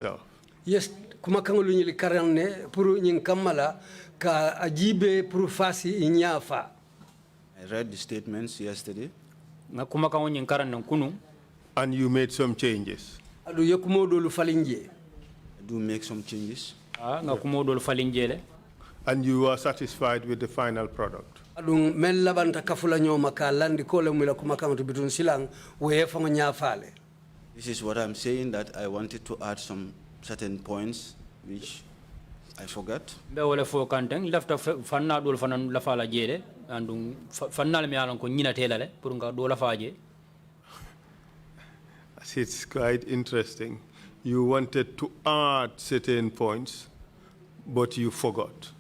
So. Yes, kuma kangolu nyili karane puru nyin kamala ka ajibe puru fasi inyafa. I read the statements yesterday. And you made some changes. Adu yokumo dolu falinje. I do make some changes. And you are satisfied with the final product. Adu mel labanta kafula nyoma ka landi kole mwila kuma kangotu bitun silang weyefa nyafale. This is what I'm saying, that I wanted to add some certain points which I forgot. It's quite interesting. You wanted to add certain points, but you forgot.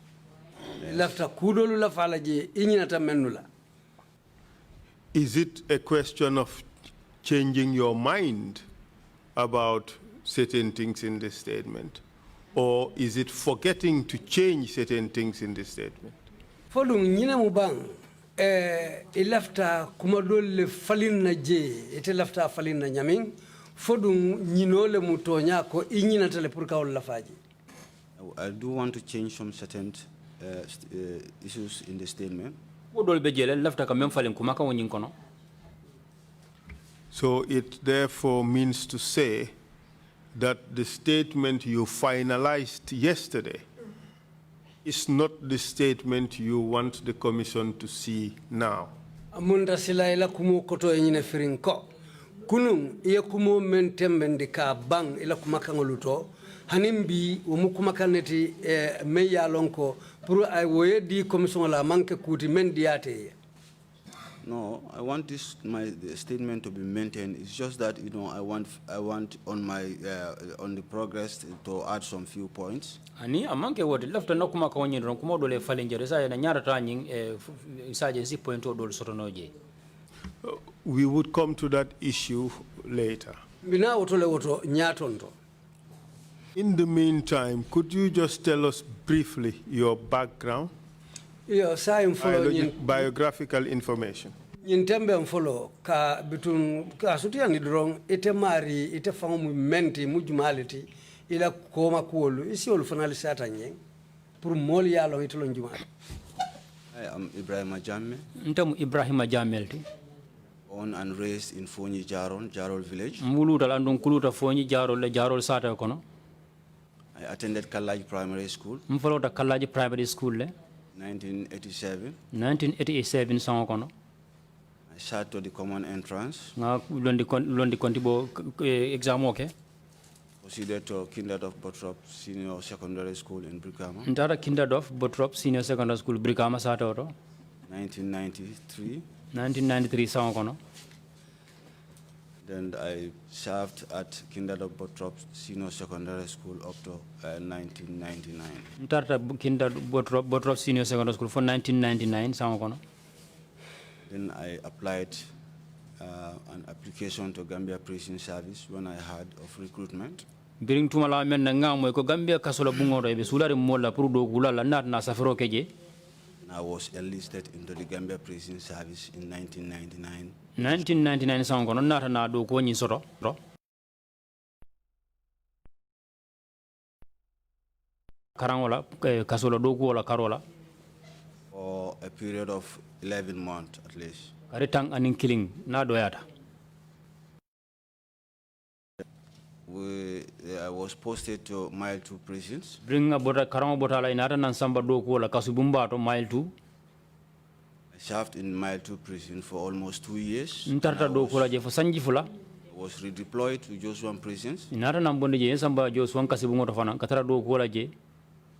Is it a question of changing your mind about certain things in this statement? Or is it forgetting to change certain things in this statement? Fodung nyina mubang ilafta kumadole falin na je ite lafta falin na nyaming fodung nyinole mutonya ko inyina tele purka wala faji. I do want to change some certain issues in the statement. So it therefore means to say that the statement you finalized yesterday is not the statement you want the Commission to see now. Amunda sila ila kumu koto enyine firinko. Kunung iya kumu mentembendika bang ila kumakangoluto. Hanimbi umukumakaneti meya lonko puru ay woye di Commission la manke kuti mendiate. No, I want my statement to be maintained. It's just that I want on my on the progress to add some few points. Ani amanke wodi lafta no kuma ko nyindron kuma dole falinjere sa na nyara taning isaje si point o dole sotonoje. We would come to that issue later. Bina wotole woto nyatonto. In the meantime, could you just tell us briefly your background? Biographical information. Yintembe follow ka bitun ka sutia ni drong ite mari ite famu menti mujumality ila koma kuolu isi olu fanali sata nyeng pour mol yalo itolo njuma. I am Ebrima Jammeh. Ntam Ebrima Jammeh. Born and raised in Fonyi Jarol village. Muluta landon kuluta Fonyi Jarol sata kono. I attended Kallaji Primary School. Mfolota Kallaji Primary School le. 1987. 1987 sango kono. I sat to the common entrance. Londi kontibo exam okay. Proceeded to Kinderdorf Bottrop Senior Secondary School in Brikama. Ntara Kinderdorf Bottrop Senior Secondary School Brikama sata oto. 1993. 1993 sango kono. Then I served at Kinderdorf Bottrop Senior Secondary School up to 1999. Ntarta Kinderdorf Bottrop Senior Secondary School for 1999 sango kono. Then I applied an application to Gambia Prison Service when I heard of recruitment. Biring tumala men ngamo ko Gambia kasola bungoro e be sulare molla pour do gulala nat na safaro keje. I was enlisted into the Gambia Prison Service in 1999. 1999 sango no nata na do ko nyi soto ro. Karangola kasola do ko la karola. For a period of 11 months at least. Aritang anin killing na doyata. I was posted to Mile 2 prisons. Bring a bota karango botala inata nan samba do ko la kasubumba to Mile 2. I served in Mile 2 prison for almost 2 years. Ntarta do ko la je fo sanji fula. I was redeployed to Joshua prisons. Inata nan bonde je samba Joshua kasibungo to fana katara do ko la je.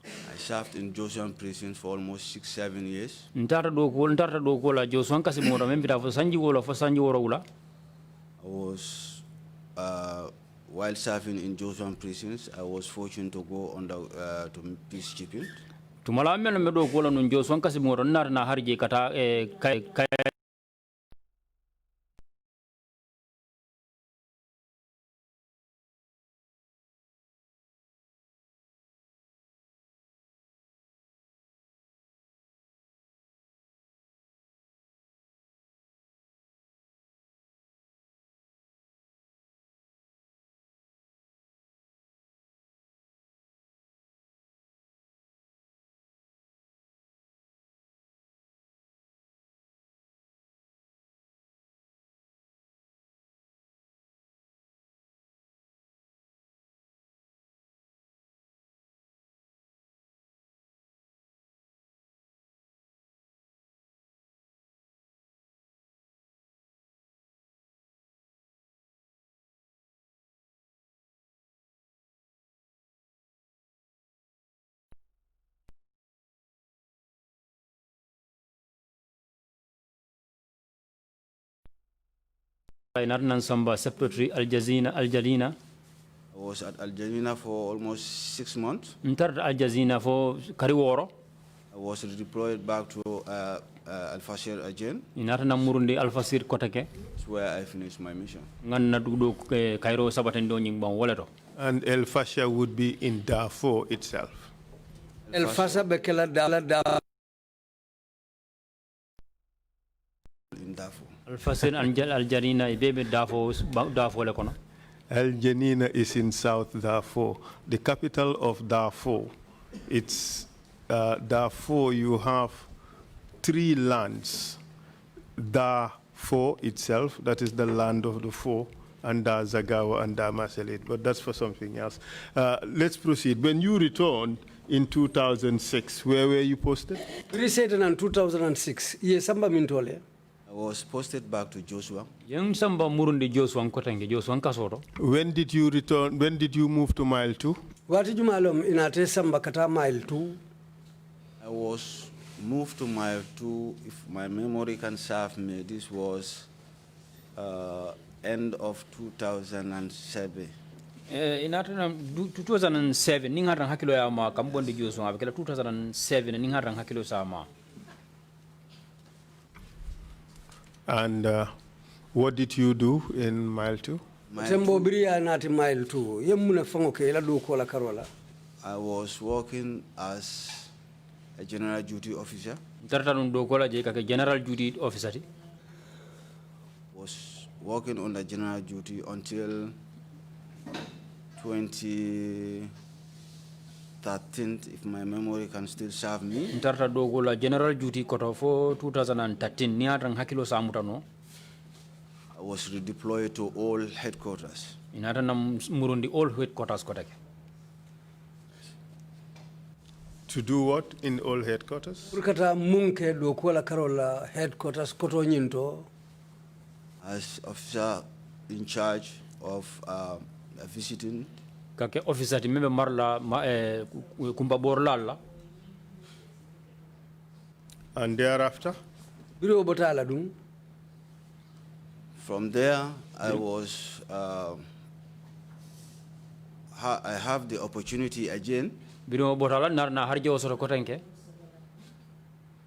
I served in Joshua prison for almost 6-7 years. Ntarta do ko la Joshua kasibungo to membita fo sanji wala fo sanji woro wula. I was while serving in Joshua prisons, I was fortunate to go on to peacekeeping. Tumala men me do ko la nun Joshua kasibungo to nata na harje kata Inata Nansamba Secretary Al Jazina. I was at Al Jazeera for almost 6 months. Ntar Al Jazina for Kariworo. I was redeployed back to Al Fashir again. Inata Namurundi Al Fasir Kotake. That's where I finished my mission. Ngan Nadudo Cairo Sabatendo Nyingban Waleto. And El Fasher would be in Darfur itself. El Fasa Bekela Dala In Darfur. Al Fasir Al Jarina Baby Darfur Lekono. El Janina is in South Darfur, the capital of Darfur. It's Darfur, you have 3 lands. Darfur itself, that is the land of the four, and Dar Zagawa and Dar Masalit, but that's for something else. Let's proceed. When you returned in 2006, where were you posted? Reset in 2006. Yes, Samba Mintole. I was posted back to Joshua. Yang Samba Murundi Joshua Kotenge, Joshua Kasoro. When did you return? When did you move to Mile 2? Wati Jumalom in Ate Samba Kata Mile 2. I was moved to Mile 2, if my memory can serve me. This was end of 2007. In 2007, Ningarang Hakilo Yama, Kambondi Joshua, 2007, Ningarang Hakilo Sama. And what did you do in Mile 2? Sembo Bria Nati Mile 2. Yemuna Fangoke, La Dukola Carola. I was working as a general duty officer. Tartanun Dokola Jaka, general duty officer. Was working on the general duty until 2013, if my memory can still serve me. Tarta Dogola general duty koto for 2013 niarang hakilo samutano. I was redeployed to all headquarters. Inata nam murundi all headquarters kotake. To do what in all headquarters? Urkata Munke Dokola Carola headquarters Koto Nyinto. As officer in charge of visiting. Kake officer ti membe marla kumba borlala. And thereafter? Biro Botala Dum. From there, I was, I have the opportunity again Biro Botala narna harjo soro kotenke.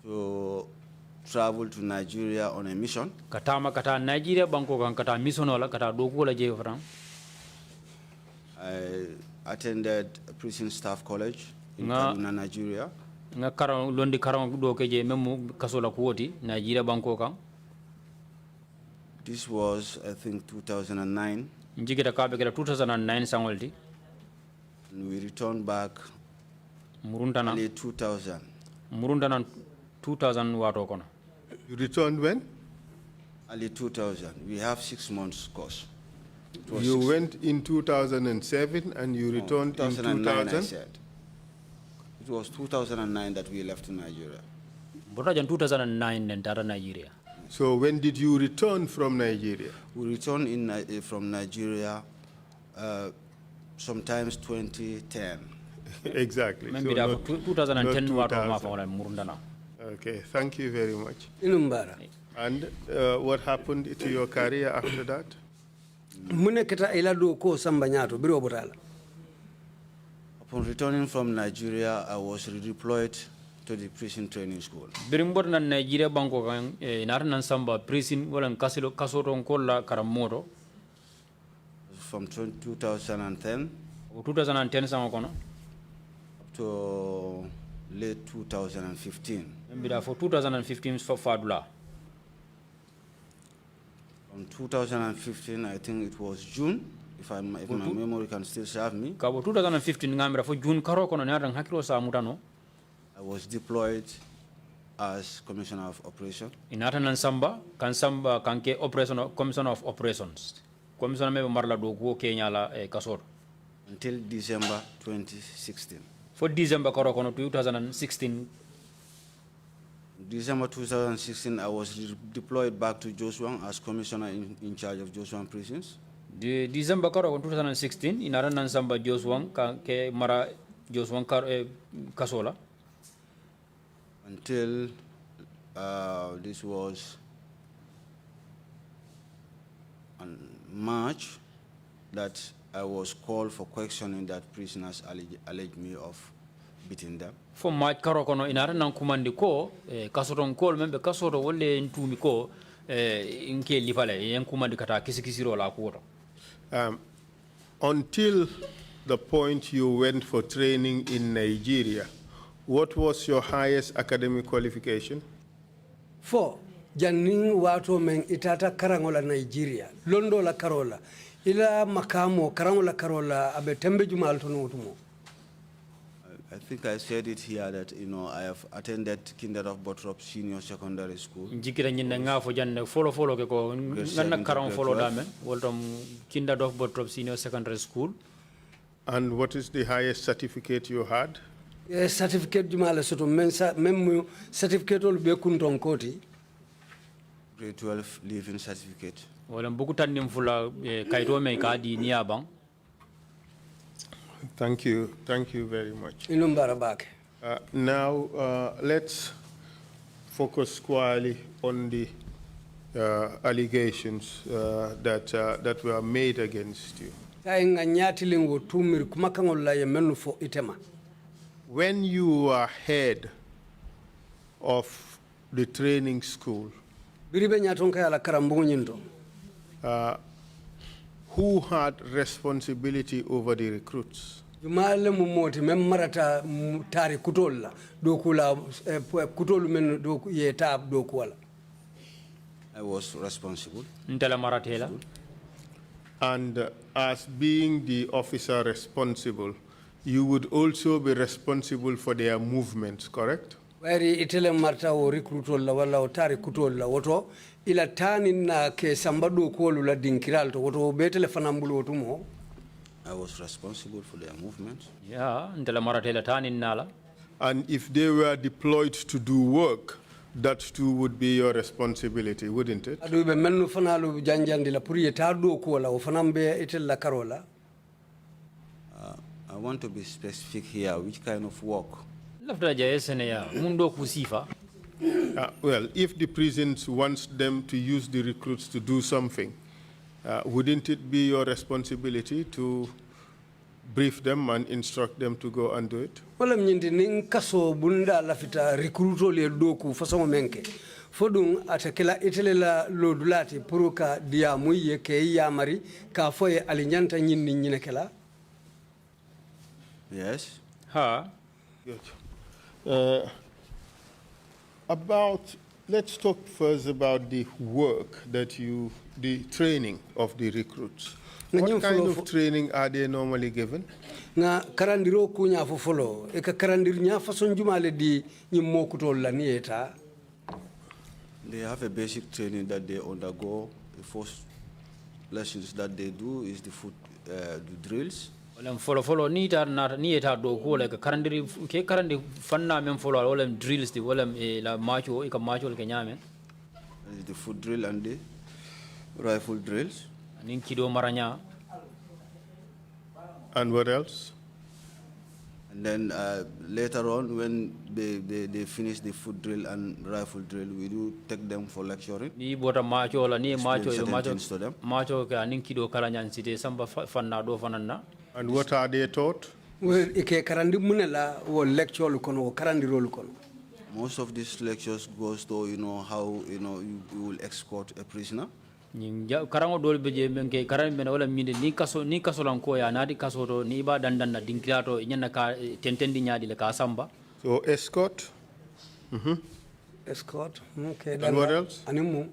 to travel to Nigeria on a mission. Kata Nigeria banko kan kata missionola kata Dogola je fram. I attended a prison staff college in Kaduna, Nigeria. Nga karang londi karang do ke je memu kasola kuoti Nigeria banko kan. This was, I think, 2009. Njigita kabe kala 2009 sangolti. And we returned back Muruntana early 2000. Murundana 2000 wato kono. You returned when? Early 2000. We have 6 months course. You went in 2007 and you returned in 2009, 2000? I said. It was 2009 that we left Nigeria. Botajan 2009 and Tara Nigeria. So when did you return from Nigeria? We returned from Nigeria sometimes 2010. Exactly. Maybe So so 2010 not wato 2000. mafawala Murundana. Okay, thank you very much. Inumbara. And what happened to your career after that? Mune Keta Elado Ko Samba Nyato, Biro Botala. Upon returning from Nigeria, I was redeployed to the prison training school. Birimbor na Nigeria banko kan narnan samba prison wala kasoron kolla karamoto. From 2010 2010 sama kono. to late 2015. Mbida for 2015 for Fadula. From 2015, I think it was June, if my memory can still serve me. Kabo 2015 ngamira for June karo kono narang hakilo sa mutano. I was deployed as Commissioner of Operation. Inatanan samba kanke operation commissioner of operations. Commissioner me marla do go Kenya la kasor. Until December 2016. For December karo kono 2016. December 2016, I was deployed back to Joshua as Commissioner in charge of Joshua prisons. December karo 2016 inatanan samba Joshua ke mara Joshua kasola. Until this was on March that I was called for questioning that prisoners alleged me of beating them. Fo March karo kono inara nan kumandi ko kasoton kol membe kasoto wolle ntumi ko inke lifale yen kumandi kata kisikisiro la ko. Until the point you went for training in Nigeria, what was your highest academic qualification? Fo janning wato men itata karangola Nigeria londo la karola ila makamo karangola karola abe tembe jumal to notumo. I think I said it here that I have attended Kinderdorf Bottrop Senior Secondary School. Jikira nyinda nga fo janne follow ke ko nganna karan follow damen woltom Kinderdorf Bottrop Senior Secondary School. And what is the highest certificate you had? Certificate jumala soto mem certificate ol be kunton koti. Grade 12 leaving certificate. Wolam buku tannim fula kayto me ka di niabang. Thank you very much. Now, let's focus squarely on the allegations that were made against you. When you were head of the training school, who had responsibility over the recruits? I was responsible. And as being the officer responsible, you would also be responsible for their movements, correct? Ila tani na ke sambadu ko lula dinkiral to woto betele fanambulu wotumo. I was responsible for their movements. Yeah, ndela maratela tani nala. And if they were deployed to do work, that too would be your responsibility, wouldn't it? Adu be mennu fanalu janjandi la pour yetado ko la fanambe etel la karola. I want to be specific here. Which kind of work? Lafta jayesene ya mundo kusifa. Well, if the prisons wants them to use the recruits to do something, wouldn't it be your responsibility to brief them and instruct them to go and do it? Wala mnyindi ning kaso bunda lafita recruito le doku façon menke. Fodung atakela itelela lodulati puruka dia muye ke yamari ka foye alinyanta nyinni nyinekela. Yes. Ha. Good. Let's talk first about the work that the training of the recruits. What kind of training are they normally given? Na karandiro kunya fo folo e ka karandir nya façon jumale di nyimmo kutol la nieta. They have a basic training that they undergo. The first lessons that they do is the drills. Olam follow ni eta do ko le karandiri ke karandi fanna men follow olam drills di olam la macho e ka macho ke nyame. The foot drill and the rifle drills. Nin kido maranya. And what else? And then later on, when they finish the foot drill and rifle drill, we do take them for lecturing. Ni bota macho la ni macho ka nin kido kalanya site samba fanna do fanana. And what are they taught? Well, ike karandi munela wo lecture lukono karandi role kono. Most of these lectures goes to how you will escort a prisoner. Karango dol beje menke karan men wala minde ni kaso lanko ya nadi kaso to ni ba dandan na dinkilato nyana ka tentendi nyaadi le ka samba. So escort. Escort. Okay. And what else? Animu.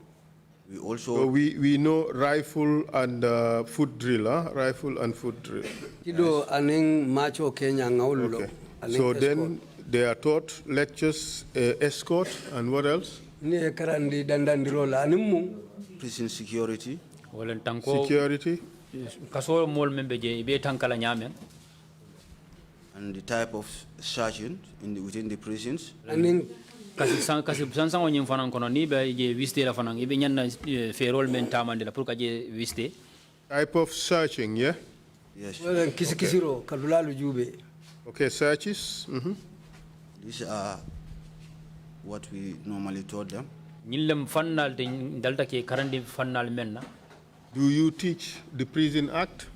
We also so we know rifle and foot drill, huh? Rifle and foot drill. Kido aning macho Kenya ngaulo. Okay. So then they are taught lectures, escort, and what else? Ni karandi dandandirola animu. Prison security. Security. Kaso mol membe je be tankala nyamen. And the type of searching within the prisons. Aning kasi sansan onyin fanan kono ni be je wiste la fanan ibe nyanna ferol men tamande la pour ka je wiste. Type of searching, yeah? Yes. Well, kisikisiro kalulalu jube. Okay, searches. These are what we normally taught them. Nilem fannal de dalta ke karandi fannal menna. Do you teach the Prison Act?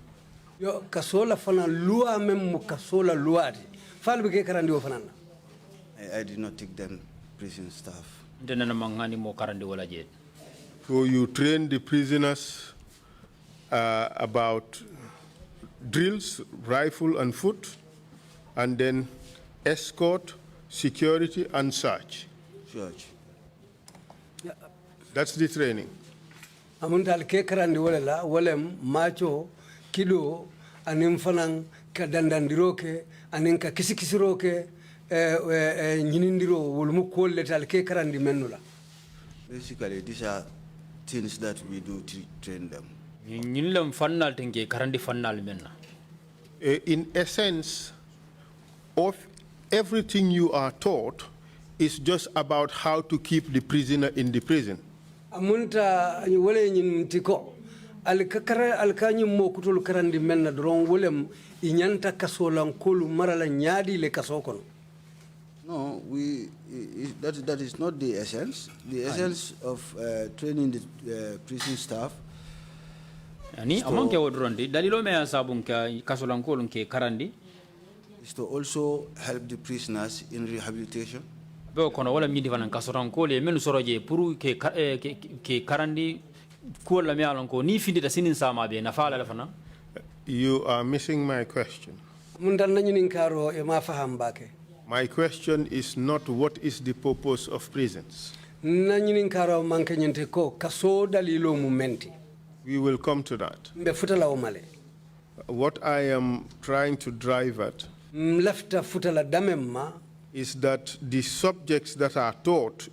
Yo kasola fana loi même kasola loi di. Fal bi ke karandi wo fana. I did not take them prison staff. Ndena mangani mo karandi wala jet. So you train the prisoners about drills, rifle and foot, and then escort, security, and search. Judge. That's the training. Amuntal ke karandi wala la walem macho kido anim fanan ka dandandiro ke anin ka kisikisiro ke nyinindiro wolumu kolletal ke karandi menula. Basically, these are things that we do to train them. Nyinlam fannal tenge karandi fannal menna. In essence, of everything you are taught is just about how to keep the prisoner in the prison. Amunta wale nyin tiko alkakara alkanyi mo kutul karandi menna dron wolem inyanta kasolan kolu marala nyadi le kasokono. No, that is not the essence. The essence of training the prison staff Ani amanke wodrondi dalilo me asabun ka kasolan kolu ke karandi is to also help the prisoners in rehabilitation. Be kono wala mi difanan kasoran kolu men soroje pour ke karandi ko la mi alon ko ni findita sinin sama be na fala la fana. You are missing my question. Mundan nanyinin karo e ma faham bake. My question is not what is the purpose of prisons. Nanyinin karo manke nyente ko kaso dalilo mumenti. We will come to that. Mbe futala omale. What I am trying to drive at Lefta futala damemma is that the subjects that are taught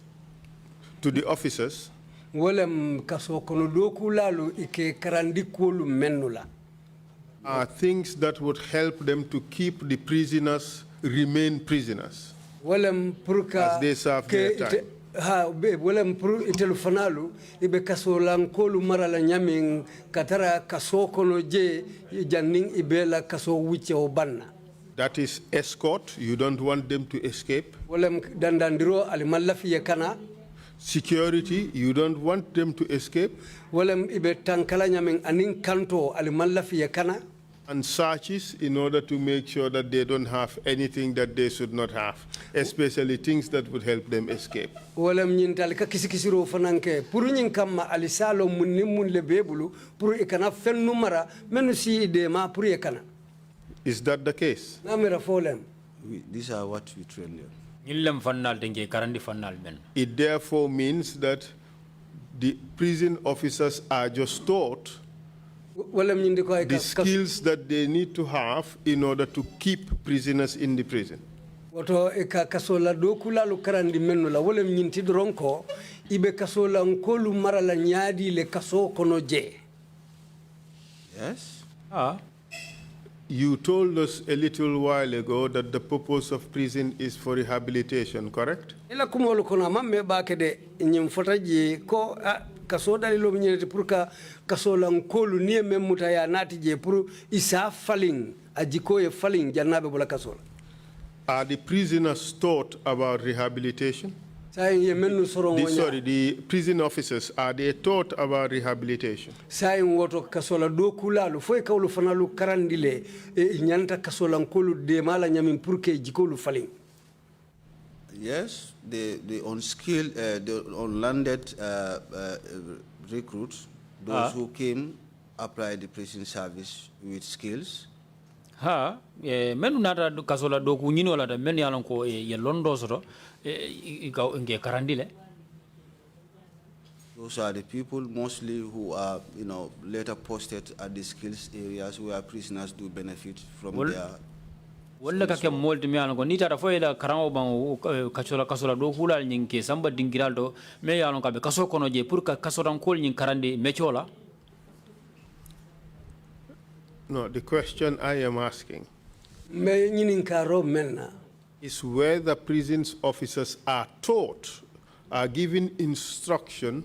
to the officers wolem kaso kono doku lalu ike karandi kolu menula. Are things that would help them to keep the prisoners remain prisoners as they serve their time. Wolem pur itelu fanalu ibe kaso lankolu marala nyamin katara kaso kono je janning ibela kaso wiche obanna. That is escort. You don't want them to escape. Wolem dandandiro alimallafi yakana. Security. You don't want them to escape. Wolem ibe tankala nyamin anin kanto alimallafi yakana. And searches in order to make sure that they don't have anything that they should not have, especially things that would help them escape. Wolem nyintal ka kisikisiro fananke puru nyin kamma alisalo munni mun le bebulu puru ikana fennu mara menu si ide ma puru ikana. Is that the case? Namira folem. These are what we train them. Nyillam fannal tenge karandi fannal men. It therefore means that the prison officers are just taught the skills that they need to have in order to keep prisoners in the prison. Woto eka kasola dokula lu karandi menula wolem nyinti dronko ibe kasola nkolu marala nyadi le kaso kono je. Yes. You told us a little while ago that the purpose of prison is for rehabilitation, correct? Ila kumolu kono mamme bakede nyimfotaji ko kaso dalilo mnyete purka kaso lankolu niye memuta ya nati je puru isa falling ajikoye falling jannabe bula kaso. Are the prisoners taught about rehabilitation? The prison officers, are they taught about rehabilitation? Woto kasola dokulalu foi kawlu fanalu karandile nyanta kasola nkolu de mala nyamin purke jikolu falling. Yes, the unskilled, the unlanded recruits, those who came, applied the prison service with skills. Menu nata kasola doku nyino la men yalon ko ye londo soto nge karandile. Those are the people mostly who are, later posted at the skills areas where prisoners do benefit from their. Wala ka kem molti mi yalon ko ni tata foyela karamo ban kasola doku la nyinke samba dingiraldo me yalon ka be kaso kono je pour ka kasoran kol nyin karandi mechola. No, the question I am asking is whether prisons officers are taught, are given instruction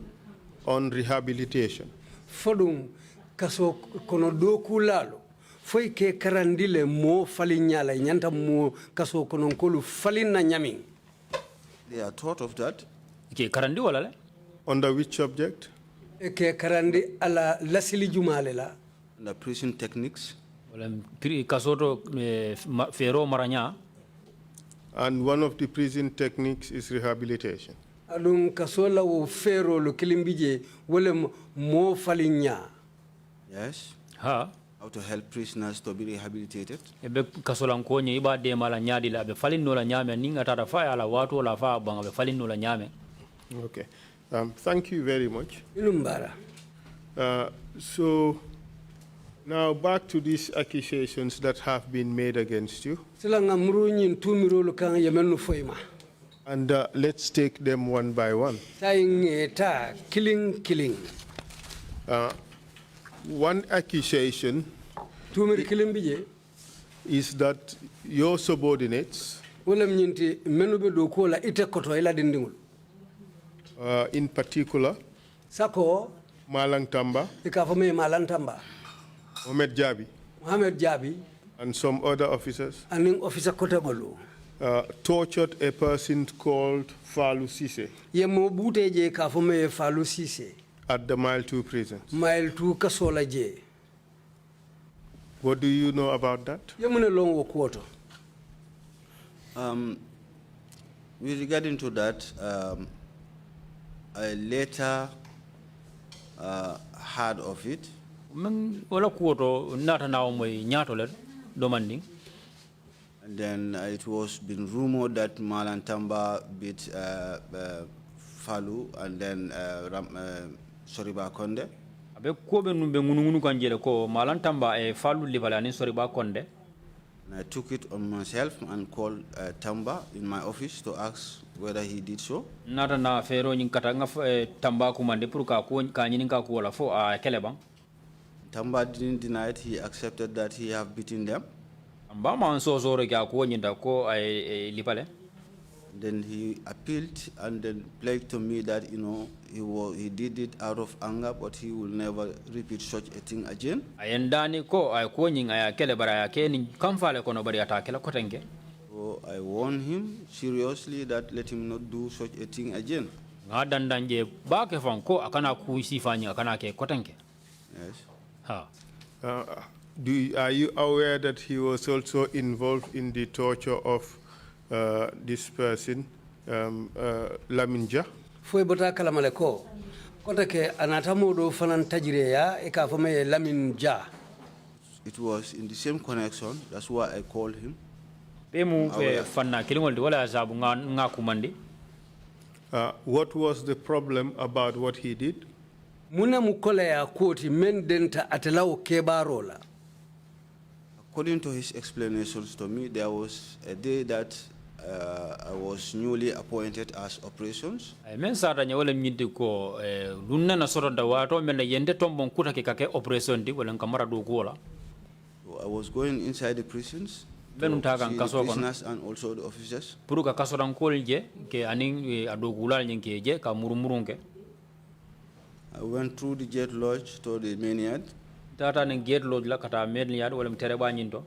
on rehabilitation. Fodum kaso kono doku lalo foi ke karandile mo falinyala nyanta mo kaso kono kolu falina nyamin. They are taught of that. Ke karandi wala le? Under which subject? ke karandi ala lasili jumale la the prison techniques, wala kasoto fero maranya. And one of the prison techniques is rehabilitation. alum kasola wo fero lo kilimbije wala mo falinya. yes, Ha how to help prisoners to be rehabilitated. ebe kasola nkonye iba de mala nyadi la be falin no la nyame ninga tata fa ala watu la fa banga be falin no la nyame. Okay. Thank you very much. Ilumbara. So now back to these accusations that have been made against you. Silanga murunyin tumirolo kan yemenu foima. And let's take them one by one. Ta killing. One accusation Tumir killing bije. is that your subordinates, Wala mnyinti menube do kola ite koto ila dindingul. in particular, Sako Malang Tamba, ikafome malantamba. Mohamed Jabi, Mohamed Jabi and some other officers, aning officer kotabalo. tortured a person called Fatou Cisse Ye mo bute je kafome Fatou Cisse. at the Mile 2 prison. Mile 2 kasola je. What do you know about that? Ye mune long wo kuoto. With regarding to that, I later heard of it. Men wala kuoto nata na moy nyato le domanding. And then it was been rumored that Malantamba beat Fatou and then Soriba Konde. Abe ko be numbe ngunu kanjele ko malantamba e falu libala ni sori ba konde. And I took it on myself and called Tamba in my office to ask whether he did so. Nata na fero nyin katanga tamba kumande pour ka ko ka nyin ka ko wala fo a kelebang. Tamba didn't deny it. He accepted that he have beaten them. Amba man so so re ka ko nyinda ko ay libale. Then he appealed and then pledged to me that he did it out of anger, but he will never repeat such a thing again. Ayendani ko ay ko nyin ay kelebara ya ke ni kamfale ko no bari atakela kotenge. So I warned him seriously that let him not do such a thing again. Ngadan danje ba ke fan ko akana ku sifanya akana ke kotenge. Yes. Ha. Are you aware that he was also involved in the torture of this person, Laminja? Foi bota kalamale ko. Kota ke anatamo do fanan tajire ya ikafome Laminja. It was in the same connection. That's why I called him. Bemu fanna kilingol di wala sabu nga kumandi. What was the problem about what he did? Muna mukole ya koti mendenta atelawo kebarola. According to his explanations to me, there was a day that I was newly appointed as operations. Men sata nyawala nyindi ko lunna na soro da wato men yende tombon kuta ke kake operation di wala kamara do gola. So I was going inside the prisons to Benum tagan see kaso the kono. prisoners and also the officers. Puruka kaso dan kolje ke aning ado gulal nyinke je ka murumurunke. I went through the jet lodge to the main yard. Tata ne gate lodge la kata main yard wala mtere ba nyinto.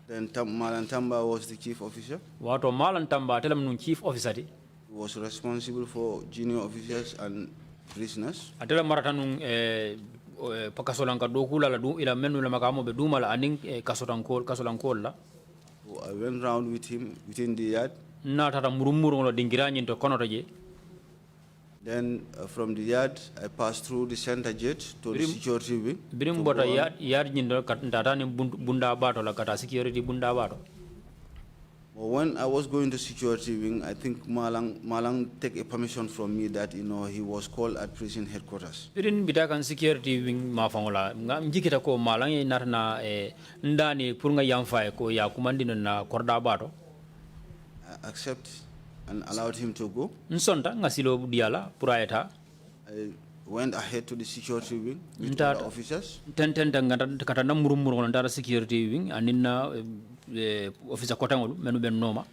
Then Malantamba was the chief officer. Wato malantamba telam nun chief officer di. He was responsible for junior officers and prisoners. Atela marata nun pakasolan ka do kula la du ila menu la makamo be dumala aning kasolan kol la. So I went round with him within the yard. Na tata murumurung lo dingira nyinto kono to je. Then from the yard, I passed through the center jet to the security wing. Birim bota yard nyindo tata ni bunda bato la kata security bunda bato. But when I was going to security wing, I think Malang take a permission from me that he was called at prison headquarters. Birin bitakan security wing mafangola njikita ko malang narna ndani pour nga yamfa ko ya kumandino na korda bato. I accept and allowed him to go. Nsonta ngasilo diala puraeta. I went ahead to the security wing with other officers. Tenten kata na murumuru ndara security wing anina officer kotangolu menu ben noma.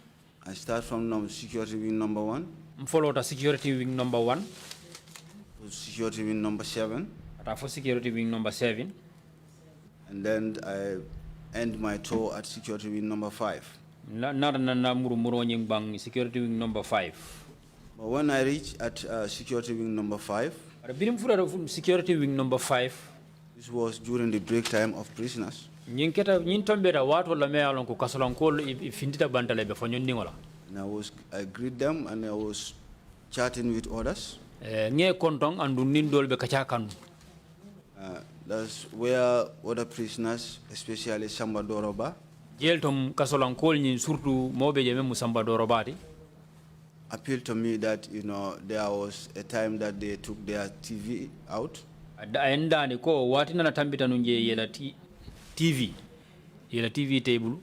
I start from security wing number 1. Follow the security wing number 1. To security wing number 7. Ata for security wing number 7. And then I end my tour at security wing number 5. Na murumuru nying bang security wing number 5. But when I reach at security wing number 5, birim fura security wing number 5 This was during the break time of prisoners. nyin keta nyin tombera wato la me yalon ko kasolan ko findita bantale be fonyon ningola And I greet them and I was chatting with others. nge kontong andu nindol be kacha kan That's where other prisoners, especially Samba Doroba, jel tom kasolan ko nyin surtout mobe je mem Samba Dorobati appealed to me that, there was a time that they took their TV out. endani ko wati nana tambita nunje yela TV table.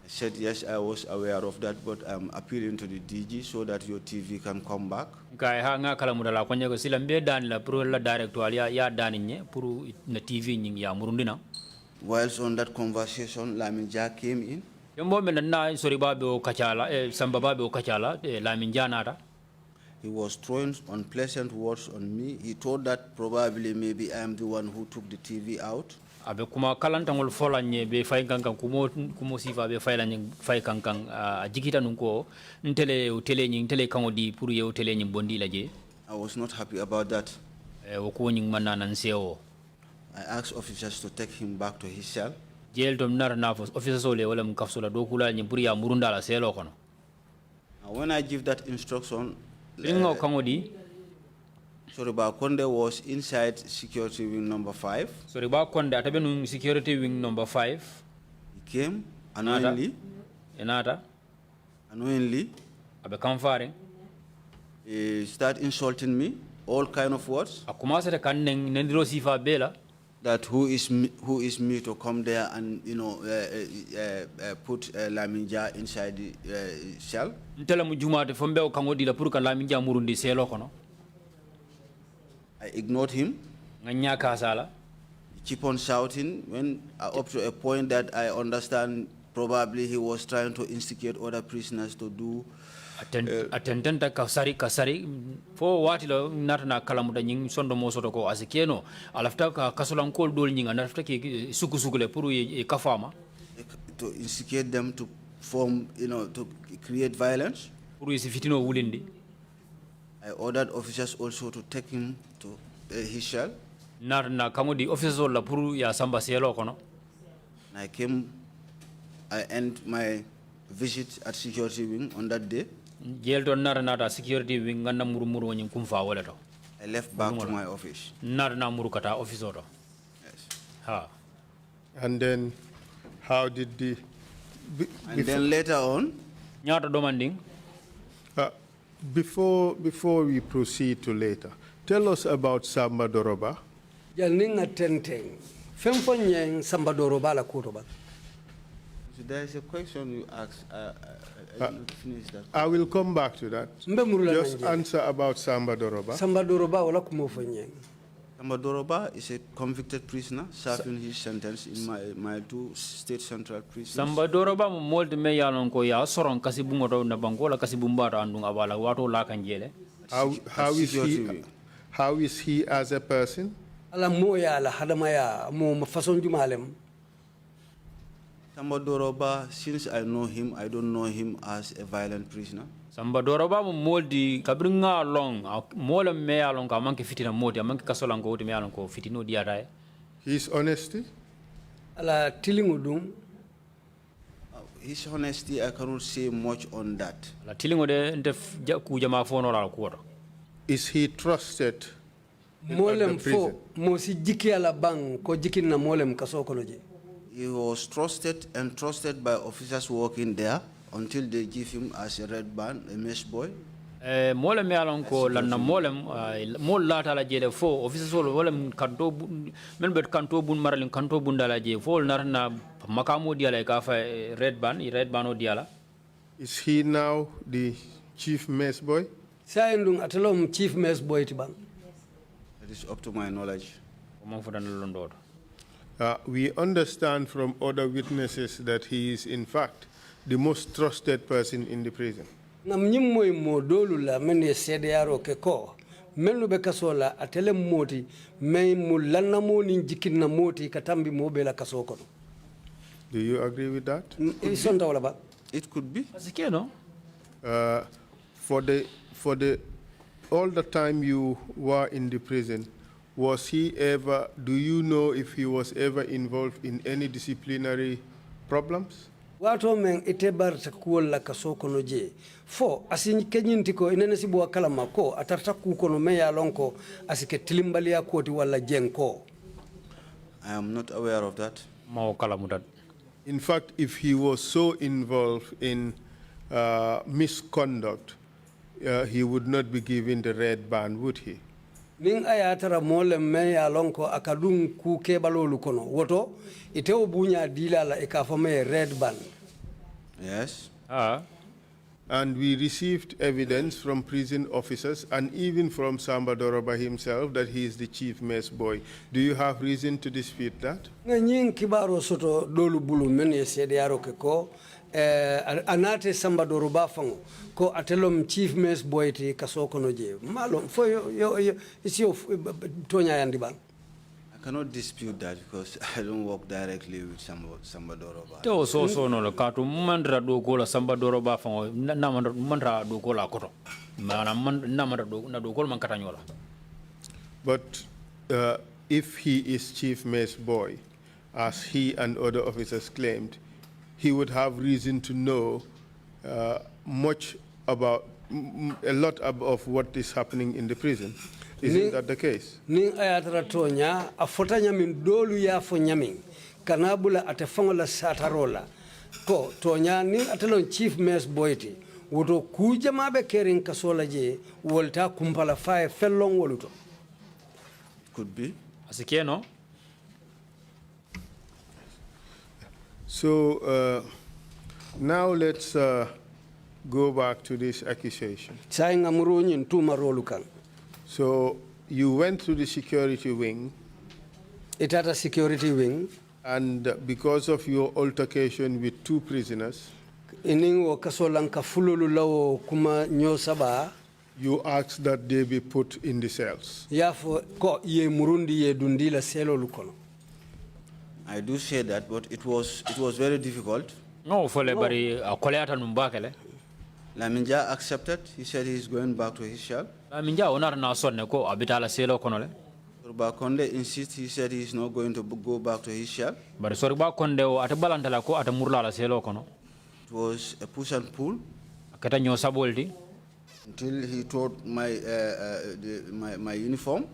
I said, yes, I was aware of that, but I'm appealing to the DG so that your TV can come back. Kai ha nga kala mudala kwanya ko sila mbe dan la pro la directoire ya dani nye pour na TV nying ya murundina. Whilst on that conversation, Laminja came in. Yombo men na sori babe o kachala samba babe o kachala Laminja nata. He was throwing unpleasant words on me. He thought that probably maybe I am the one who took the TV out. Abe kuma kalanta ngol fola nye be fay kankan kumo sifa be fay la nye fay kankan jikita nunko ntele tele nying tele kango di pour ye tele nying bondi la je. I was not happy about that. Ko nying manna nan seo. I asked officers to take him back to his cell. Jail tom nar na officers ole wala mkafsola do kula nying pour ya murunda la selo kono. Now when I give that instruction, Ingo kango di Soriba Konde was inside security wing number 5. Soriba Konde atabenu security wing number 5. He came unknowingly. Unknowingly. Abe kamfare. He started insulting me, all kind of words. Akumasa kan nendiro sifa bela. That who is me to come there and put Laminja inside the cell. Ntela mujumate fombe o kango di la pour ka Laminja murundi selo kono. I ignored him. Nganya kasala. He keep on shouting when up to a point that I understand probably he was trying to instigate other prisoners to do. Attendanta kasari fo wati lo natana kalamuda nying sondo mosoto ko asikeno alafta ka kasolan kol dol nyinga alafta ke sukusukule pour e kafama to instigate them to form, to create violence. Pour isi fitino wulindi. I ordered officers also to take him to his cell. Natana kamodi officers la pour ya samba selo kono. I end my visit at security wing on that day. Jail to nata security wing ngana murumuru nying kumfa wala to. I left back to my office. Narna murukata office order. Yes. Ha. And then how did and then later on, nyata demanding before we proceed to later, tell us about Samba Doroba. Jalninga tenteng. Femfonyeng Samba Doroba la kutoba. So there is a question you asked. I didn't finish that. I will come back to that. Just answer about Samba Doroba. Samba Doroba wala kumofonyeng. Samba Doroba is a convicted prisoner serving his sentence in my 2 state central prisons. Samba Doroba molde me yalon ko ya soron kasibungo do na bangola kasibumba andung abala wato la kanjele. How is he as a person? Ala moya ala hadamaya mo mafason jumalem. Samba Doroba, since I know him, I don't know him as a violent prisoner. Samba Doroba moldi kabringa long mole me yalon ka manke fitina modi manke kasolan ko me yalon ko fitino diara. His honesty? Ala tilingudum. His honesty, I cannot say much on that. La tilingo de nte kujama fono la ko. Is he trusted? Molem fo mo si jiki ala bang ko jikin na molem kasokoloje. He was trusted and trusted by officers working there until they give him as a red band, a mesh boy. Molem me alon ko lanna molem mol lata la jede fo officers wolem kanto melbet kanto bun maralin kanto bun dala je fo narna makamo diala ka fa red band o diala. Is he now the chief mess boy? Sayendung atalom chief mess boy tibang. That is up to my knowledge. We understand from other witnesses that he is in fact the most trusted person in the prison. Nam nyimmoy mo dolula men CDRO ke ko menu be kasola atele moti may mu lanna mo ni jikinna moti katambi mo be la kasoko. Do you agree with that? It could be. Asikeno. For the all the time you were in the prison, was he ever, do you know if he was ever involved in any disciplinary problems? Wato men ite barta kuol la kaso kono je fo asin kenyinti ko inene sibo kalama ko atarta ku kono me ya lonko asike tilimbalia ko ti wala jenko. I am not aware of that. Mao kalamudat. In fact, if he was so involved in misconduct, he would not be given the red band, would he? Ning ayatara mole me ya lonko akadung ku kebalolu kono woto ite obunya dila la ikafame red band. Yes. And we received evidence from prison officers and even from Samba Doroba himself that he is the chief mess boy. Do you have reason to dispute that? Nyin kibaro soto dolu bulu men yesede yaro ke ko anate Samba Doroba fango ko atelom chief mess boy ti kaso kono je malom fo yo isi tonya yandiban. I cannot dispute that because I don't work directly with Samba Doroba. Teo so no la katu mandra do ko la Samba Doroba fango na mandra do ko la koto. Na mandra do na do ko man katanyola. But if he is chief mess boy, as he and other officers claimed, he would have reason to know much about a lot of what is happening in the prison. Isn't that the case? Ning ayatara tonya afota nyamin dolu ya fo nyamin kanabula atefango la satarola ko tonya ning atelon chief mess boyti woto kuja mabe kering kasola je wolta kumpala fae fellon woluto. Could be. Asike no. So now let's go back to this accusation. Sayinga murunyin tuma rolukan. So you went to the security wing. Itata security wing. And because of your altercation with two prisoners, Iningo kasolanka fululu lawo kuma nyosaba. You asked that they be put in the cells. Yafo ko ye murundi ye dundila selo lukono. I do say that, but it was very difficult. No, fole bari akoleata numbakele. Laminja accepted. He said he is going back to his shop. Laminja onar na sonne ko abitala selo konole. Sorba Konde insists. He said he is not going to go back to his shop. Bari Sorba Konde o atabalantala ko atamurla la selo kono. It was a push and pull. Akata nyo sabolti. Until he told my uniform.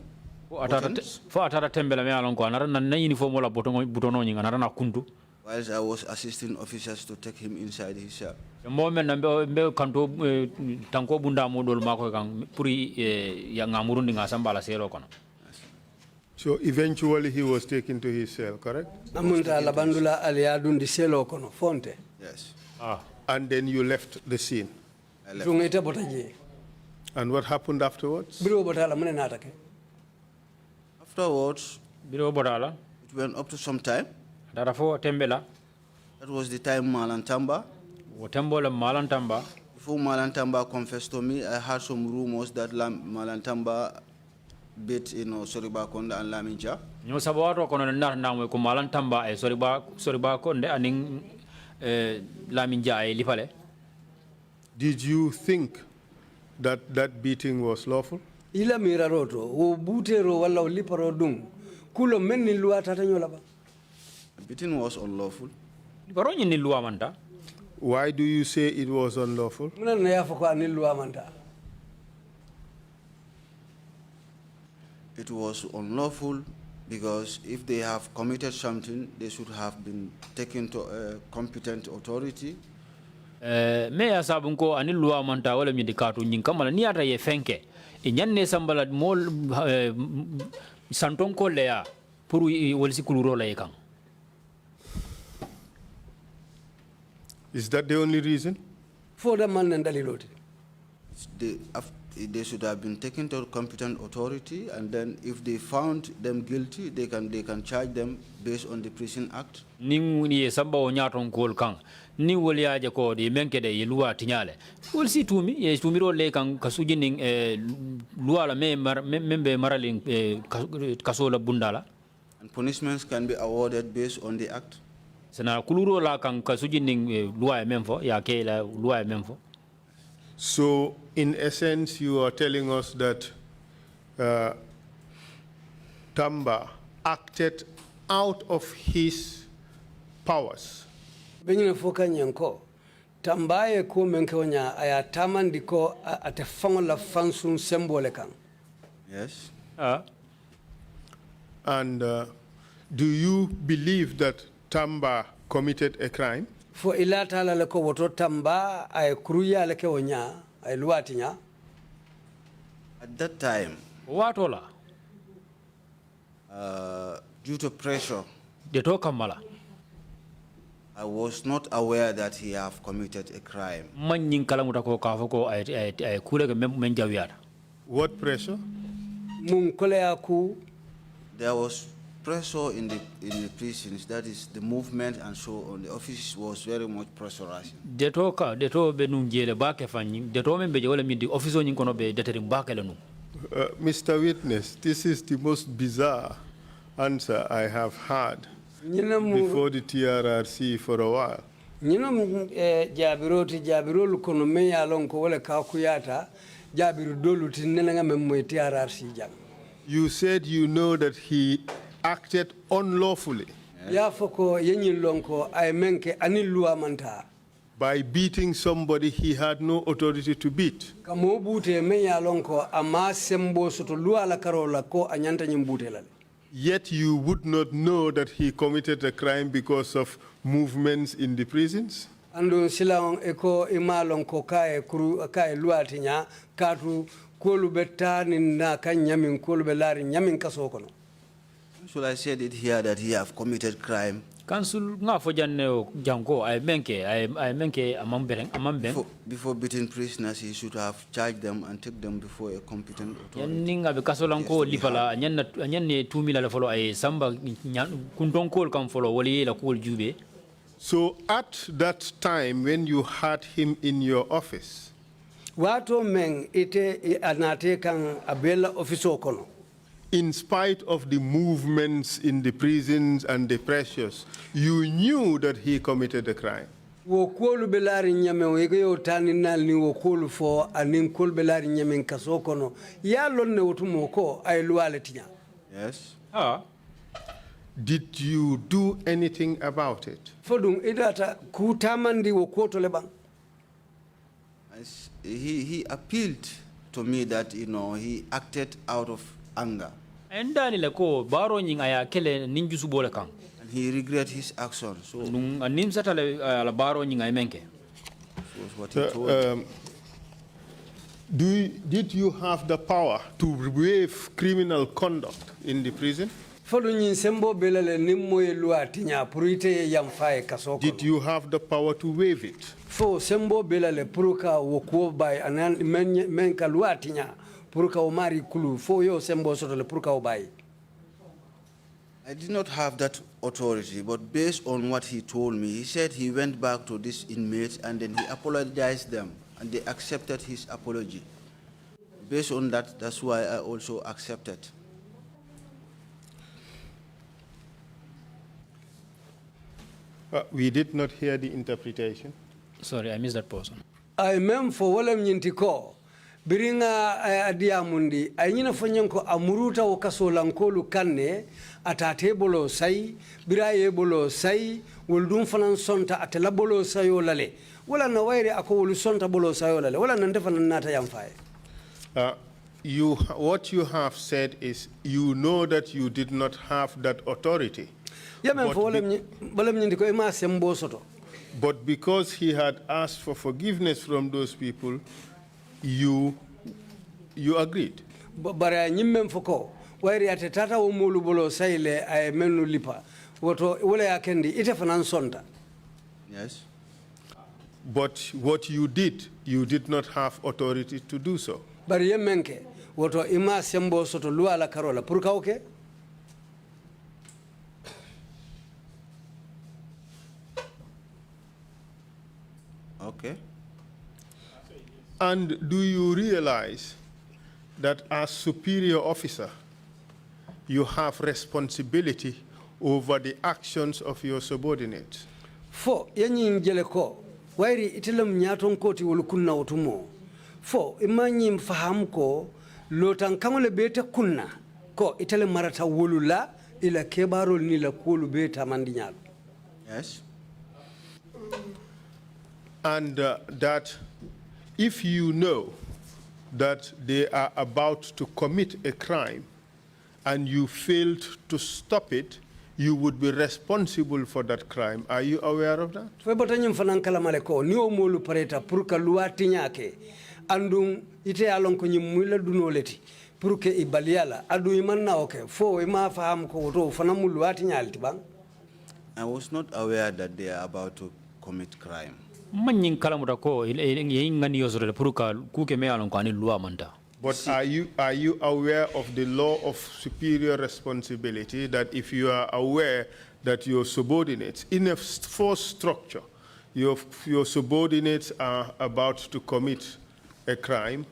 Fo atara tembela me alon ko anara na uniform wala butono nyinga anara na kuntu. Whilst I was assisting officers to take him inside his shop. Moment mbe kanto tanko bunda modol mako kan puri ya ngamurundi ngasambala selo kono. So eventually he was taken to his cell, correct? Amunta labandula aliadundi selo kono fonte. Yes. And then you left the scene. I left. Tungete botaje. And what happened afterwards? Biro botala mune natake. Afterwards, Biro bodala. it went up to some time. Dara fo tembela. That was the time Malantamba. O tembola malantamba. Before Malantamba confessed to me, I heard some rumors that Malantamba beat, Soriba Konde and Laminja. Nyo sabato kono na mo ko malantamba e Soriba Konde aning Laminja e lipale. Did you think that that beating was lawful? Ila miraroto o butero wala liparo dung kulo menni luata tanyola ba. The beating was unlawful. Baronyi ni luwa manta. Why do you say it was unlawful? Muna na yafo kwa ni luwa manta. It was unlawful because if they have committed something, they should have been taken to a competent authority. Me ya sabun ko ani luwa manta wala mi dikatu nyin kamala ni ata ye fenke e nyanne sambala mol santon ko leya pour wolsi kuluro la yekan. Is that the only reason? For the man and daliloti. They should have been taken to a competent authority, and then if they found them guilty, they can charge them based on the Prison Act. Ning ni samba o nyaton kol kan ni wol yaaje ko de menke de luwa tinyale wol si tumi ye tumiro le kan kasuji ning luwa la membe maralin kasola bundala, And punishments can be awarded based on the act. sana kuluro la kan kasuji ning luwa memfo ya ke la luwa memfo. So, in essence, you are telling us that Tamba acted out of his powers. Benyina foka nyanko. Tambaye ko menkonya aya tamandiko ate fangola fansun sembole kan. Yes. And do you believe that Tamba committed a crime? Fo ilata la leko woto Tamba ay kruya leke wonya ay luatinya. At that time, watola due to pressure, de to kamala I was not aware that he have committed a crime. man nyin kala muta ko ka fako ay kule ke men jawiata. What pressure? Mun kolea ku There was pressure in the prisons, that is the movement and so on. The office was very much pressurized. de to be nun jele ba ke fanyi de to men be wala min di office nyin kono be deteri ba ke lanu. Mr. Witness, this is the most bizarre answer I have heard before the TRRC for a while. Nyinam jabirolu kono me yalon ko wala ka kuyata jabiru dolu tinenanga memmo TRRC jang. You said you know that he acted unlawfully Ya foko yenyin lonko ay menke anil luwa manta. by beating somebody he had no authority to beat. Kamo bute me yalon ko ama sembo soto luwa la karola ko anyanta nyimbute lale. Yet you would not know that he committed a crime because of movements in the prisons? Ando silawon eko imalon ko kae luwa tinya katu kolu betani na kan nyamin kolu belari nyamin kaso kono. Should I say it here that he have committed crime? Council nga fo janne janko ay menke amambeng Before beating prisoners, he should have charged them and take them before a competent authority. ninga be kasolanko lipala nyanne 2000 la folo ay samba kunton kol kam folo wali la kol jube. So at that time when you had him in your office, Wato men ite anate kan abela ofiso kono. in spite of the movements in the prisons and the pressures, you knew that he committed a crime. Wo kolu belari nyame wege yo tani nal ni wo kolu fo anin kolu belari nyame kaso kono ya lonne wotumo ko ay luwale tinya. Yes. Did you do anything about it? Fodum idata kutamandi wo koto le bang. He appealed to me that, you know, he acted out of anger. Endani le ko baro nyinga ya kele ninjusu bole kan. And he regret his action. So Nim satale la baro nyinga menke. was what he told me. Did you have the power to waive criminal conduct in the prison? Fodu nyin sembo belale nimmo ye luwa tinya purite yam faye kaso kono. Did you have the power to waive it? Fo sembo belale puruka wo ko bay anan men ka luwa tinya puruka o mari kulu fo yo sembo soto le puruka o bay. I did not have that authority, but based on what he told me, he said he went back to these inmates and then he apologized them and they accepted his apology. Based on that, that's why I also accepted. We did not hear the interpretation. Sorry, I missed that person. Ay mem fo wolem nyinti ko biringa adiamundi ay nyina fonyenko amuruta o kasolankolu kanne atate bolo sai biraye bolo sai woldum fanan sonta atela bolo sayo lale wala na waire ako wolu sonta bolo sayo lale wala nan defanan nata yam faye. What you have said is you know that you did not have that authority. But because he had asked for forgiveness from those people, you agreed. Bara nyimem foko wairi atetata umulu bolo saile ay menu lipa woto wala yakendi ite fanan sonta. Yes. But what you did not have authority to do so. Bari yemenke woto ima sembo soto luala karola purka oke. Okay. And do you realize that as superior officer, you have responsibility over the actions of your subordinates? Fo yanyin jele ko wairi itilam nyaton koti wulukunna utumo fo imanyi mfahamu ko lotan kangole beta kunna ko itele marata wolula ila kebaro ni la kolu beta mandinyal. Yes. And that if you know that they are about to commit a crime and you failed to stop it, you would be responsible for that crime. Are you aware of that? Fe botanyum fanan kala maleko ni o molu pareta pour ka luati nyake andum ite alon ko nyimula dunoleti pour que ibaliala adu imanna okay fo ima faham ko to fanamu luati nyalti bang. I was not aware that they are about to commit crime. Manyin kalamuta ko ngani yosore pour ka kuke me alon ko ani loi manta. But are you aware of the law of superior responsibility, that if you are aware that your subordinates, in a force structure, your subordinates are about to commit a crime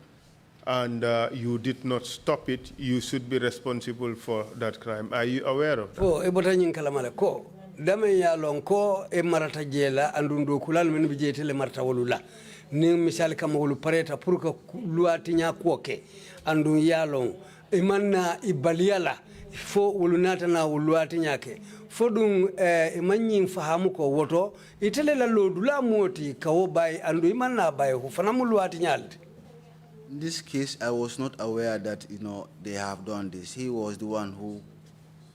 and you did not stop it, you should be responsible for that crime? Are you aware of that? Oh, ebotanyin kalamale ko dame ya lonko e marata jela andundo kulal men bijetele marata wolula. Ni misal kama wolu pareta pour que luati nya koke andu yalon imanna ibaliala fo wolu nata na luati nyake fo dum imanyi fahamu ko woto itele la lodula moti kawo bay andu imanna bay ho fanamu luati nyalde. In this case, I was not aware that they have done this. He was the one who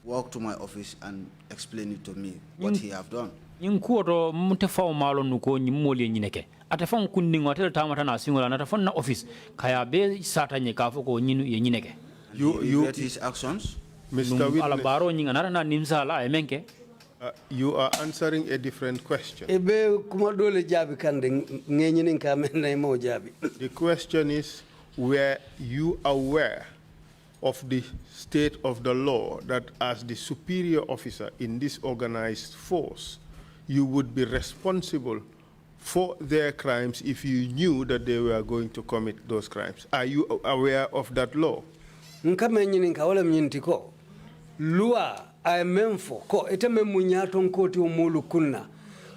walked to my office and explained it to me what he have done. Yin kuoto mtefa malo nuko nyimoli nyineke atafon kundi ngotel tamata na singola na tafon na office kaya be sata nyeka foko nyinu nyineke You get his actions, Mr. alabaro nyinga na nimsala emenke. You are answering a different question. Ebe kuma dole jabi kande ngenyinin ka menna mo jabi. The question is, were you aware of the state of the law that as the superior officer in this organized force, you would be responsible for their crimes if you knew that they were going to commit those crimes? Are you aware of that law? Nkame nyini nka wala mnyinti ko lua ay memfo ko ite memunyato nkoti umulu kunna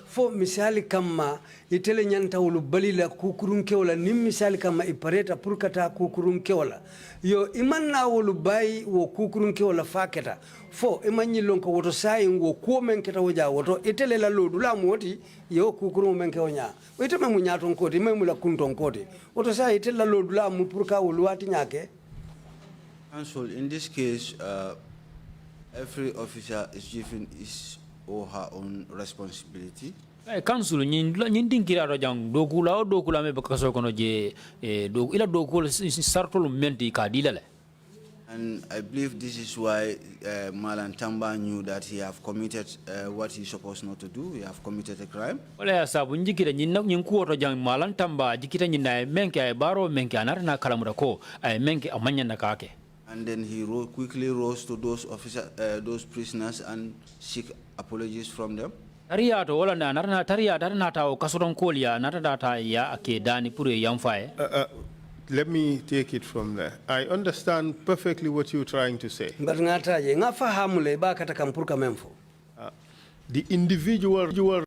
fo misali kama itele nyanta ulu balila kukurunke wala nim misali kama ipareta purkata kukurunke wala yo imanna ulu bayi wo kukurunke wala faketa fo imanyi lonko woto sayi wo kuomenketa woja woto itele la lodu la mwoti yo kukurunke menke wonya ite memunyato nkoti memula kunto nkoti woto sayi itele la lodu la mpurka ulu wati nyake. Counsel, in this case, every officer is given his or her own responsibility. Council nyin dinkira ro jang dokula me bakaso kono je ila dokula sartol menti ka dilale. And I believe this is why Malan Tamba knew that he have committed what he's supposed not to do. He have committed a crime. Wala ya sabu njikira nyin kuoto jang Malan Tamba jikita nyin na menke ay baro menke anar na kalamuda ko ay menke amanya na kake. And then he quickly rose to those prisoners and seek apologies from them. Tariya to wala na narna tariya darna ta o kasuron koliya nata ya ake dani pure yamfaye. Let me take it from there. I understand perfectly what you're trying to say. But ngataje ngafahamule ba kata kampurka memfo. The individual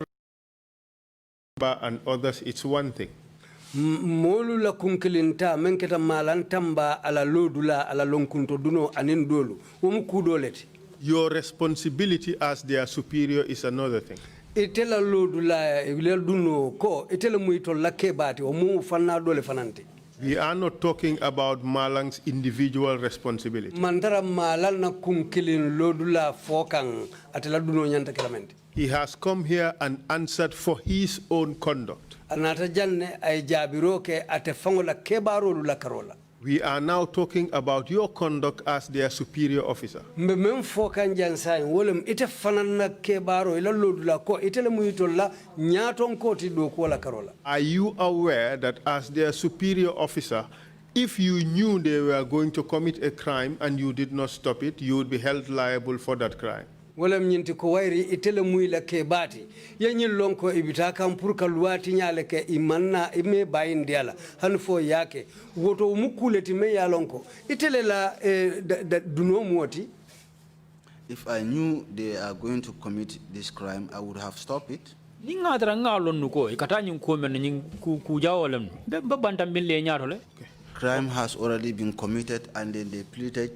and others, it's one thing. Molu la kunkilinta menketa malantamba ala lodula ala lonkunto duno anin dolu kudoleti. Your responsibility as their superior is another thing. Itela lodula ile duno ko itela muito la kebati o mu fanna dole fananti. We are not talking about Malang's individual responsibility. Mandara malal na kunkilin lodula fokang atela duno nyanta kilamenti. He has come here and answered for his own conduct. We are now talking about your conduct as their superior officer. Are you aware that as their superior officer, if you knew they were going to commit a crime and you did not stop it, you would be held liable for that crime? Wala mnyinti ko wairi itele muila ke bati yenyi lonko ibitaka mpurka luati nyale ke imanna ime bayin diala hanfo yake woto umukule time ya lonko itele la duno muoti. If I knew they are going to commit this crime, I would have stopped it. Ninga tra ngalon nuko ikatany ko men ning ku jawolem be bantam bille nyaatole. Crime has already been committed, and then they pleaded,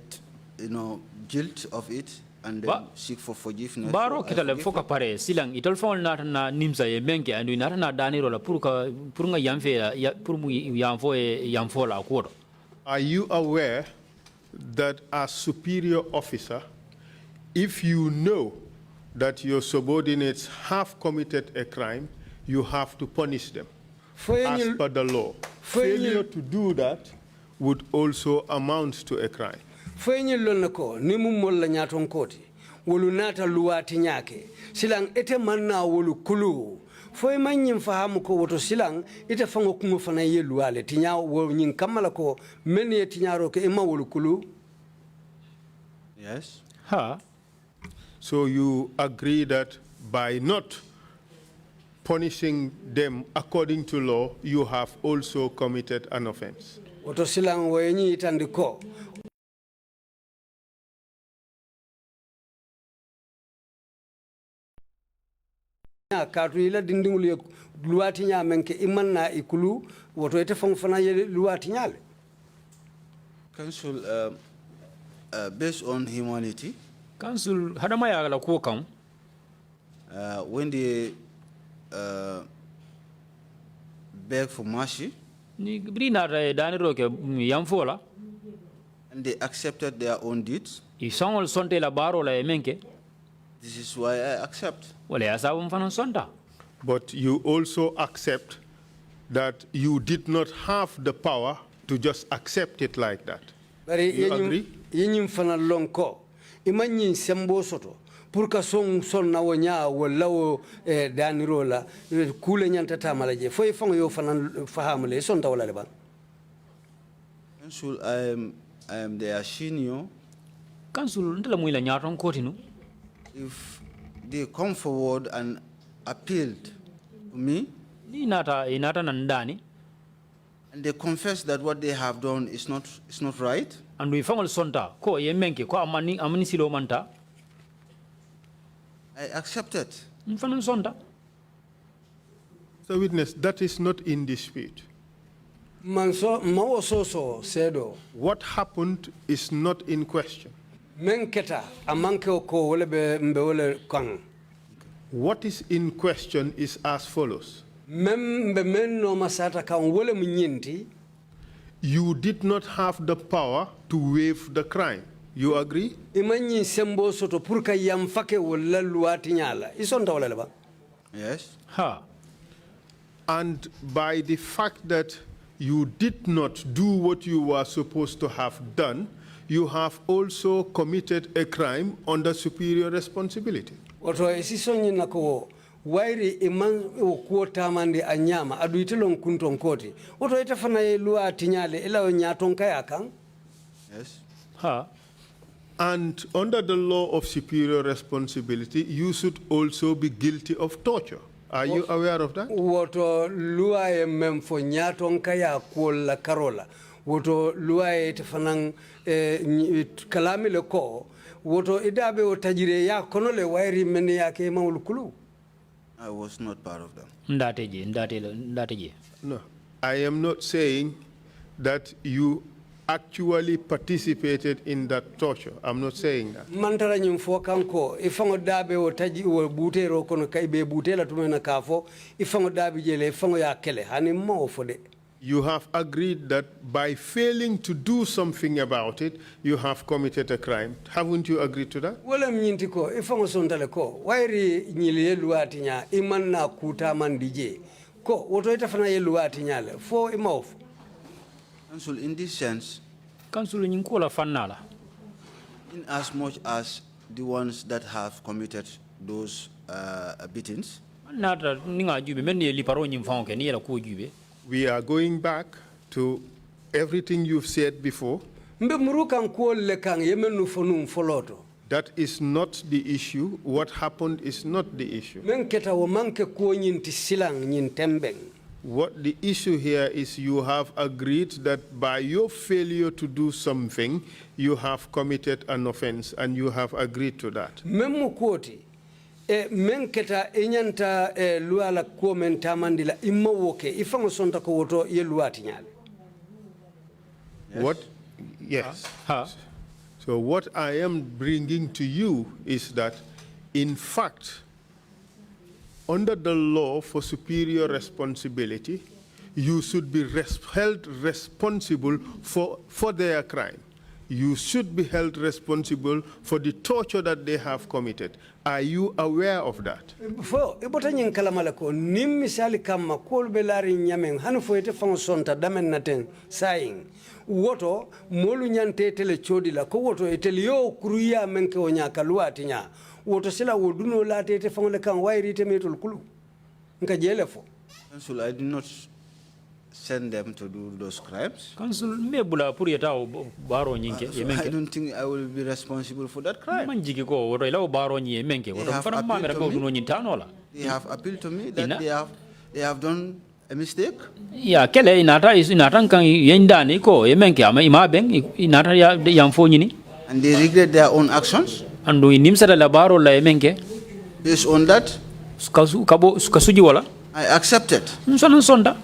guilt of it, and then seek for forgiveness. Baro kitale foka pare silang itol fon na nimsa ye menke andu na daniro la pour nga yamfe ya pour mu yamfo la ko. Are you aware that as superior officer, if you know that your subordinates have committed a crime, you have to punish them as per the law? Failure to do that would also amount to a crime. Ni mumolla nyaton koti wolu nata luwati nyake silang ete manna wolu kulu foy manyim fahamu ko woto silang ite fango kungo fana ye luwale tinya wo nyin kamala ko men ye tinyaro ke ima wolu kulu. Yes. So you agree that by not punishing them according to law, you have also committed an offense. Woto silang wo nyi itandiko katu ila dindingul luwati nya menke imanna ikulu woto ite fang fana ye luwati nyale. Council, based on humanity, Council hadama ya la ko kam when they beg for mercy, ni brina daniro ke yamfola and they accepted their own deeds, isongol sonte la baro la menke. this is why I accept. Wala asabum fanan sonta. But you also accept that you did not have the power to just accept it like that. You agree? Yenyim fana lonko imanyin sembo soto pour ka son na wonya wala wo daniro la kule nyanta tamalaje foy fango yo fana fahamle son tawala le ba. Council, I am their senior. Council ndala muila nyaton kotinu. If they come forward and appealed to me, Ni inata nandani and they confess that what they have done is not right, and we fangol sonta ko ye menke ko amani silo manta I accept it. fanan sonta. So witness, that is not in dispute. Manso mawo soso sedo What happened is not in question. menketa amanke ko wala be mbe wala kan. What is in question is as follows. Membe men no masata kan wala munyinti. You did not have the power to waive the crime. You agree? Imanyin sembo soto pour ka yamfake wala luwati nyala isonta wala ba. Yes. And by the fact that you did not do what you were supposed to have done, you have also committed a crime under superior responsibility. Oto esisonyi nako wairi iman kuota mandi anyama aduitilon kunton koti. Oto itafana ye luwati nyale ila onyaton kaya kan. Yes. And under the law of superior responsibility, you should also be guilty of torture. Are you aware of that? Woto luaye memfo nyaton kaya kuola karola. Woto luaye tefanang kalami le ko. Woto idabe o tajire ya konole wairi mene yake maulukulu. I was not part of them. Ndateje. No. I am not saying that you actually participated in that torture. I'm not saying that. Mantara nyimfo kanko ifango dabe o taji o butero kono kaibe butela tumena kafo ifango dabe jele ifango ya kele hani mo fode. You have agreed that by failing to do something about it, you have committed a crime. Haven't you agreed to that? Wala mnyinti ko ifango sontale ko wairi nyili yeluati nya iman na kuta mandije ko woto itafana yeluati nyale fo imofu. Council, in this sense, Council nyinkola fanala. in as much as the ones that have committed those beatings, Nata ninga jube men ye liparo nyimfan ke ni la ko jube. We are going back to everything you've said before. Mbe murukan kuole kan yemenu fonum foloto. That is not the issue. What happened is not the issue. Men keta wo manke ko nyinti silang nyintembeng. What the issue here is, you have agreed that by your failure to do something, you have committed an offense, and you have agreed to that. Memu koti menketa enyanta luala ko mentamandila imma woke ifango sonta ko woto ye luati nyale. What? Yes. So what I am bringing to you is that, in fact, under the law for superior responsibility, you should be held responsible for their crime. You should be held responsible for the torture that they have committed. Are you aware of that? Fo ibota nyin kalamala ko nim misali kama kol belari nyamen hanu fo ete fango sonta damen naten saying woto molu nyante tele chodi la ko woto etele yo kuruya menke onya kaluati nya woto sila woduno late ete fango le kan wairi te metol kulu nka jele fo. Council, I did not send them to do those crimes. Council me bula pour yeta baro nyinke So I don't think I will be responsible for that crime. manjiki ko woto ila baro nyi menke woto fana mamera ko duno nyintano la. They have appealed to me that they have done a mistake. Ya kele inata kan yendani ko yemenke ama imaben inata ya yamfo nyini. And they regret their own actions. Andu inimsata la baro la yemenke. Based on that, kasuji wala. I accepted. Sonda.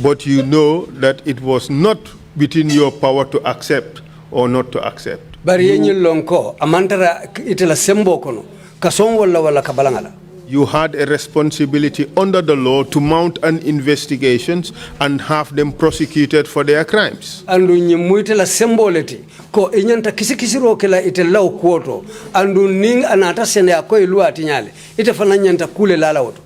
But you know that it was not within your power to accept or not to accept. Bari yenyi lonko amantara itela sembo kono kason wala kabalangala. You had a responsibility under the law to mount an investigations and have them prosecuted for their crimes. Andu nyimuitela sembo leti ko inyanta kisikisiro kela itela ukuoto andu ning anata sene ako iluati nyale ite fana nyanta kule lala woto.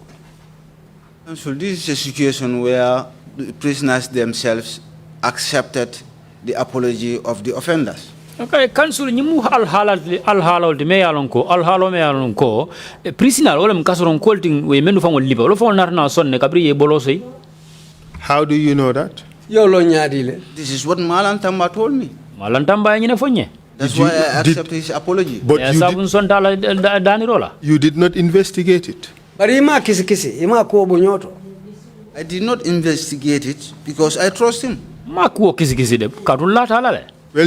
And so this is a situation where the prisoners themselves accepted the apology of the offenders. Okay, council nyimu al de me yalonko prisoner wala mkasoron kolting we menu fango liba wala fango narna sonne kabri ye bolosey. How do you know that? Yolo nyadile. This is what Malantamba told me. Malantamba nyine fonye. That's why I accept his apology. But you did not investigate it. Bari ima kisi ima ko bonyoto. I did not investigate it because I trust him. Well,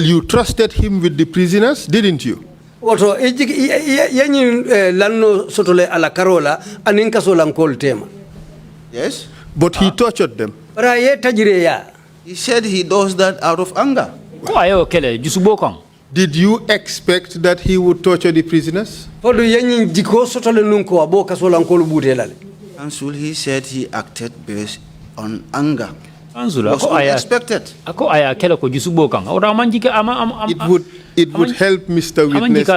you trusted him with the prisoners, didn't you? Oto yanyi lanno sotole ala karola aninka solankol tema. Yes. But he tortured them. He said he does that out of anger. Did you expect that he would torture the prisoners? Council, he said he acted based on anger. Was unexpected. It would help, Mr. Witness,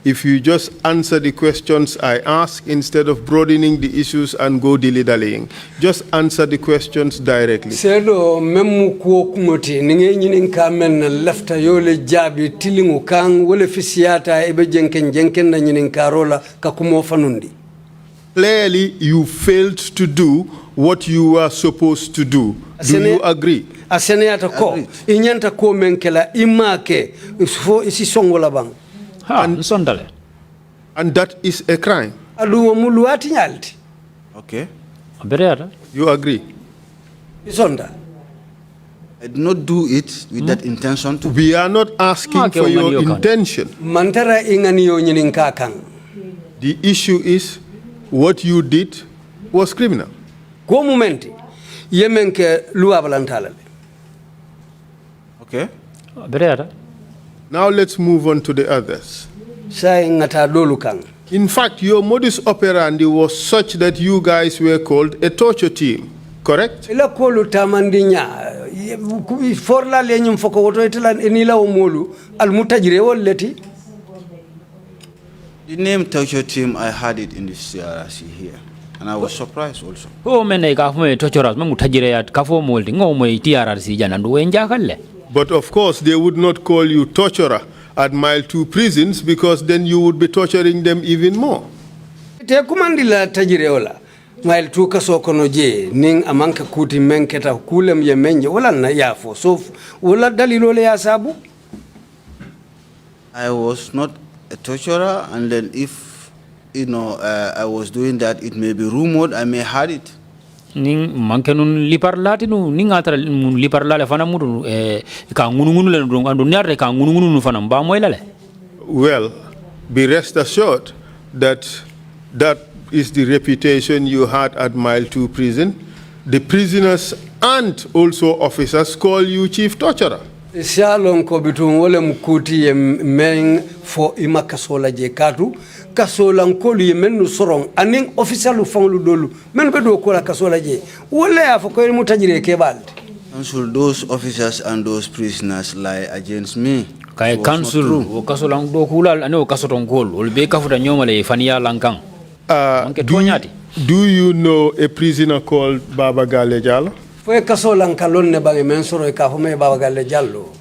if you just answer the questions I ask instead of broadening the issues and go dilly-dallying. Just answer the questions directly. Sedo memu ko kumoti ninge nyinin kamen lafta yole jabi tilingu kang wole fisiata ebe jenken na nyinin karola kakumo fanundi. Clearly, you failed to do what you were supposed to do. Do you agree? Aseneata ko inyanta ko menkela imake fo isi songola bang. And that is a crime. Alu muluati nyalti. Okay. You agree? Isonda. I did not do it with that intention to. We are not asking for your intention. Mantara ingani nyinin kakang. The issue is what you did was criminal. Go momenti yemenke lua balantala. Okay. Now let's move on to the others. In fact, your modus operandi was such that you guys were called a torture team, correct? The name torture team, I had it in the TRRC here. And I was surprised also. But of course, they would not call you torturer at Mile 2 prisons because then you would be torturing them even more. Mile 2 kasokono je ning amanka kuti menketa kulem ye menje wala na yafo so wala dalilo le yasabu. I was not a torturer, and then if I was doing that, it may be rumored, I may had it. Ning mankenun liparlati nu ning atara liparlale fana mudu ka ngunu le andu nyarre ka ngunu fana ba moy lale. Well, be rest assured that That is the reputation you had at Mile 2 prison. The prisoners and also officers call you chief torturer. Sialon ko bitun wole mukuti ye men fo ima kasola je katu kasola nkolu ye menu sorong aning officialu fanglu dolu men be do ko la kasola je wole ya fo ko mu tajire ke balde. Council, those officers and those prisoners lie against me. Kay council o kasola do kulal ane o kasoton gol ol be kafuta nyomale faniya lankang. Do you know a prisoner called Baba Gale Jallo? Fo kasola nkalon ne bangi men soro ka fo me Baba Gale Jallo.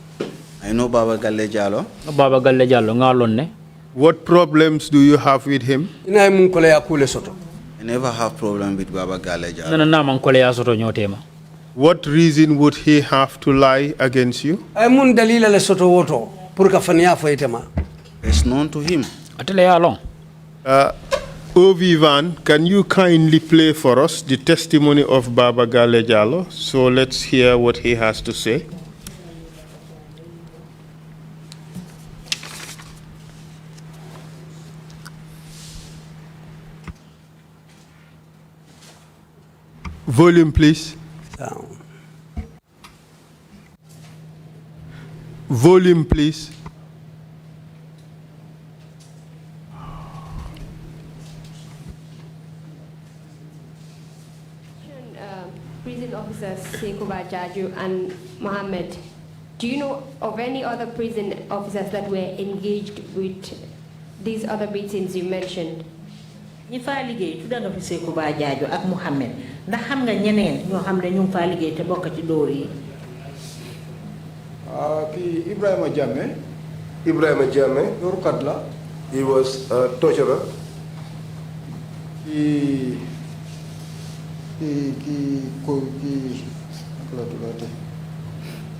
I know Baba Gale Jallo. Baba Gale Jallo ngalon ne. What problems do you have with him? Ina mun ko le akule soto. I never have problem with Baba Gale Jallo. Na man ko le ya soto nyotema. What reason would he have to lie against you? Ay mun dalila le soto woto pour ka faniya fo itema. It's known to him. Atele ya long. Ovivan, can you kindly play for us the testimony of Baba Gale Jallo? So let's hear what he has to say. Volume, please. Volume, please. Prison officers Sekuba Jaju and Mohammed, do you know of any other prison officers that were engaged with these other beatings you mentioned? ñi fa liggéey tudda nga fi Sekuba Jaju ak Mohammed ndax xam nga ñeneen ñoo xam ne ñu fa liggéey te bokk ci dóor yi. Ki Ebrima Jammeh. Ebrima Jammeh. Dóorkat la. He was a torturer.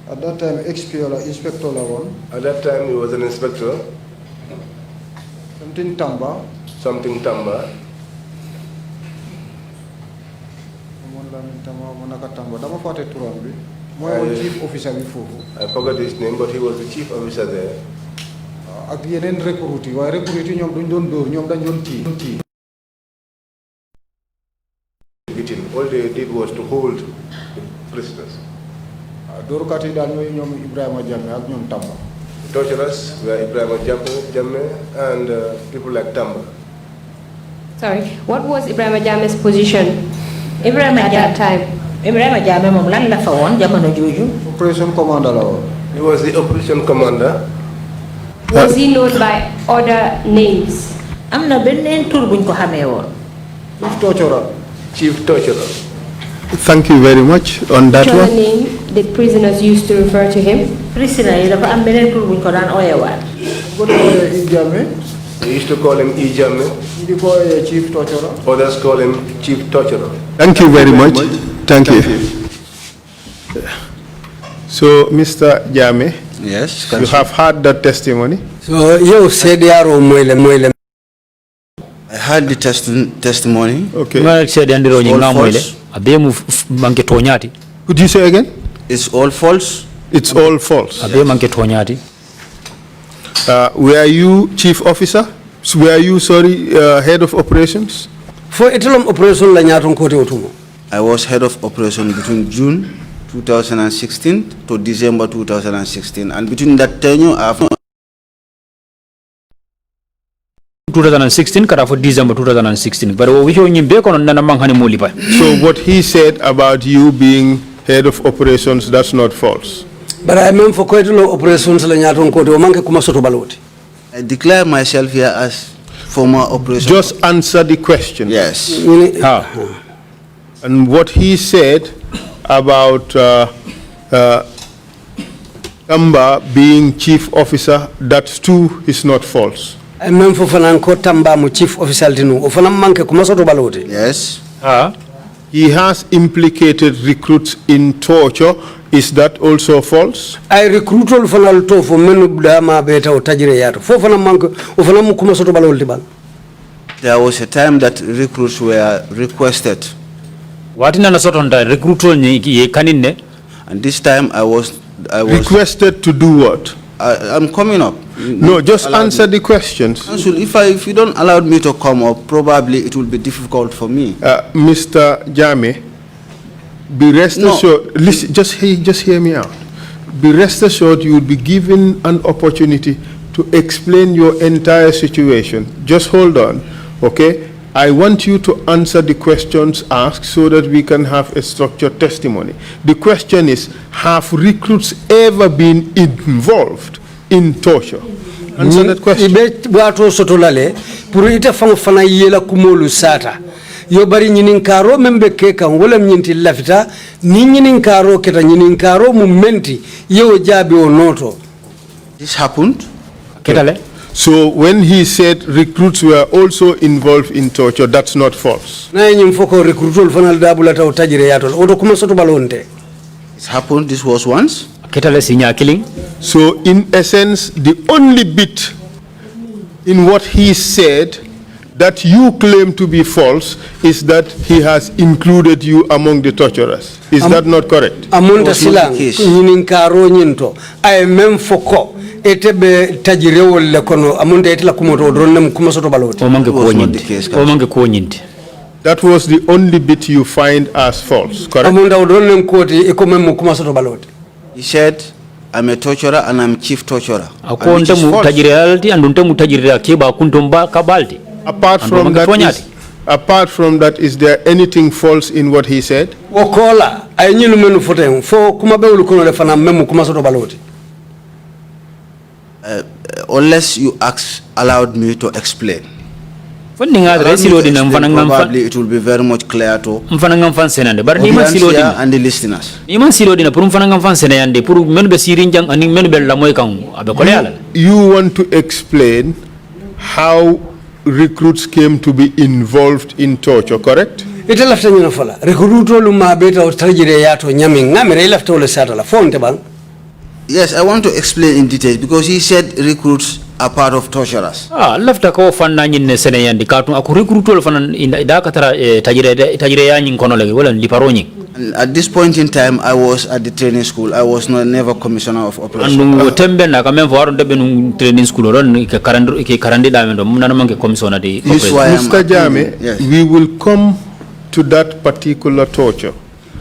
At that time, inspector la one. At that time, he was an inspector. Something Tamba. Something Tamba. Chief officer before. I forgot his name, but he was the chief officer there. Ak yeneen recruit yi waaye recruit yi ñoom duñ doon dóor ñoom dañ doon tii. All they did was to hold the prisoners. Dóorkat yi daal ñooy ñoom Ebrima Jammeh ak ñoom Tamba. The torturers were Ebrima Jammeh and people like Tamba. Sorry, what was Ebrima Jammeh's position Ebrima at that time? Ebrima Jammeh moom lan la fa woon jamono jooju. Operation commander la woon. He was the operation commander. Was he known by other names? am na beneen tur buñ ko xamee woon. Chief torturer. Chief torturer. Thank you very much on that Which one. other name did prisoners used to refer to him? Prisoner yi dafa am beneen tur buñ ko daan ooyewaat. They used to call him E. Jammeh. Chief torturer. Others call him Chief Torturer. Thank you very much. Thank you. So, Mr. Jammeh, Yes. you have heard that testimony. So you said yaro moyle. I heard the testimony. Okay. Could you say again? It's all false. It's all false. Were you chief officer? Were you, sorry, head of operations? For etelom operation la nyaton kote otumo. I was head of operation between June 2016 to December 2016, and between that tenure, I've 2016 kara for December 2016 but we show nyimbe kono nana manghani molipa. So what he said about you being head of operations, that's not false. But I mean for koetelo operations la nyaton kote o manke kuma soto baloti. I declare myself here as former operation. Just answer the question. Yes. How? And what he said about Tamba being chief officer, that too is not false. I mean for fanan ko Tamba mu chief officer tinu o fanan manke kuma soto baloti. Yes. He has implicated recruits in torture. Is that also false? I recruit all fanal to for menu dama beta o tajire yato. Fo fanan manke o fanan mu kuma soto baloti bal. There was a time that recruits were requested. Watina na soto nda recruit ni kaninne. And this time I was requested to do what? I'm coming up. No, just answer the questions. Council, if you don't allow me to come up, probably it will be difficult for me. Mr. Jammeh, be rest assured, listen, just hear me out. Be rest assured you will be given an opportunity to explain your entire situation. Just hold on, okay? I want you to answer the questions asked so that we can have a structured testimony. The question is, have recruits ever been involved in torture? Answer that question. Yo bari nyinin karo membe keka wala nyinti lafita ni nyinin karo keta nyinin karo mumenti yo jabi onoto. This happened. Ketale. So when he said recruits were also involved in torture, that's not false. Na nyim foko recruitol fanal dabula taw tajire yatol oto kuma soto balonte. It happened. This was once. Ketale sinya killing. So in essence, the only bit in what he said that you claim to be false is that he has included you among the torturers. Is that not correct? Amunta silang nyinin karo nyinto ay mem foko etebe tajirewol le kono amunta etla kumoto dronnem kuma soto baloti. O mange ko nyinti. That was the only bit you find as false, correct? Amunda dronnem koti e ko mem kuma soto baloti. He said, I'm a torturer and I'm chief torturer. Akonta mu tajiralti andunta mu tajirira keba kuntomba kabalti. Apart from that, is there anything false in what he said? Wokola ay nyinu menu foten fo kuma bewul kono le fana mem kuma soto baloti. Unless you allowed me to explain. Probably it will be very much clear to the audience and the listeners. You want to explain how recruits came to be involved in torture, correct? Ite lafta nyina fala recruito lu mabeta o tajire yato nyami ngamere lafta ole satala fonte bang. Yes, I want to explain in detail because he said recruits are part of torturers. Lafta ko fanna nyinne sene yandi katun aku recruito le fanan ida katara tajire yanyin kono legi wala liparoni. At this point in time, I was at the training school. I was never commissioner of operations. Andu tembe na kamen faru debe nu training school ron ke karandi da mendo munana manke commissioner de operation. Mr. Jammeh, yes. We will come to that particular torture.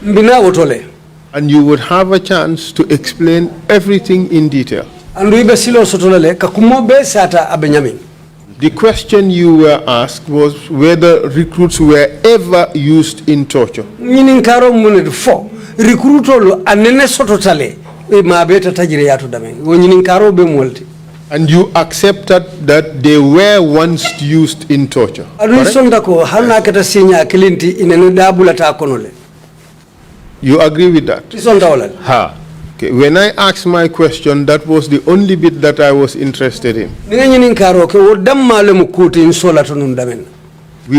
Mbina wotole. And you would have a chance to explain everything in detail. Andu ibe silo sotolele kakumo be sata abenyami. The question you were asked was whether recruits were ever used in torture. Nyinin karo muned fo recruitolo anene sototale e mabeta tajire yato dame. Wo nyinin karo be molti. And you accepted that they were once used in torture. Adu sonda ko halna kata sinya kilinti inene dabula ta konole. You agree with that? Sonda wala. Ha. Okay. When I asked my question, that was the only bit that I was interested in. We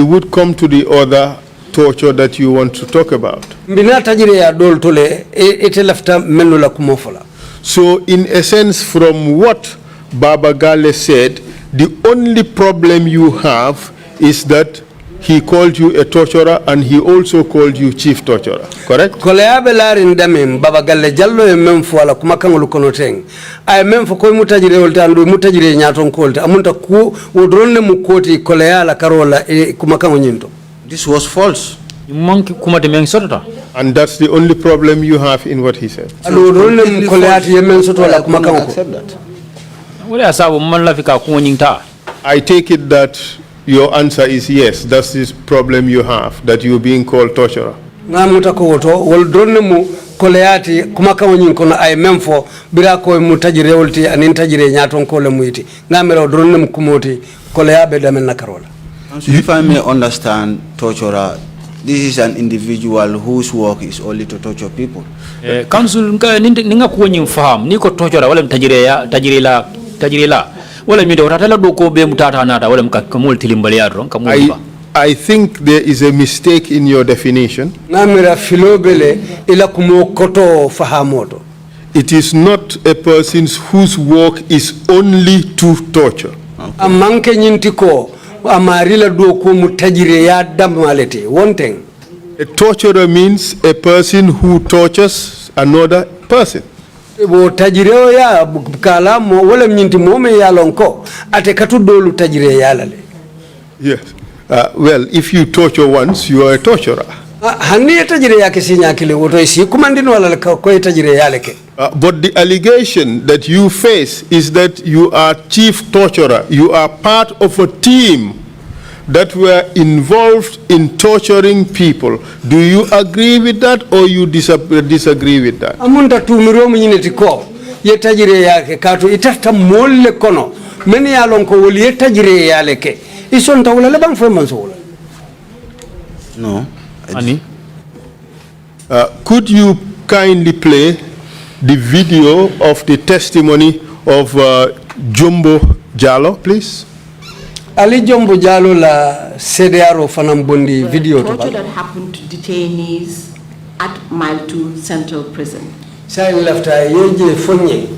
would come to the other torture that you want to talk about. So in essence, from what Baba Gale said, the only problem you have is that he called you a torturer and he also called you chief torturer, correct? Koleabe larin damem Baba Galle jallo e mem fo ala kuma kangolu konoteng ay mem fo koy mutajire wolta andu mutajire nyaton kolta amunta ku wodronne mu koti koleala karola e kuma kango nyinto. This was false. And that's the only problem you have in what he said. I take it that your answer is yes. That's the problem you have, that you're being called torturer. Koleati kumaka wonyin kono ay memfo bira ko mutajire wolti anin tajire nyaton ko le muyti ngamelo dronnem kumoti koleabe damen nakarola. If I may understand, torturer, this is an individual whose work is only to torture people. Council ninga kuonyi mfaham niko torturer wala tajire la wala mi dawta la do ko be mutata nada wala mkamul tilimbali yadro kamulba. I think there is a mistake in your definition. It is not a person whose work is only to torture. One thing. A torturer means a person who tortures another person. bo tajireo ya kala mo wala nyinti mo me ya lonko ate katu dolu tajire ya lale. Yes. Well, if you torture once, you are a torturer. Hani tajire ya kisinya kile woto isi kumandino wala ko tajire ya leke. But the allegation that you face is that you are chief torturer. You are part of a team that were involved in torturing people. Do you agree with that or you disagree with that? Amunda tumiro mnyineti ko ye tajire yake katu itata molle kono meni ya lonko woli ye tajire ya leke ison tawla le bang fo mansola. No. Ani? Could you kindly play the video of the testimony of Jumbo Jallo, please? Ali Jumbo Jallo la CDRO fanam bondi video to torture that happened to detainees at Mile 2 Central Prison. Say lafta yeje fonye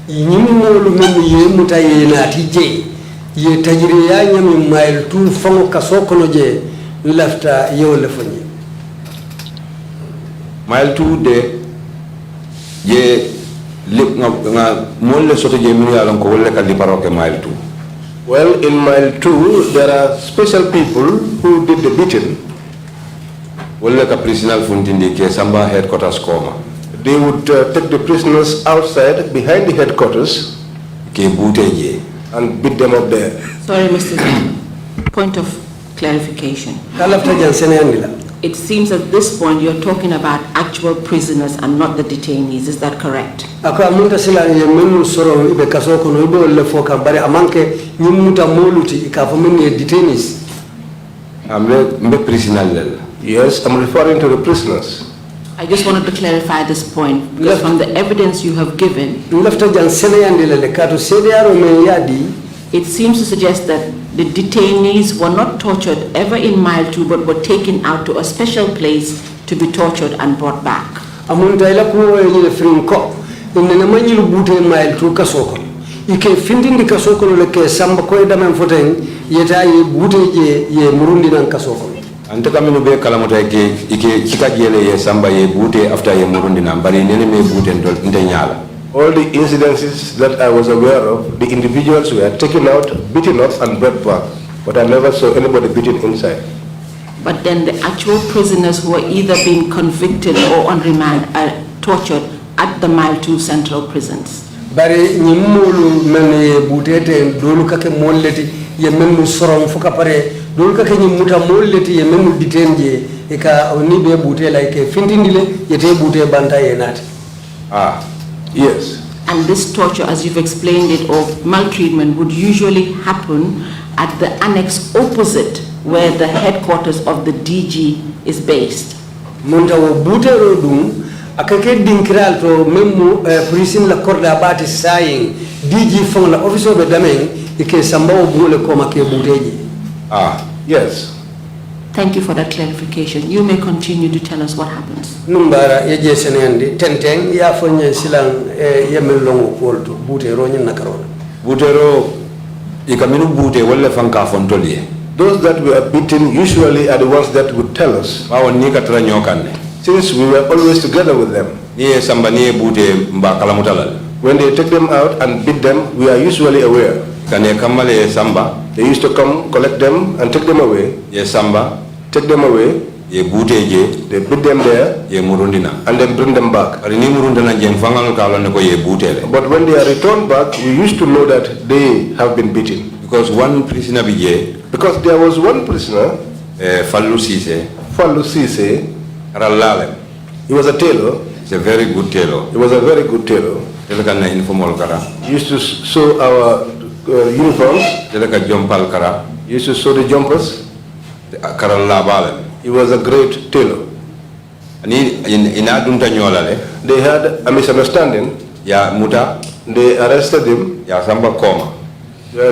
nyimolu memu ye mutaye na tije ye tajire ya nyami Mile 2 fango kasoko no je lafta ye wala fonye Mile 2 de je lip nga molle soto je minu yalon ko wolle ka liparoke Mile 2. Well, in Mile 2, there are special people who did the beating. Wolle ka prisoner funtindi ke samba headquarters koma. They would take the prisoners outside behind the headquarters ke buteje and beat them up there. Sorry, Mr. Chairman. Point of clarification. kalafta jan senandila. It seems at this point you're talking about actual prisoners and not the detainees. Is that correct? Ako amunta sila ye menu soro ibe kasoko no ibe le foka bare amanke nyimuta moluti ikafo menu ye detainees. Ambe prisoner lel. Yes, I'm referring to the prisoners. I just wanted to clarify this point because from the evidence you have given, Lafta jan senayandila le kato CDRO me yadi. it seems to suggest that the detainees were not tortured ever in Mile 2 but were taken out to a special place to be tortured and brought back. Amunta ila kuwa yile frinko. Inene manyilu bute Mile 2 kasoko. Ike findindi kasoko no leke samba koy damen foten yeta ye bute ye murundi nan kasoko. Ante kamino be kalamota ke ike chika jele ye samba ye bute after ye murundi na bari nene me bute nte nyala. All the incidences that I was aware of, the individuals were taken out, beaten up, and brought back. But I never saw anybody beaten inside. But then the actual prisoners who were either being convicted or on remand are tortured at the Mile 2 Central prisons. Bare nyimulu mene butete dolu kake molleti ye menu sorom fuka pare dolu kake nyimuta molleti ye menu ditenje eka oni be bute like findindile yete bute banta ye nati. Ah. Yes. And this torture, as you've explained it, or maltreatment would usually happen at the annex opposite where the headquarters of the DG is based. Munta wo bute rodum akake dinkiral to memu prison la korda bati saying DG fon la officer be damen ike samba wo bule ko make buteji. Ah, yes. Thank you for that clarification. You may continue to tell us what happens. Numbara yeje senende tenteng ya fonye silang yemel longo kolto bute ro nyin nakarona. Butero ikaminu bute wolle fanka fontolie. Those that were beaten usually are the ones that would tell us. Bawo ni katara nyokane. Since we were always together with them. Ni samba ni bute mba kalamutalal. When they take them out and beat them, we are usually aware. Kane kamale samba. They used to come, collect them, and take them away. Ye samba. Take them away. Ye buteje. They beat them there. Ye murundina. And then bring them back. Ari ni murundina jemfangal kalone ko ye butele. But when they are returned back, we used to know that they have been beaten. Because one prisoner bije. Because there was one prisoner. Fatou Cisse. Fatou Cisse. Rallalem. He was a tailor. He's a very good tailor. He was a very good tailor. He used to sew our uniforms. He used to sew the jumpers. He was a great tailor. They had a misunderstanding. They arrested him.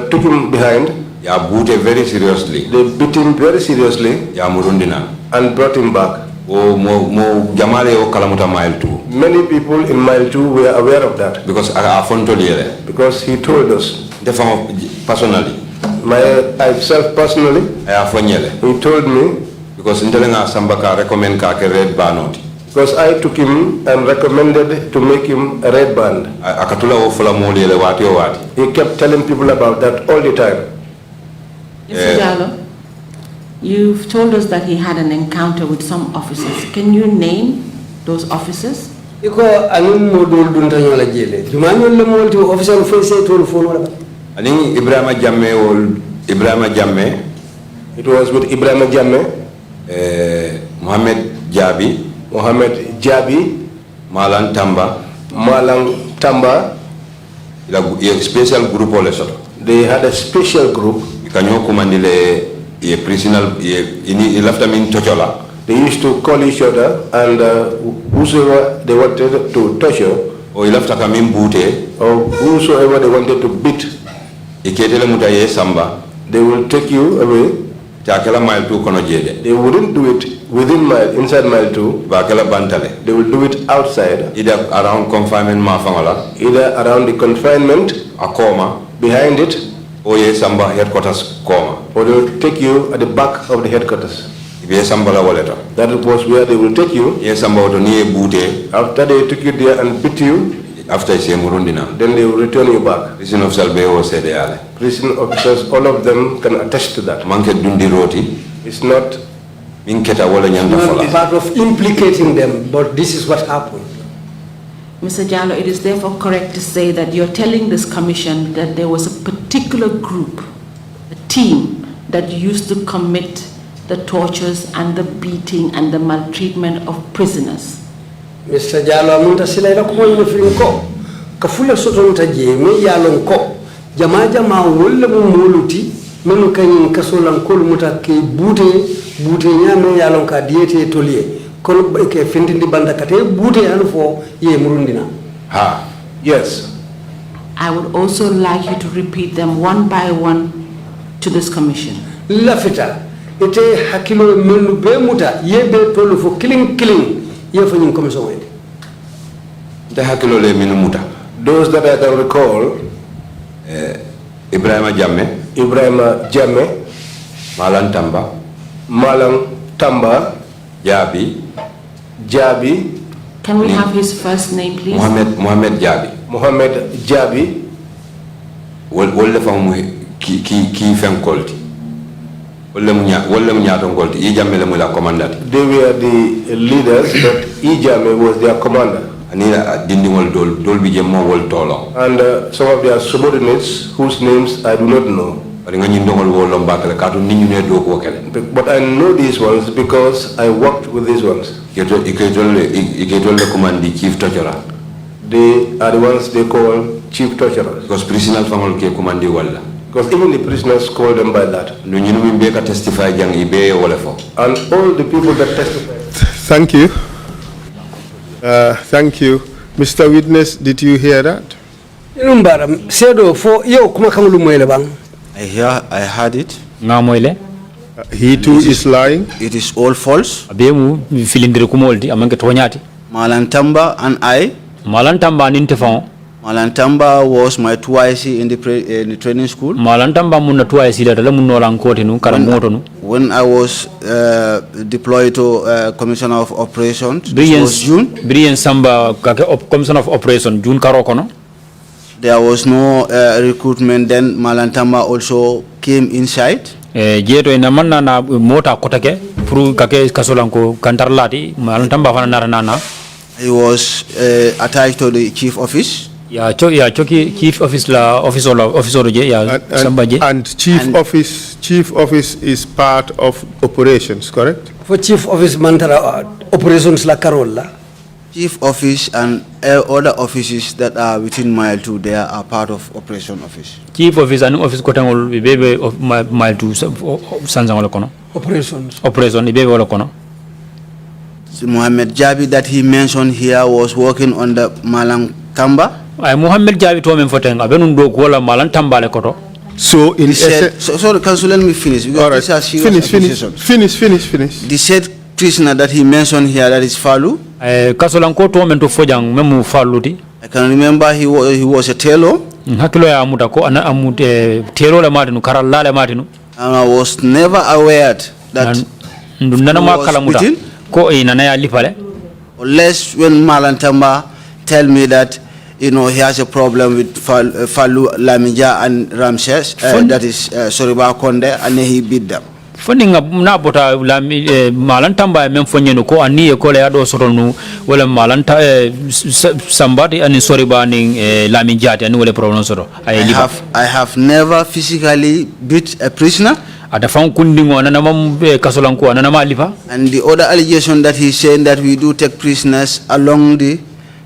Took him behind. Very seriously. They beat him very seriously. And brought him back. Many people in Mile 2 were aware of that. Because he told us. Personally. Myself personally. He told me. Because Intelanga Sambaka recommend Kake red banot. Because I took him and recommended to make him a red band. He kept telling people about that all the time. Mr. Jallo, you've told us that he had an encounter with some officers. Can you name those officers? Iko anum modul dunta nyola jele. Jumanyo le molti officer fese to phone wala. Ani Ebrima Jammeh. It was with Ebrima Jammeh, Mohamed Jabi, Malang Tamba. A special group also. They had a special group. He left them in Tochola. They used to call each other, and whosoever they wanted to torture, or he left in Bute, or whosoever they wanted to beat, they will take you away. They wouldn't do it inside mile 2. They will do it outside. Either around confinement, either around the confinement, behind it, or headquarters, or they will take you at the back of the headquarters. That was where they will take you. After they took you there and beat you, then they will return you back. Prison officers, Prison officers, all of them can attest to that. It's not part of implicating them, but this is what happened. Mr. Jallo, it is therefore correct to say that you're telling this commission that there was a particular group, a team, that used to commit the tortures and the beating and the maltreatment of prisoners. Mr. Jallo amunta sila ila kuma yino filinko. Kafula soto ntaje me yalon ko. Jama wole mu muluti menu kanyin kasolan kolu muta ke bute nyame yalon ka diete tolie. Kono ke findindi banda kate bute fo ye murundina. Yes. I would also like you to repeat them one by one to this commission. Lafita ite hakilo menu be muta ye be tolu fo killing ye fo nyin commission wende. The hakilo le menu muta. Those that I can recall, Ebrima Jammeh, Malang Tamba, Jabi. Can we have his first name, please? Mohamed Jabi. Wolle famu ki fen kolti. Wolle mu nyaton kolti. Jammeh le mu la commandant. They were the leaders, but Jammeh was their commander. And some of their subordinates whose names I do not know. But I know these ones because I worked with these ones. They are the ones they call chief torturers. Because even the prisoners call them by that. And all the people that testify. Thank you. Thank you. Mr. Witness, did you hear that? I heard it. He too is lying. It is all false. Malantamba and I. Malantamba was my 2IC in the training school. Malantamba munna 2IC la munno lankoti nu karamoto nu. When I was deployed to Commissioner of Operations, it was June. Samba Commissioner of Operations June karokono. There was no recruitment. Then Malantamba also came inside. Jeto ina manna na mota kotake puru kake kasolanko kantarlati Malantamba fana naranana. He was attached to the chief office. Choki chief office la officer je sambaje. And chief office is part of operations, correct? For chief office mantara operations la karolla. Chief office and other offices that are within mile 2, they are part of operation office. Chief office and office kotangol bebe of mile 2 sanzangol kono. Operation bebe wala kono. Mohamed Jabi that he mentioned here was working on the Malantamba. Mohamed Jabi told me for ten. Abenun do kola Malantamba le koto. So in sorry, counsel, let me finish. All right. Finish. The said prisoner that he mentioned here, that is Fatou. Kasolanko to men to fojang memu Faluti. I can remember he was a tailor. Hakilo ya amuta ko ana amute tailor le matinu karalla le matinu. And I was never aware that nana makala muta ko inana ya lipale. Unless when Malantamba tell me that, he has a problem with Falu, Lamija, and Ramses, that is Soriba Konde, and he beat them. Funding na bota malantamba memfonye ko ani ko le ado soronu wala malanta somebody ani Soriba ning Lamija ani wala problem soro. I have never physically beat a prisoner. And the other allegation that he's saying that we do take prisoners along the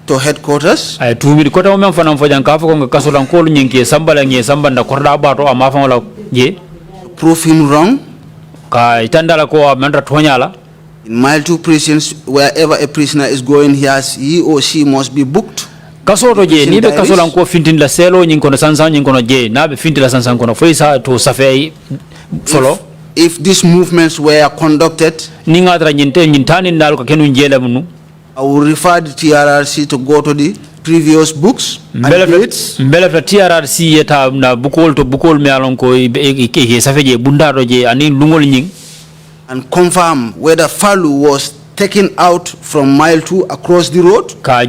to headquarters. Prove him wrong. In Mile 2 prisons, wherever a prisoner is going, he or she must be booked. Kasoto je ni be kasolan ko fintin la selo nyin kono sansan nyin kono je na be fintin la sansan kono foisa to safei follow. If these movements were conducted, I will refer the TRRC to go to the previous books and dates. And confirm whether Falu was taken out from Mile 2 across the road. I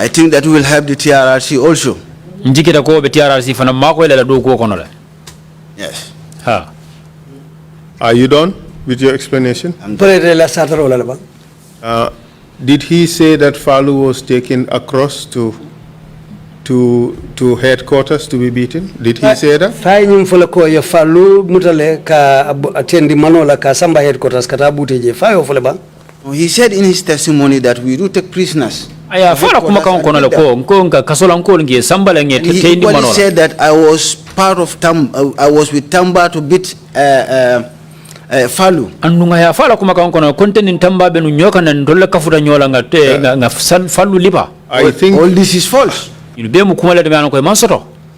think that will help the TRRC also. Yes. Are you done with your explanation? Did he say that Falu was taken across to headquarters to be beaten? Did he say that? He said in his testimony that we do take prisoners. He equally said that I was part of I was with Tamba to beat Falu. I think all this is false.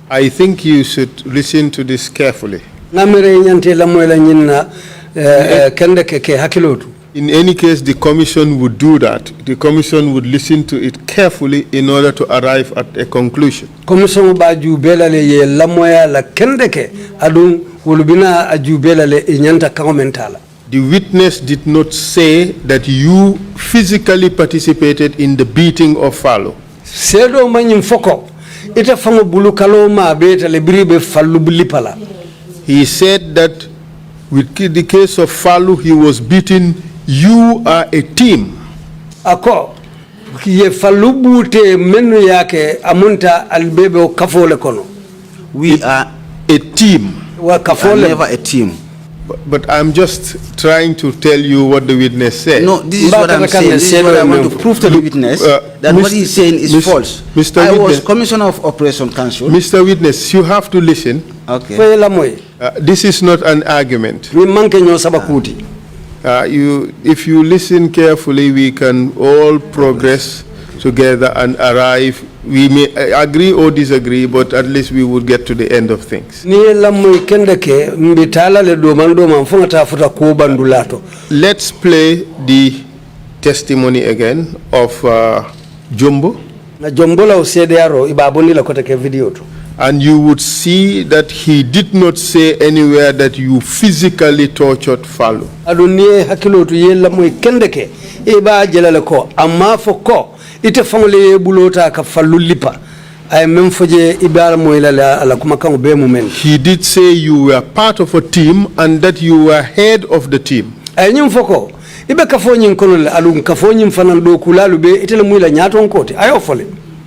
I think you should listen to this carefully. In any case, the commission would do that. The commission would listen to it carefully in order to arrive at a conclusion. The witness did not say that you physically participated in the beating of Falu. He said that with the case of Falu, he was beaten. You are a team. We are a team. We are never a team. But I'm just trying to tell you what the witness said. No, this is what I'm saying. This is what I want to prove to the witness that what he's saying is false. I was Commissioner of Operation Council. Mr. Witness, you have to listen. Okay. This is not an argument. If you listen carefully, we can all progress together and arrive. We may agree or disagree, but at least we would get to the end of things. Let's play the testimony again of Jumbo. And you would see that he did not say anywhere that you physically tortured Falu. He did say you were part of a team and that you were head of the team.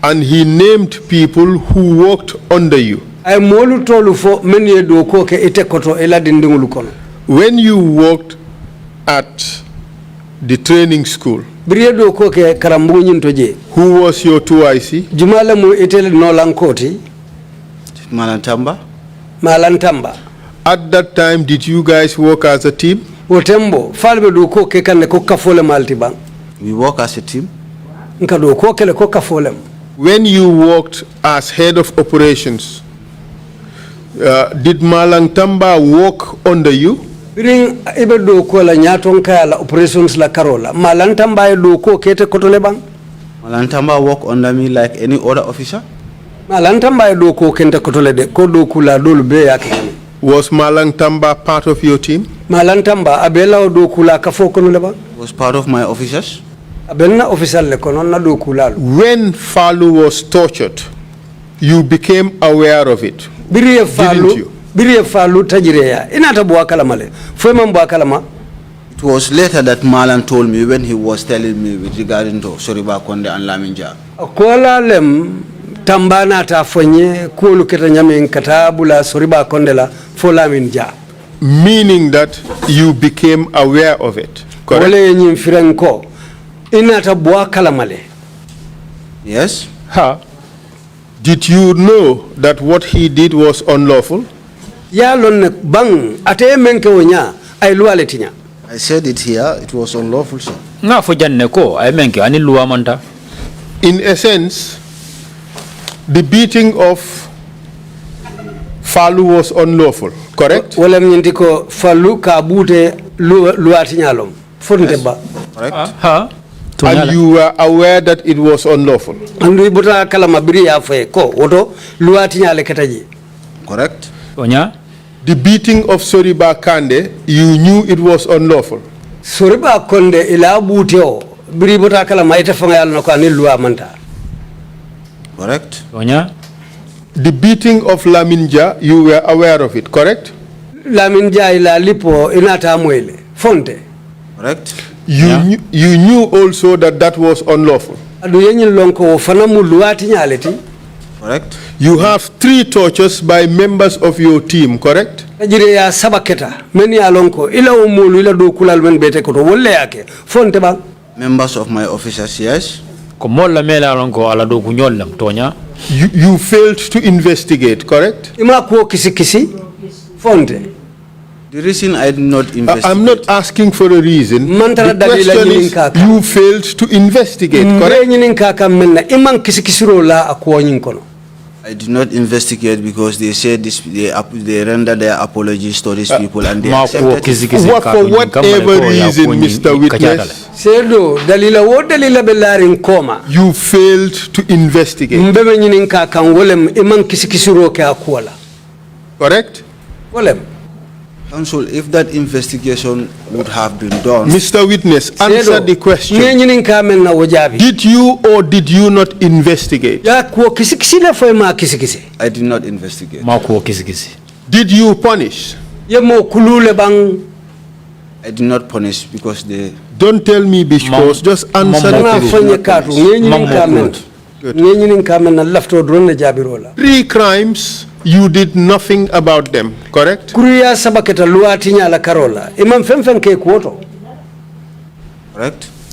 And he named people who worked under you. When you worked at the training school, who was your 2IC? Malantamba. At that time, did you guys work as a team? We work as a team. When you worked as head of operations, did Malantamba work under you? Malantamba work under me like any other officer. Malantamba do ko kenta kotole de ko do kula dolu be yake. Was Malantamba part of your team? Malantamba abela do kula kafo kono leba. Was part of my officers. Abelna official le kono na do kula. When Fatou was tortured, you became aware of it. Biriye Fatou tajireya. Inata bwa kalamale. Fwe mambo kalama. It was later that Malan told me when he was telling me with regarding to Soriba Konde and Laminja. Kola lem tambana ta fonye kulu keta nyame katabula Soriba Konde la fo Laminja. Meaning that you became aware of it. Correct? Wale nyim firenko. Inata bwa kalamale. Yes. Did you know that what he did was unlawful? Ya lon bang ate menke wonya ay luale tinya. I said it here, it was unlawful, sir. Na fo janne ko ay menke ani luwa manta. In essence, the beating of Fatou was unlawful, correct? Wala mnyindi ko Fatou ka bute luati nyalom. Fonte ba. Correct. And you were aware that it was unlawful. Andu ibuta kala mabiri ya fe ko woto luati nyale ketaji. Correct. Onya. The beating of Soriba Kande, you knew it was unlawful. Soriba Konde ila buteo biri ibuta kala maite fanga yalo na kwa ni luwa manta. Correct. Onya. The beating of Laminja, you were aware of it, correct? Laminja ila lipo inata amwele. Fonte. Correct. You knew also that that was unlawful. Adu yenyi lonko fanamu luati nyaleti. Correct. You have 3 tortures by members of your team, correct? Najire ya sabaketa meni alonko ila umulu ila do kulal men bete koto wolle yake fonte ba. Members of my officers, yes. Ko molla mela alonko ala do kunyolam tonya. You failed to investigate, correct? Ima ko kisi fonte. The reason I did not investigate. I'm not asking for a reason. The question is, you failed to investigate, correct? I did not investigate because they said this, they render their apologies to these people and they accepted it. For whatever reason, Mr. Witness, you failed to investigate. Correct? Counsel, if that investigation would have been done. Mr. Witness, answer the question. Did you or did you not investigate? I did not investigate. Did you punish? I did not punish because they... Don't tell me because, just answer the question. 3 crimes, you did nothing about them, correct? Correct.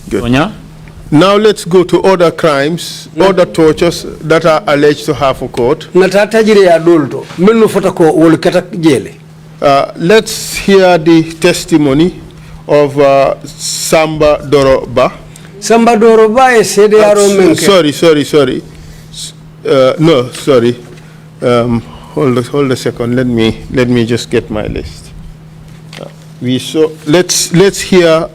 Good. Now let's go to other crimes, other tortures that are alleged to have occurred. Let's hear the testimony of Samba Doroba. Samba Doroba is said sorry. No, sorry. Hold a second. Let me just get my list. Let's hear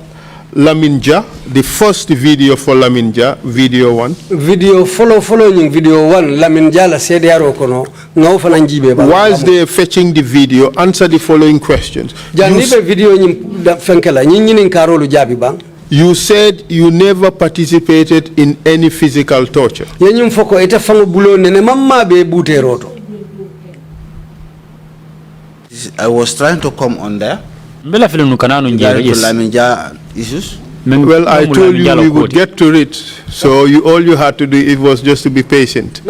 Laminja, the first video for Laminja, video 1. Video following video 1, Laminja la said kono ngau fananjibe ba. Whilst they are fetching the video, answer the following questions. You said you never participated in any physical torture. I was trying to come on there. Well, I told you we would get to it, so all you had to do was just to be patient.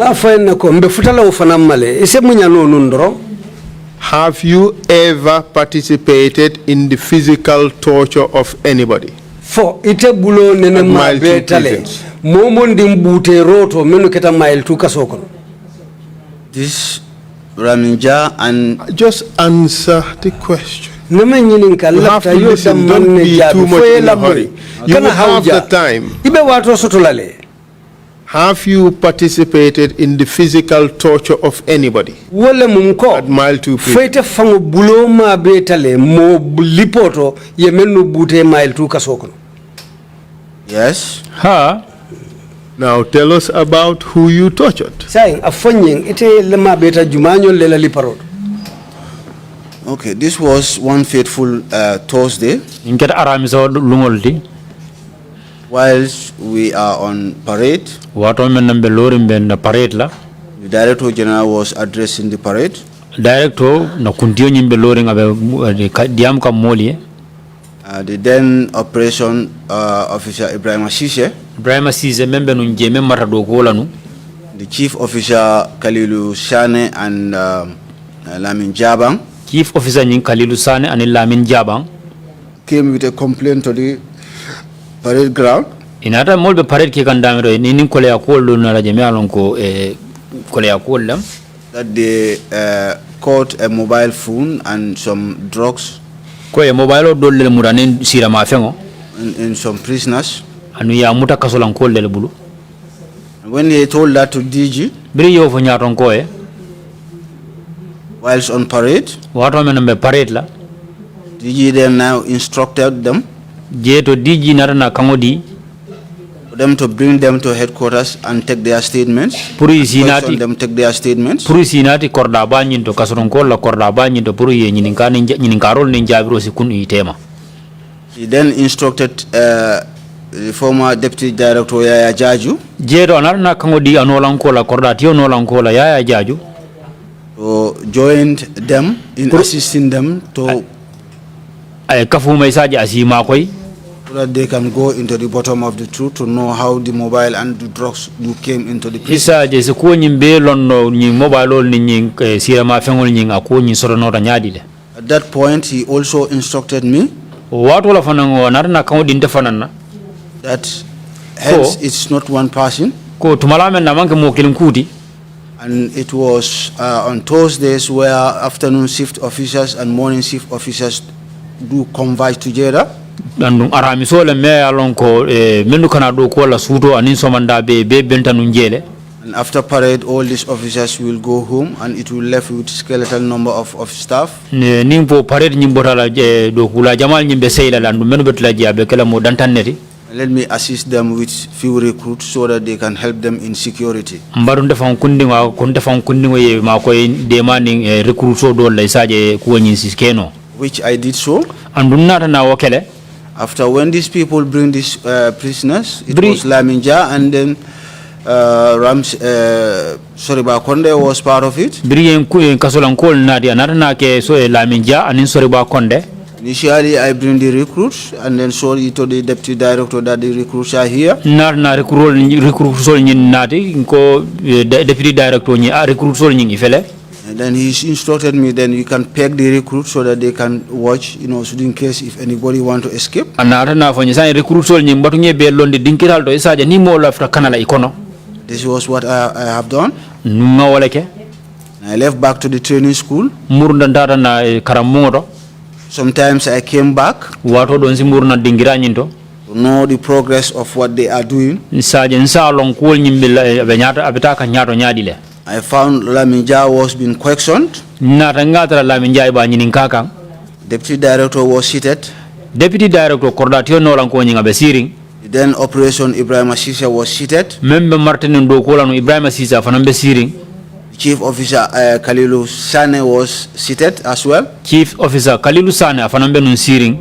Have you ever participated in the physical torture of anybody? For ite bulo nene ma betale momon dimbute roto menu keta mile 2 kasoko. This Raminja and just answer the question. You have to listen, don't be too much in a hurry. You will have the time. Have you participated in the physical torture of anybody? At mile 2 prison. Yes. Now tell us about who you tortured. Saying a fonying ite lema beta jumanyo lela liparod. Okay, this was one fateful Thursday. Whilst we are on parade, the Director General was addressing the parade. The then Operation Officer Ebrima Jammeh, the Chief Officer Kalilu Sane and Lamin Jabang, Chief Officer Kalilu Sane and Lamin Jabang came with a complaint to the parade ground. Inata molbe parade ki kandamero nini kole yakolo na rajeme alonko kole yakolam that they caught a mobile phone and some drugs. Ko mobile dolle murane sira mafengo and some prisoners. Anu ya muta kasolan kol le bulu. When he told that to DG, bri yo fo nyaton ko whilst on parade, wato men be parade la DG then now instructed them je to DG narana kangodi for them to bring them to headquarters and take their statements. Puri sinati them take their statements. Puri sinati korda banyin to kasoron kolla korda banyin to puri nyinin karol nin jabiro sikun itema. He then instructed the former Deputy Director Yaya Jaju je to narana kangodi anolan kola korda tio nolan kola Yaya Jaju to joined them in assisting them to kafu mai saji asima koi so that they can go into the bottom of the truth to know how the mobile and the drugs came into the place. Isa je se ko nyimbe lonno nyi mobile ni sira ma fengol nyi ako nyi soro nota nyaadi le. At that point he also instructed me watu la fanango narna kan dinte fananna that hence it's not one person ko tumala men na manke mo kilin kuti. And it was on Thursdays where afternoon shift officers and morning shift officers do converge together. And aramiso le me alon ko menu kana do ko la suto anin somanda be bentanu njele. And after parade all these officers will go home and it will left with skeletal number of staff. Ne nimbo parade nyimbota la do kula jamal nyimbe seyla landu menu betla jiabe kala mo dantaneti. Let me assist them with few recruits so that they can help them in security. Mbarunde fa kundinga kunde fa kundingo ye makoy demanding recruits so do la isaje ko nyin siskeno. Which I did so. Andunata na wakele. After when these people bring these prisoners, it was Laminja and then Soriba Konde was part of it. Brian Kasolan Kol Nadia Narana so Laminja and in Soriba Konde. Initially, I bring the recruits and then show it to the Deputy Director that the recruits are here. Narna recruits all in Nati, Deputy Director, recruits all in Ifele. And then he instructed me, then you can peg the recruits so that they can watch, so in case if anybody want to escape. And Narana for you recruits all in Batunye Bellon, the Dinkiral, Isaja, Nimo after Canada Econo. This was what I have done. No, like I left back to the training school. Murundara na Karamoro. Sometimes I came back to know the progress of what they are doing. I found Laminja was being questioned. Deputy Director was seated. Deputy Director Cordatio Nolan Koning Abesiring. Then Operation Ebrima Jammeh was seated. Member Martin and Dokolan Ebrima Jammeh for Besiring. Chief Officer Kalilu Sane was seated as well. Chief Officer Kalilu Sane afanambe siring.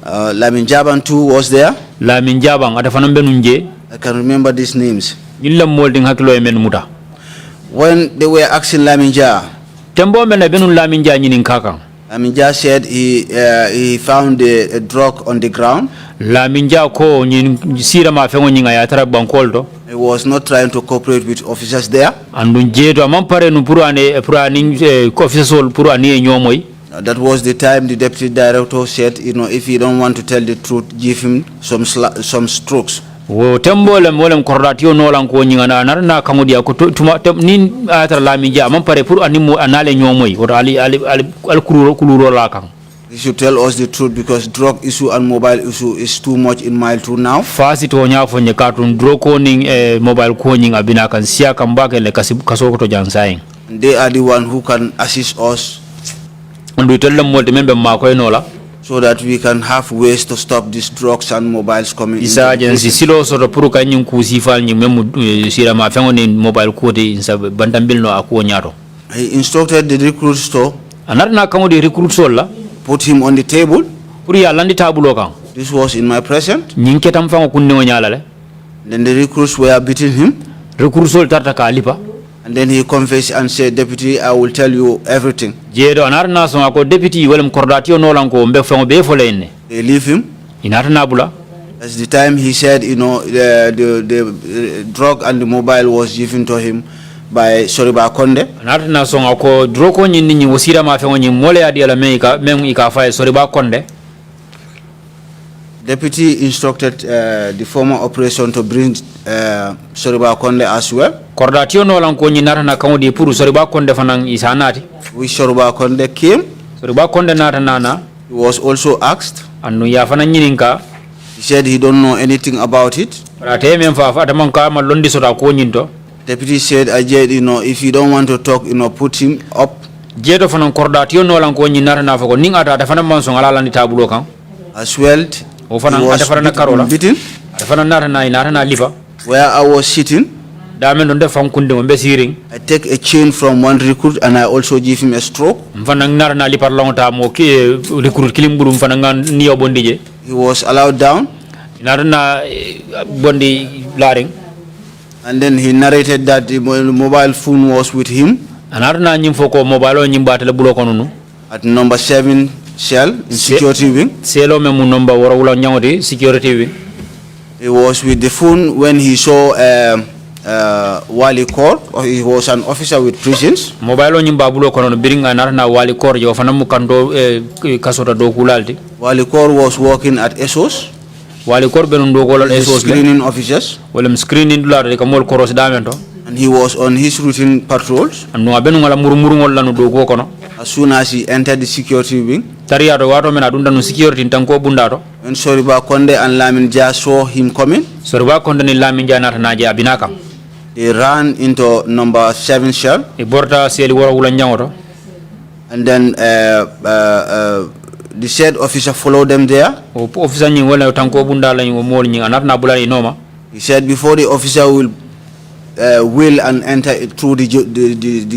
Lamin Jabang too was there. Lamin Jabang atafanambe nunje. I can remember these names. Illa molding hakilo emen muta. When they were asking Laminja, tembo mena benu Laminja nyinin kaka. Laminja said he found a drug on the ground. Laminja ko nyin sira ma fengo nyinga ya tara bankoldo. He was not trying to cooperate with officers there. And that was the time the Deputy Director said, if you don't want to tell the truth, give him some strokes. Wo tembolem wolem korratio no lan ko nyingana narna kamudia ko tuma nin atara Laminja man pare pour animu anale nyomoy or ali kuluro la kan. He should tell us the truth because drug issue and mobile issue is too much in Mile 2 now. Fasi to nya fo nyakatun drug koning mobile koning abina kan sia kambake le kasoko to jansaing. They are the one who can assist us. And we tell them what member makoy nola. so that we can have ways to stop these drugs and mobiles coming isa into the agency prison. silo so pour ka nyum ku sifal nyum memu sira ma fengo ni mobile koti insa bantambil no ako nyato. He instructed the recruits to anarna kango de recruit sol la put him on the table. pour ya landi tabulo kan This was in my presence. nyinke tam fango kunne o nyala le Then the recruits were beating him. recruit sol tarta ka lipa And then he confessed and said, Deputy, I will tell you everything. jeedo anarna so ako deputy wolem kordatio no lan ko mbe fango be folene They leave him. inata nabula. That's the time he said, you know, the drug and the mobile was given to him by Soriba Konde. anata so ako droko nyinni nyi wasira ma fango nyi mole adi ala meika mem ika fa Soriba Konde. Deputy instructed the former operation to bring Soriba Konde as well. Kordatio no lan ko nyi nata na kango di pour Soriba Konde fanang isanati. Which Soriba Konde came. Soriba Konde nata nana. He was also asked. Anu ya fana nyininka. He said he don't know anything about it. Deputy said, Ajed, you know, if you don't want to talk, you know, put him up. As well, he was beaten. Where I was sitting, I take a chain from one recruit and I also give him a stroke. He was allowed down. And then he narrated that the mobile phone was with him at number 7 cell in security wing. He was with the phone when he saw Wali Kerr. He was an officer with prisons. Wali Kerr was working at ESOS. Screening officers. And he was on his routine patrols. As soon as he entered the security wing, when Soriba Konde and Lamin Jah saw him coming, they ran into number 7 cell. And then the said officer followed them there. He said before the officer will and enter through the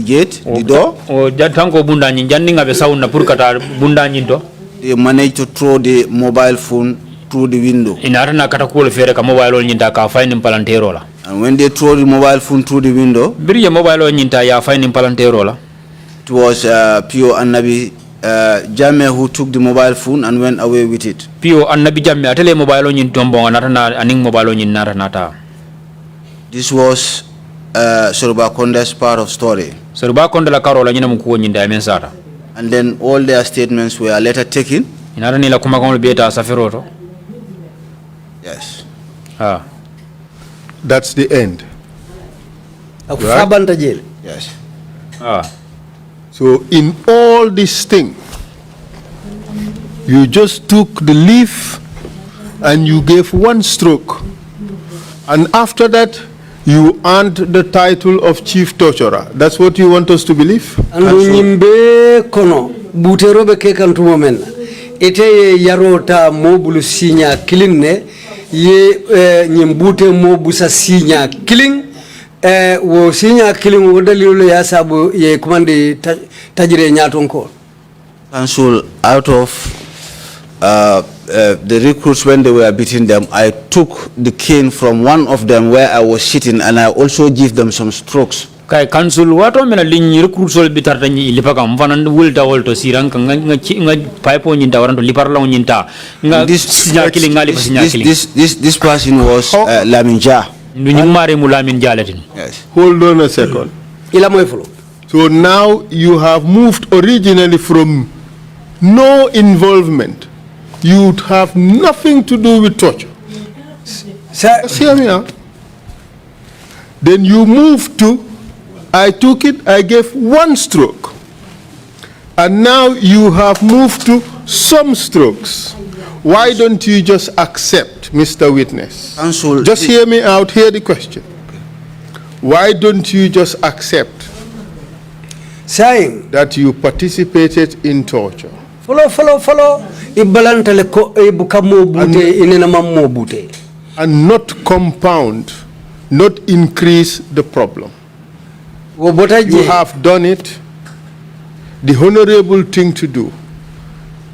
gate, the door, they managed to throw the mobile phone through the window. And when they threw the mobile phone through the window, it was Pio Annabi Jammeh who took the mobile phone and went away with it. This was Soriba Konde's part of story. And then all their statements were later taken. Yes. That's the end. Right? Yes. So in all this thing, you just took the leaf and you gave one stroke. And after that, you earned the title of chief torturer. That's what you want us to believe? Nimbe kono buterobe kekantu momena. Ete yarota mobulu sinya kilingne ye nyimbute mobusa sinya killing wo sinya killing wo dalilo ya sabu ye kumandi tajire nyatonko. Council, out of the recruits, when they were beating them, I took the cane from one of them where I was sitting and I also give them some strokes. Kai council wato mena linyi recruits ol bitarta nyi lipaka mfana wulta wolto sirang nga pipe nyinta waranto liparla nyinta nga sinya killing ngali sinya killing. This person was Lamin Jah. Nyumare mu Lamin Jah latin. Yes. Hold on a second. So now you have moved originally from no involvement. You'd have nothing to do with torture. Just hear me out. Then you moved to, I took it, I gave one stroke. And now you have moved to some strokes. Why don't you just accept, Mr. Witness? Counsel, just hear me out, hear the question. Why don't you just accept saying that you participated in torture? Follow. Ibalantale ko ibukamo bute inena mammo bute. And not compound, not increase the problem. You have done it. The honorable thing to do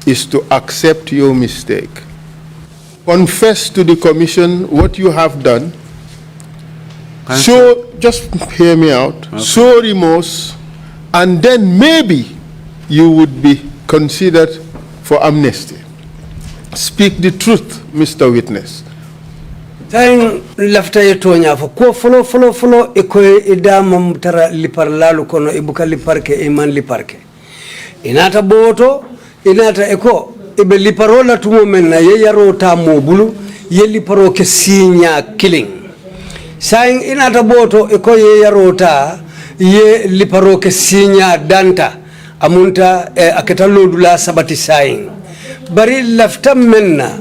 is to accept your mistake. Confess to the commission what you have done. So, just hear me out. Okay. Show remorse, and then maybe you would be considered for amnesty. Speak the truth, Mr. Witness. Time lafta yetonya fo ko follow eko idama tara lipar lalu kono ibuka liparke iman liparke inata boto inata eko ibe liparola tumo men na ye yaro ta mobulu ye liparo ke sinya killing sain inata boto eko ye yaro ta ye liparo ke sinya danta amunta aketa lodula sabati sain bari lafta menna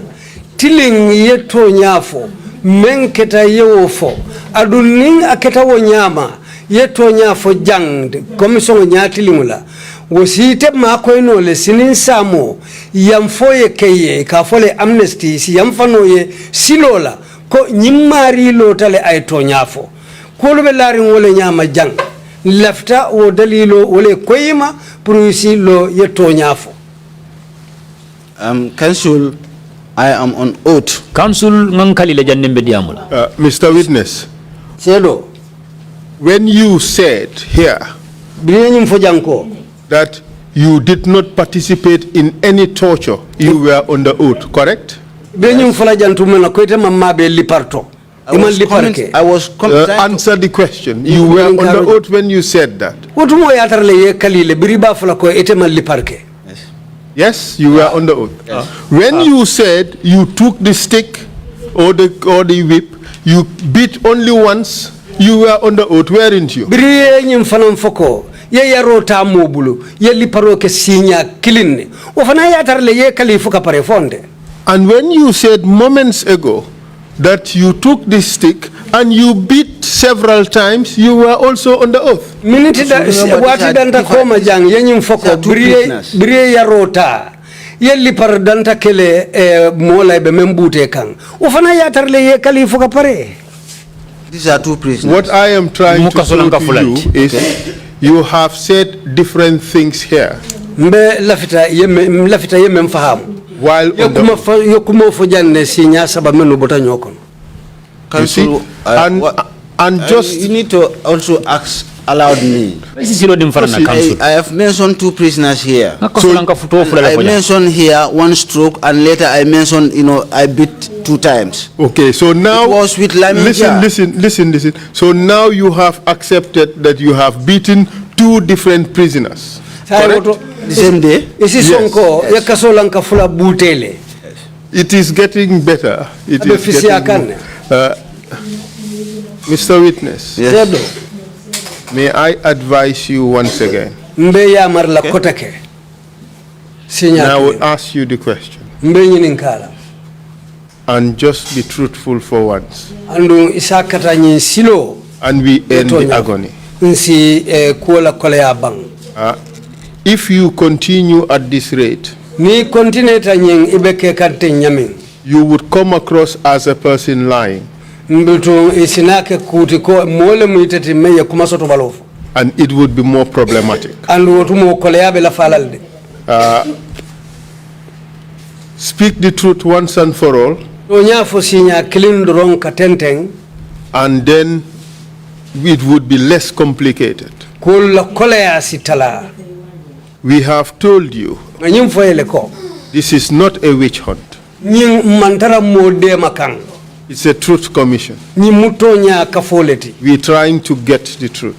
tiling yetonya fo men keta yewofo adunin aketa wonyama yetonya fo jang commission nyati limula wosite makoino le sinin samo yamfoye keye ka fole amnesty si yamfano ye silola ko nyimmari lotale ay tonyafo ko lube larin wole nyama jang lafta wo dalilo wole koyima pour si lo yetonyafo council, I am on oath. Council ngankali la jannembe diamula. Mr. Witness. Sedo. When you said here that you did not participate in any torture, you were under oath, correct? Answer the question. You were under oath when you said that. Yes, you were under oath. Yes. When you said you took the stick or the whip, you beat only once, you were under oath, weren't you? And when you said moments ago that you took the stick and you beat several times, you were also under oath. Yelli par danta kele mola be membute kan ufana yatarle ye kalifu ka pare. These are two prisoners. What I am trying to say to you is you have said different things here. Mbe lafita yeme mfahamu while yokumo fo janne sinya saba menu bota nyokon. Council, and just you need to also ask allowed me. I have mentioned two prisoners here. So I mentioned here one stroke, and later I mentioned, I beat 2 times. Okay, so now it was with listen. So now you have accepted that you have beaten 2 different prisoners. Correct? The same day? Yes. It is getting better. It is getting Mr. Witness. Yes. May I advise you once again? Okay. Now I will ask you the question. And just be truthful for once. And we end the agony. If you continue at this rate, you would come across as a person lying. And it would be more problematic. Speak the truth once and for all, and then it would be less complicated. We have told you this is not a witch hunt. It's a truth commission. We're trying to get the truth.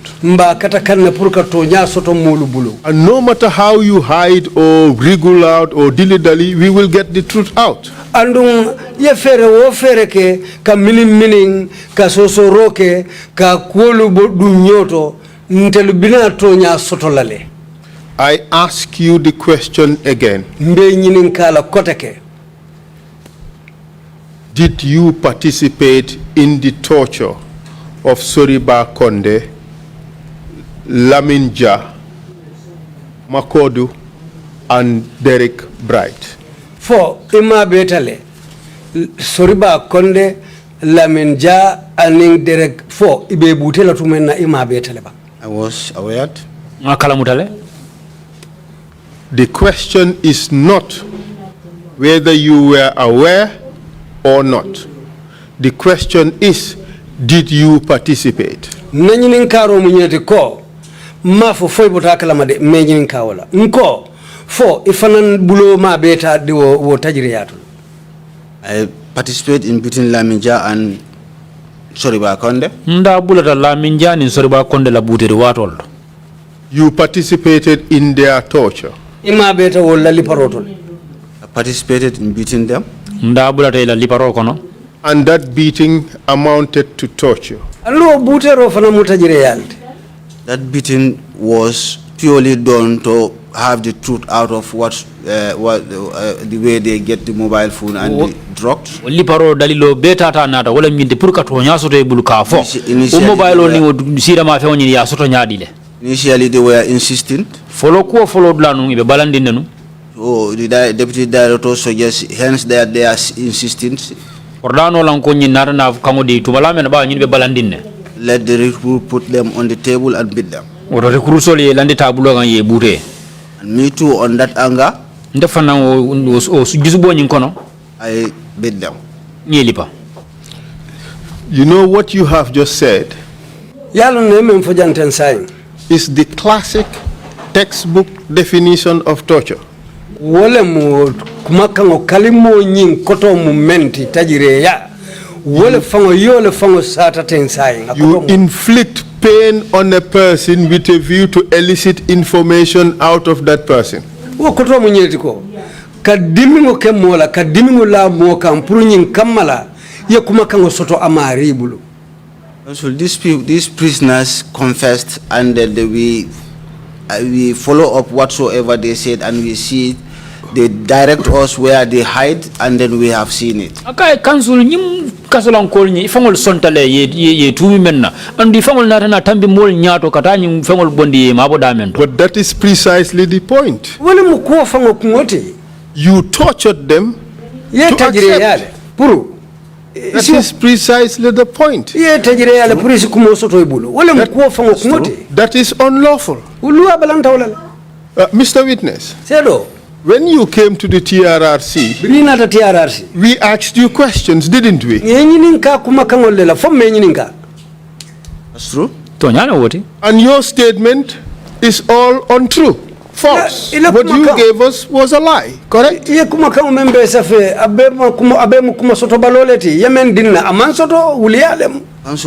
And no matter how you hide or wriggle out or dilly-dally, we will get the truth out. I ask you the question again. Did you participate in the torture of Soriba Konde, Laminja, Makodu, and Derek Bright. For ima betale soriba konde lamenja aning Derek for ibe butela tumena ima betale ba. I was aware. The question is not whether you were aware or not. The question is, did you participate? Nanyin karo munyete ko mafo foi botakala made menyin kawala nko for ifanan bulo ma beta de wo tajriyatu. I participate in between Laminja and Soriba Konde. Nda bulata Laminja ni Soriba Konde la buteri watol. You participated in their torture. Ima beta wo la liparotol. I participated in beating them. Nda bulata ila liparo kono. And that beating amounted to torture. Allo butero fana mutajriyalde. That beating was purely done to have the truth out of the way they get the mobile phone and the drugs. Liparo dalilo beta ta nata wala nyinde pour ka to nyaso to bulu ka fo. O mobile ni sira ma fe woni ya soto nyaadile. Initially they were insistent. Follow blanu ibe balandinde nu. So the deputy director suggests hence that they are insistent. Ordano lanko nyi nata na kango di tubalame na ba nyi be balandinde. Let the recruit put them on the table and beat them. Odo recruit so le landi tabulo gan ye bute. And me too, on that anger, ndefana o gisubo nyi kono. I beat them. Nyi lipa. You know what you have just said is the classic textbook definition of torture. Wole mo kumakango kalimo nyin koto mumenti tajireya. Wole fango yole fango sata tensai. You inflict pain on a person with a view to elicit information out of that person. Wo koto munyeti ko. Kadimingo kemola kadimingo la mo kampuru nyin kamala ye kumakango soto amari bulu. So these prisoners confessed, and we follow up whatsoever they said, and we see they direct us where they hide, and then we have seen it. Okay, council nyim kasolan kol ni fangol sontale ye tumi menna andi fangol natana tambi mol nyato kata nyim fangol bondi mabo damento. But that is precisely the point. Wole mu ko fango kungote. You tortured them Ye to tajireyale puru. That is precisely the point. That is unlawful. Mr. Witness, when you came to the TRRC, we asked you questions, didn't we? That's true. And your statement is all untrue. False. What you gave us was a lie, correct? Council,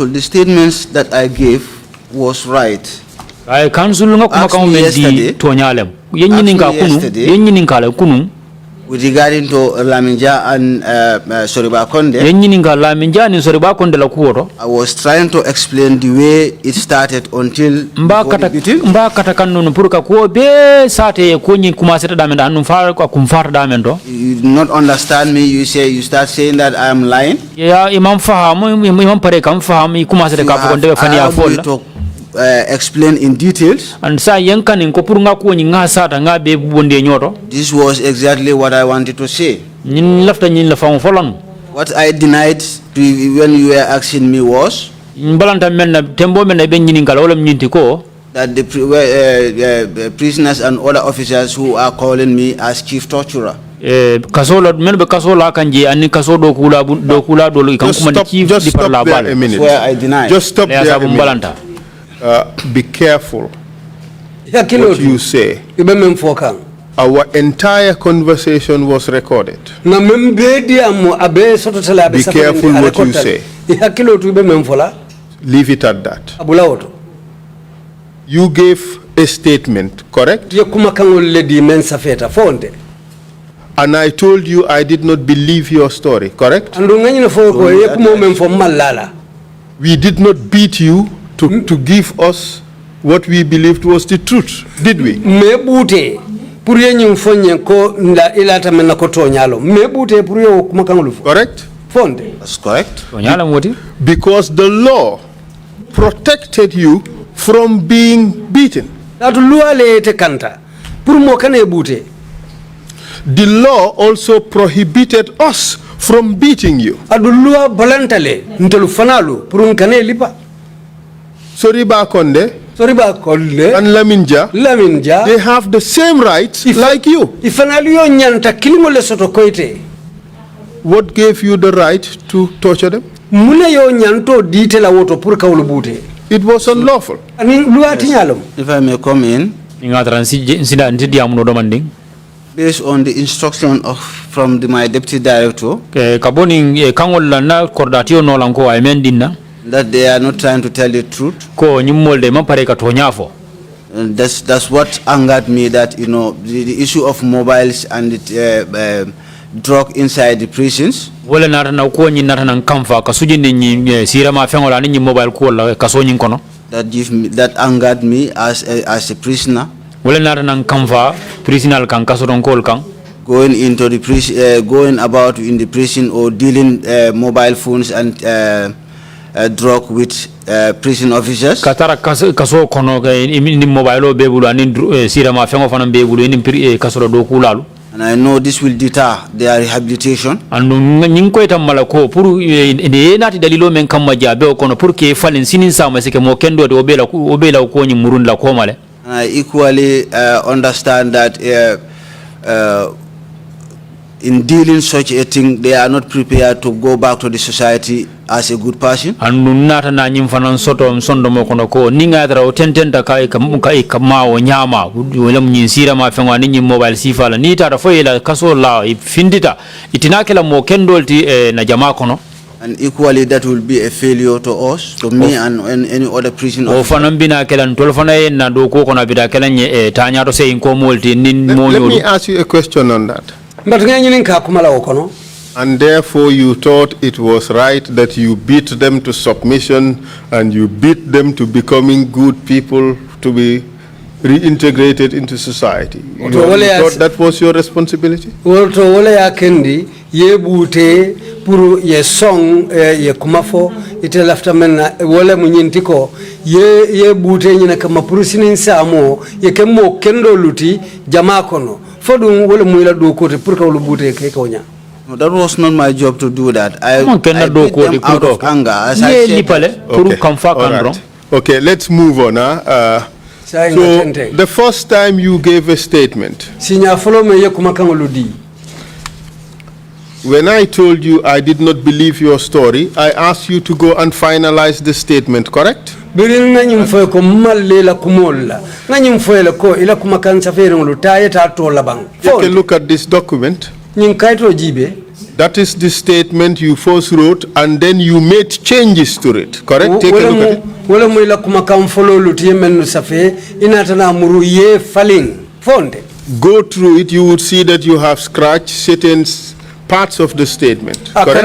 the statements that I gave was right. Yesterday, with regarding to Laminja and Soriba Konde, I was trying to explain the way it started until you did not understand me. You start saying that I am lying. Explain in details. And this was exactly what I wanted to say. What I denied when you were asking me was that the prisoners and other officers who are calling me as chief torturer. Just stop there a minute. Where I denied. Just stop there a minute. Be careful what you say. Our entire conversation was recorded. Be careful what you say. Leave it at that. You gave a statement, correct? And I told you I did not believe your story, correct? We did not beat you to give us what we believed was the truth, did we? Correct? That's correct. Because the law protected you from being beaten. the law also prohibited us from beating you. Adulua volantale ntelu fanalu purun kane lipa. Soriba Konde and Laminja, they have the same rights like you. What gave you the right to torture them? It was unlawful. Yes. If I may come in, based on the instruction from my deputy director, that they are not trying to tell the truth. And that's what angered me, that the issue of mobiles and the drug inside the prisons. That angered me as a prisoner. Going into the prison, going about in the prison or dealing mobile phones and drug with prison officers. Katara kaso kono ni mobile bebulu ani sira ma fengo fana bebulu ni kasoro do kulalu. And I know this will deter their rehabilitation. Anu nyinko itamala ko puru ne nati dalilo men kamma jabe kono pour que falen sinin sama sike mo kendo de obela ko nyi murun la ko male. And I equally understand that in dealing such a thing, they are not prepared to go back to the society as a good person. Anu nata na nyimfana soto msondo mo kono ko ninga dra otententa kai kama o nyama wala mnyinsira ma fenwa ninyi mobile sifala ni tara foyela kaso la ifindita itinakela mo kendolti na jamaa kono. And equally that will be a failure to us, to me and any other prison officer. Let me ask you a question on that. And therefore you thought it was right that you beat them to submission and you beat them to becoming good people, to be reintegrated into society. You thought that was your responsibility? Puru ye song ye kumafo ite lafta mena wala munyintiko ye bute nyina kama puru sinin samo ye kemo kendo luti jamaa kono fodu wala muila do kote puru ka bute ke konya. No, that was not my job to do that. I beat them out of anger, as I said. Okay, let's move on. So the first time you gave a statement, when I told you I did not believe your story, I asked you to go and finalize the statement, correct? Take a look at this document. That is the statement you first wrote and then you made changes to it, correct? Take a look at it. Go through it, you would see that you have scratched certain parts of the statement, correct?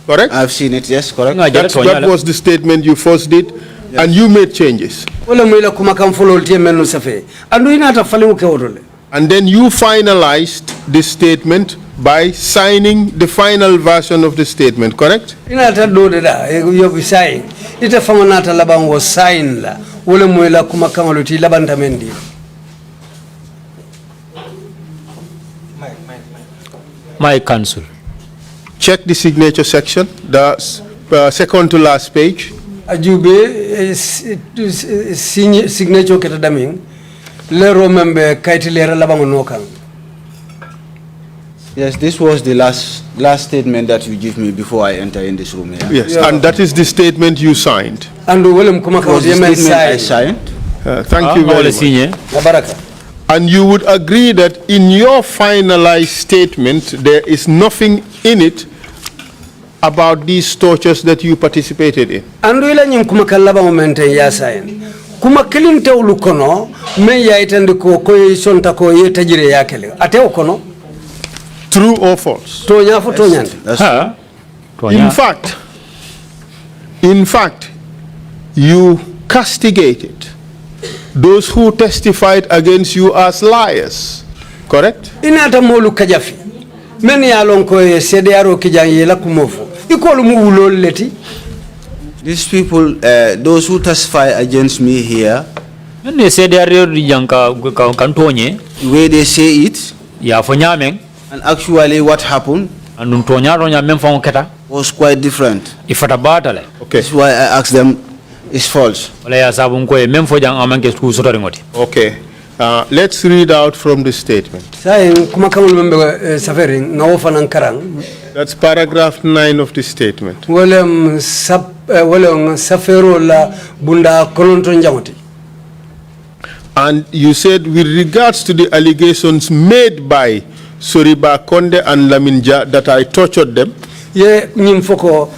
Correct? I've seen it, yes, correct. That was the statement you first did, yes. And you made changes. And then you finalized this statement by signing the final version of the statement, correct? My counsel. Check the signature section, the second to last page. Ajube signature ketadaming lero membe kaitilera labango nokang. Yes, this was the last statement that you give me before I enter in this room here. Yes, yeah. And that is the statement you signed. And I signed. Thank you very much. And you would agree that in your finalized statement, there is nothing in it about these tortures that you participated in. Andu ila nyim kuma kalaba momente ya sayen. Kuma kilinte ulukono me ya itende ko sonta ko ye tajire yakele. Ate ukono. True or false? Tonya fo tonya. In fact, you castigated those who testified against you as liars, correct? Inata molu kajafi. Meni alonko ye sedearo kijanye la kumofu. These people, those who testify against me here, ne CDRO yanka kantonye where they say it, ya fonyameng and actually what happened andum tonyaro nya mem fon keta was quite different. ifata batale. Okay. That's why I asked them, it's false. Wala ya sabun ko mem fo jang amanke ku sotori ngoti. Okay. Let's read out from the statement. That's paragraph 9 of the statement. And you said, with regards to the allegations made by Soriba Konde and Laminja that I tortured them, ye nyim foko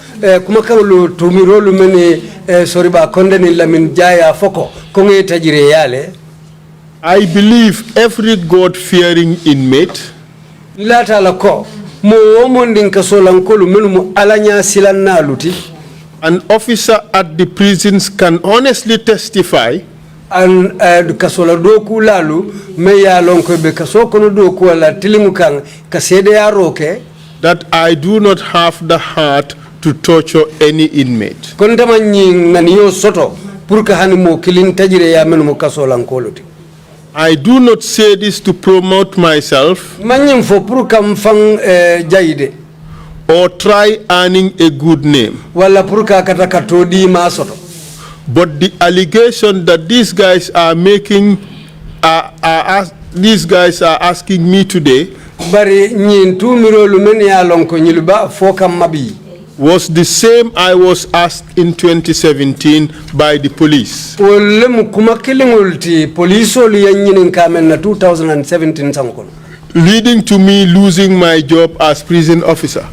kuma kawlu tumirolu meni Soriba Konde ni Laminja ya foko konge tajire yale. I believe every God-fearing inmate lata la ko mo womondin kasolankolu menu alanya silanna luti, an officer at the prisons can honestly testify and kasola doku lalu me ya lonko be kaso kono doku wala tilimu kan kasede ya roke that I do not have the heart to torture any inmate. kon dama nyin naniyo soto pour ka hani mo kilin tajire ya menu mo kasolankolu ti. I do not say this to promote myself or try earning a good name. But the allegation that these guys are making, these guys are asking me today was the same I was asked in 2017 by the police. Leading to me losing my job as prison officer.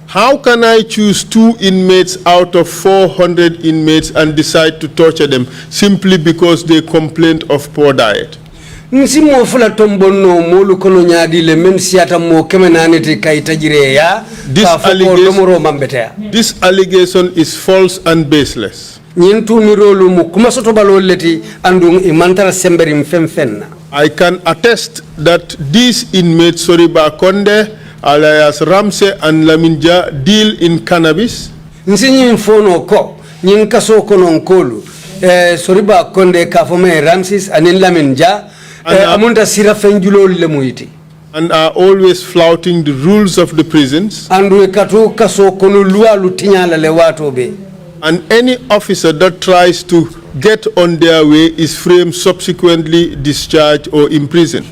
How can I choose 2 inmates out of 400 inmates and decide to torture them simply because they complained of poor diet? This allegation is false and baseless. I can attest that these inmates, Soriba Konde, alias Ramse and Laminja, deal in cannabis. Soriba Konde kafome Ramses and Laminja and are always flouting the rules of the prisons. And any officer that tries to get on their way is framed, subsequently discharged or imprisoned.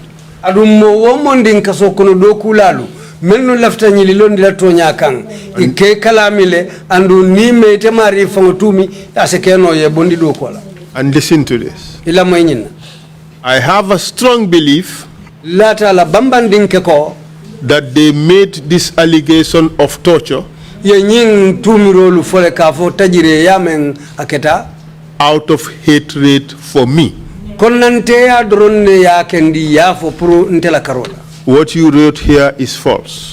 Menu lafta nyililondi la tonyakang ike kalamile andu ni mete mari fangotumi asekeno ye bondi do kola. And listen to this. Ila mwenyina. I have a strong belief lata la bambandinke ko that they made this allegation of torture ye nying tumirolu fole kafo tajire yamen aketa out of hatred for me. Konante ya dronne ya kendi ya fo pro ntela karola. What you wrote here is false.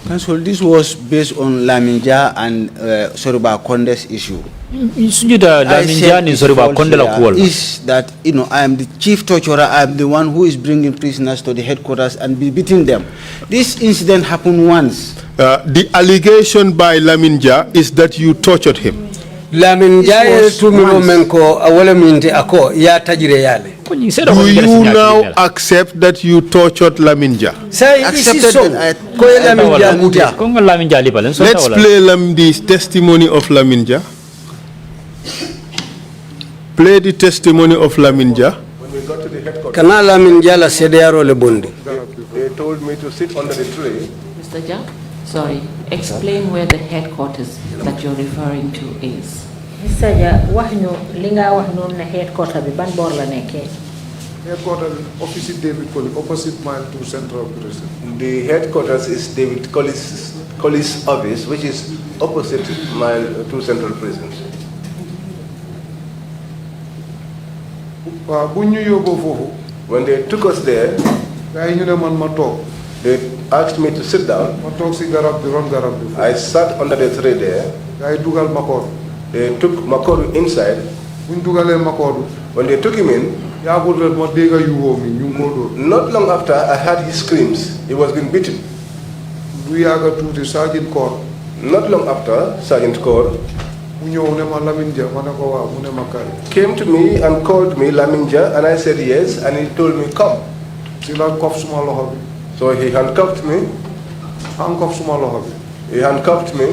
Council, this was based on Laminja and Soriba Konde's issue. Is that, you know, I am the chief torturer, I am the one who is bringing prisoners to the headquarters and be beating them. This incident happened once. The allegation by Laminja is that you tortured him. Laminja menko awole minte ako ya tajire yale. Do you now accept that you tortured Laminja? Let's play the testimony of Laminja. Play the testimony of Laminja. When we got to the headquarters, they told me to sit under the tree. Mr. Jha, sorry, explain where the headquarters that you're referring to is. Mr. Jha, wahno linga wahno na headquarters bi ban bor la nekke. Headquarters opposite David Collins, opposite Mile 2 Central Prison. The headquarters is David Collins' office, which is opposite Mile 2 Central Prison. When they took us there, they asked me to sit down. I sat under the tree there. They took Makoru inside. When they took him in, not long after, I heard his screams. He was being beaten. Not long after, Sergeant Kerr came to me and called me Laminja, and I said yes, and he told me come. So he handcuffed me. He handcuffed me.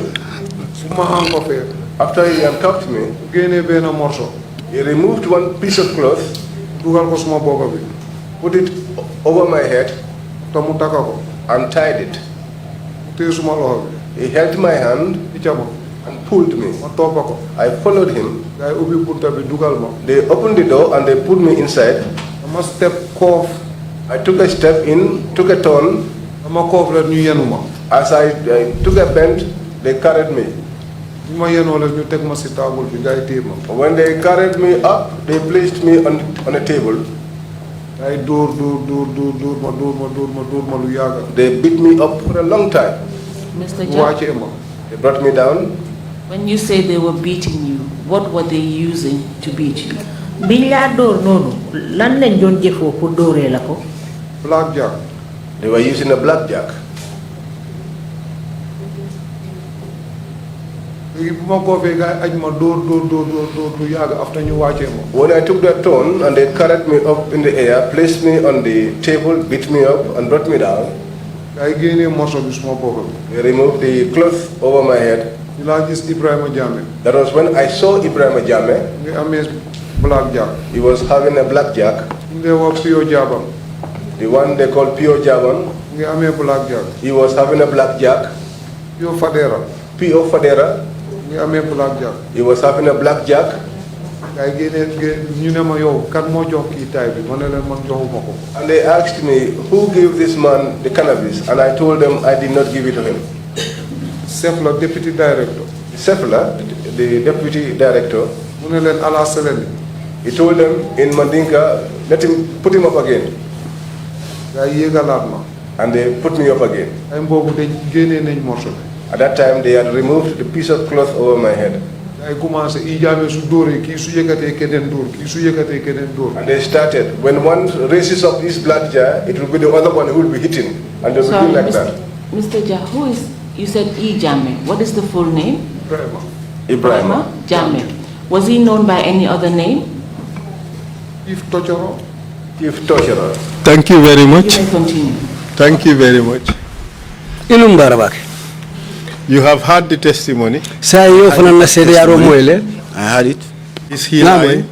After he handcuffed me, he removed one piece of cloth, put it over my head, and tied it. He held my hand and pulled me. I followed him. They opened the door and they put me inside. I took a step in, took a turn. As I took a bend, they carried me. When they carried me up, they placed me on a table. They beat me up for a long time. Mr. Jammeh, They brought me down. when you say they were beating you, what were they using to beat you? Blackjack. They were using a blackjack. When I took that turn and they carried me up in the air, placed me on the table, beat me up and brought me down, they removed the cloth over my head. Ebrima Jammeh. That was when I saw Ebrima Jammeh. Blackjack. He was having a blackjack. They were pure Jaban. The one they call Pure Javan. Blackjack. He was having a blackjack. Pure Fadera. Pure Fadera. Blackjack. He was having a blackjack. And they asked me, who gave this man the cannabis? And I told them I did not give it to him. Sefla, Deputy Director. Sefla, the Deputy Director, he told them in Mandinka, let him put him up again. And they put me up again. At that time, they had removed the piece of cloth over my head. And they started, when one raises up his blood jar, it will be the other one who will be hitting. And they will do like that. Mr. Jah, who is, you said Jammeh. What is the full name? Ebrima Jammeh. Was he known by any other name? Chief Torturer. Thank you very much. You may continue. Thank you very much. You have heard the testimony. I had it. Is he lying?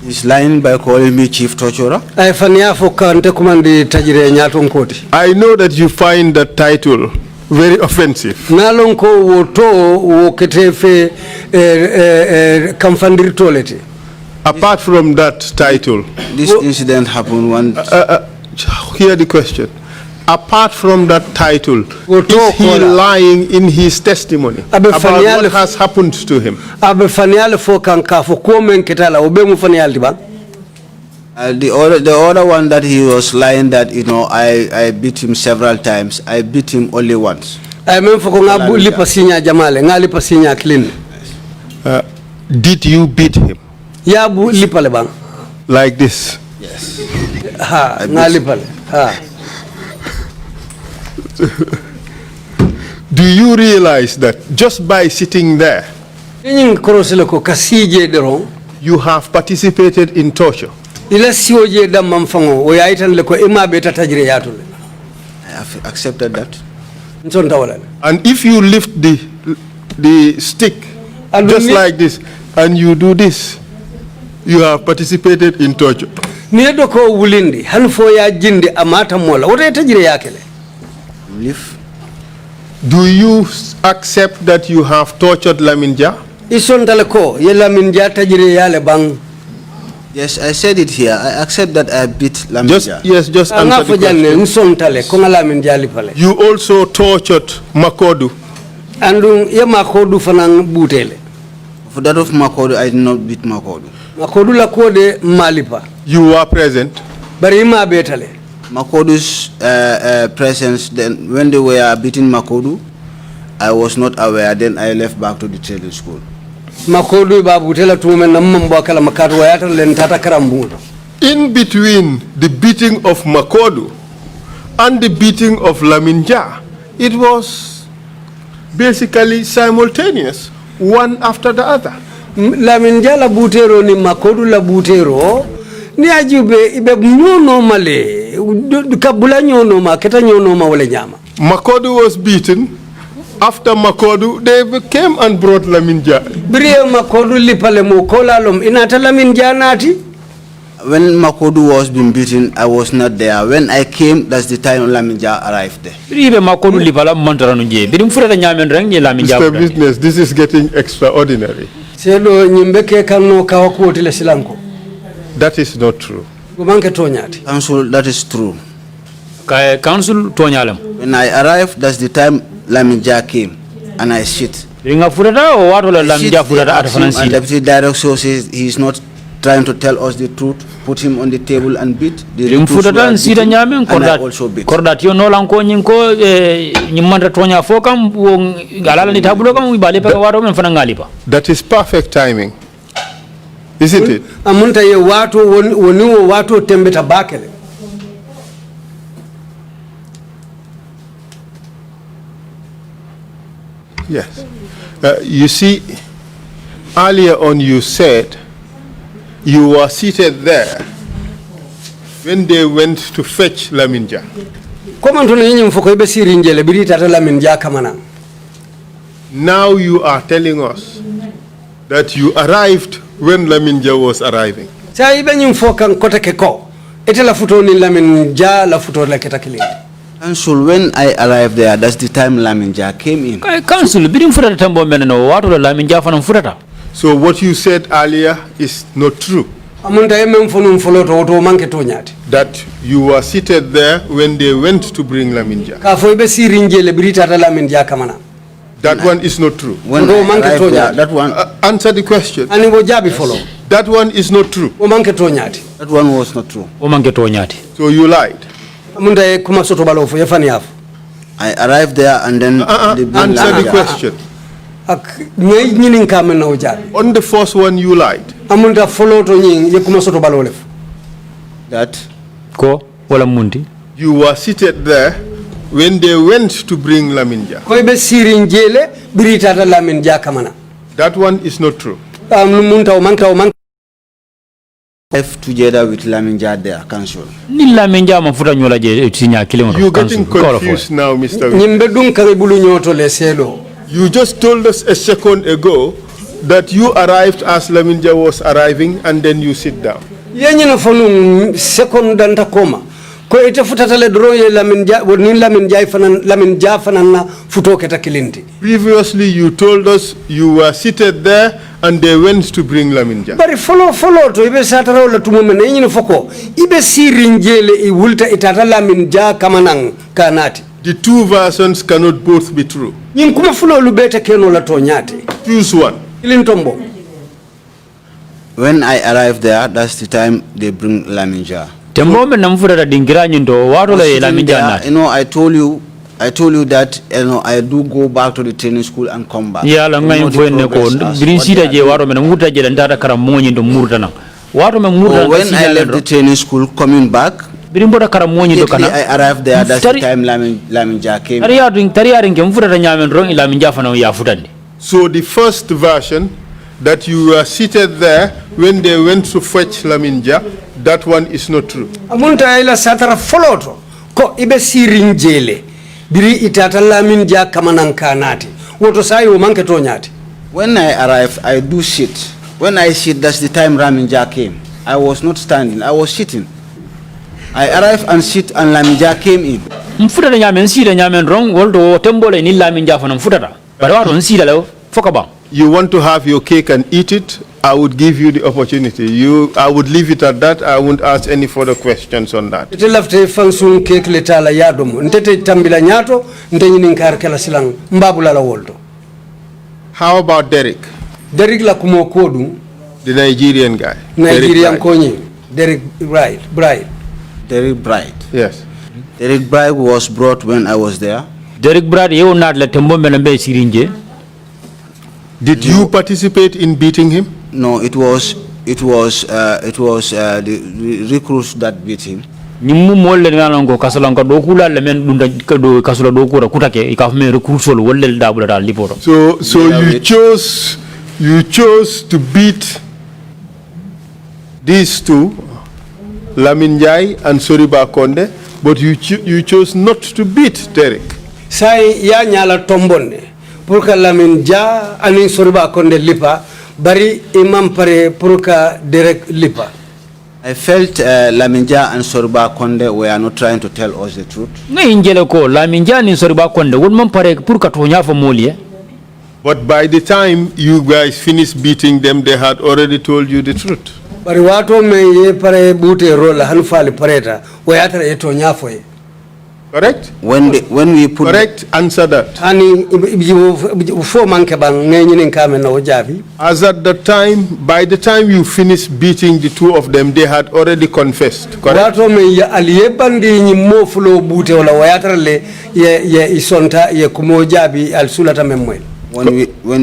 He's lying by calling me chief torturer. I know that you find that title very offensive. Apart from that title, This incident happened one. hear the question. Apart from that title, is he lying in his testimony about what has happened to him? The other one that he was lying that, you know, I beat him several times. I beat him only once. Did you beat him? Like this? Yes. Do you realize that just by sitting there, you have participated in torture? I have accepted that. And if you lift the stick just like this and you do this, you have participated in torture. Do you accept that you have tortured Laminja? Yes, I said it here. I accept that I beat Laminja. Just answer the question. You also tortured Makodu. For that of Makodu, I did not beat Makodu. You were present. Makodu's presence, then when they were beating Makodu, I was not aware. Then I left back to the training school. In between the beating of Makodu and the beating of Laminja, it was basically simultaneous, one after the other. Lamin Jala Butero ni Makodu la Butero, ni ajube ibe nyono male, kabula nyono ma, keta nyono ma wale nyama. Makodu was beaten. After Makodu, they came and brought Laminja. Brie Makodu lipale mukola lom, inata Laminja nati? When Makodu was being beaten, I was not there. When I came, that's the time Laminja arrived there. Mr. Business, this is getting extraordinary. That is not true. Council, that is true. Council, when I arrived, that's the time Laminja came, and I sit. And Deputy Director says he is not trying to tell us the truth. Put him on the table and beat. And I also beat. That is perfect timing, isn't it? Yes. You see, earlier on you said you were seated there when they went to fetch Laminja. Now you are telling us that you arrived when Laminja was arriving. Council, when I arrived there, that's the time Laminja came in. So what you said earlier is not true. That you were seated there when they went to bring Laminja. That one is not true. When I arrived there, that one. Answer the question. That one is not true. That one was not true. So you lied. I arrived there and then answer the question. On the first one you lied. That you were seated there when they went to bring Laminja. That one is not true. Together with Laminja there, Council. You're getting confused now, Mr. You just told us a second ago that you arrived as Laminja was arriving and then you sit down. Previously you told us you were seated there and they went to bring Laminja. But follow to ibe satara la tumumene nyine foko ibe sirinjele I wulta itata Laminja kamanang kanati. The two versions cannot both be true. Nyin kuma fulo lubete keno la tonyate. Choose one. Ilintombo. When I arrived there, that's the time they bring Laminja. You know, I told you that I do go back to the training school and come back. Yeah, when I left the training school, coming back, I arrived there. That's the time Laminja came. So the first version, that you were seated there when they went to fetch Laminja, that one is not true. Amunta ila satara foloto ko ibe sirinjele biri itata Laminja kamanankanati woto sai o manke to nyati. When I arrived, I do sit. When I sit, that's the time Laminja came. I was not standing, I was sitting. I arrived and sit and Laminja came in. Mfutata nyamen sida nyamen rong woldo tembole ni Laminja fana mfutata. But watu nsida leo fokaba. You want to have your cake and eat it, I would give you the opportunity. I would leave it at that. I won't ask any further questions on that. How about Derek? Derek la kumokodu. The Nigerian guy. Nigerian konyi. Derek Bright. Derek Bright. Yes. Derek Bright was brought when I was there. Derek Bright, you not let him sirinje. Did you participate in beating him? No, it was the recruits that beat him. Nimu molle nalongo kasalanka do kula le men dunda do kasula do kura kutake ikafme recruit solo wolle dabula dal liporo. So you chose to beat these two, Lamin Jai and Soriba Konde, but you chose not to beat Derek. Sai ya nyala tombonne purka Lamin Ja ani Soriba Konde lipa bari imam pare purka Derek lipa. I felt Laminja and Soriba Konde were not trying to tell us the truth. Laminja ni Soriba Konde wonman pare purka tonya fo molie. But by the time you guys finished beating them, they had already told you the truth. Bari wato me ye pare bute rola hanfali pareta wayatara ye tonya fo ye. Correct? When we put correct, answer that. As at the time, by the time you finished beating the two of them, they had already confessed. Correct? When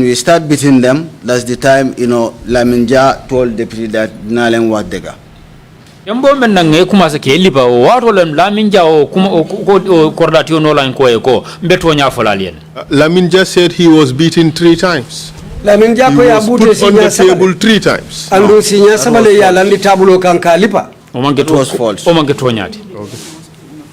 we start beating them, that's the time, Laminja told Deputy that Nalen Wadega. Yambo men nange kuma se ke liba o wato lem Laminja o kordatio no lan ko e ko mbeto nya folalien. Laminja said he was beaten 3 times. Laminja ko ya bute on the table 3 times. Andu sinya sabale ya landi tabulo kanka lipa. O manke to was false. O manke to nyati.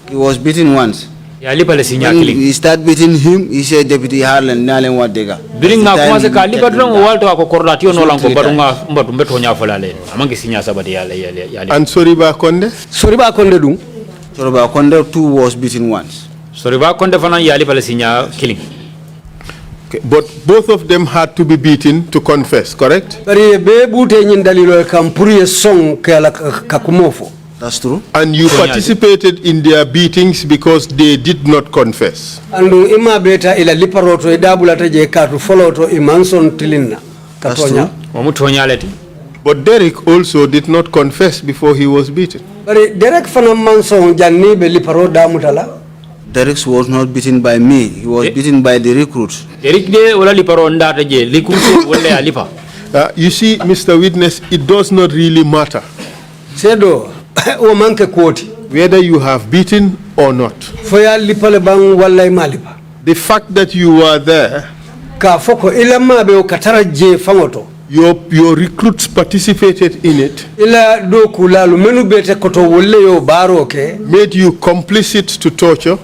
He was beaten once. Ya lipa le sinya killing. We start beating him, he said Deputy Harlan Nalen Wadega. Biringa kuma se ka liba dron o walto ko kordatio no lan ko badunga mbeto nya folale. Amanke sinya sabade ya. And Soriba Konde? Soriba Konde dum. Soriba Konde too was beaten once. Soriba Konde fana ya liba le sinya killing. Okay, but both of them had to be beaten to confess, correct? That's true. And you participated in their beatings because they did not confess. That's true. But Derek also did not confess before he was beaten. Derek was not beaten by me. He was beaten by the recruits. You see, Mr. Witness, it does not really matter whether you have beaten or not. The fact that you were there, your recruits participated in it, made you complicit to torture,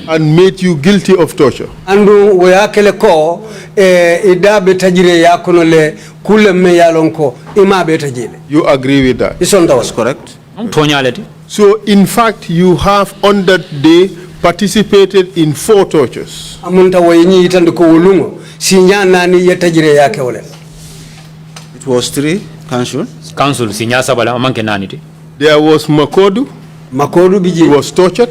and made you guilty of torture. You agree with that? That's correct. So, in fact, you have on that day participated in 4 tortures. It was 3, Council. Council, sinya sabala amanke naniti. There was Makodu. He was tortured.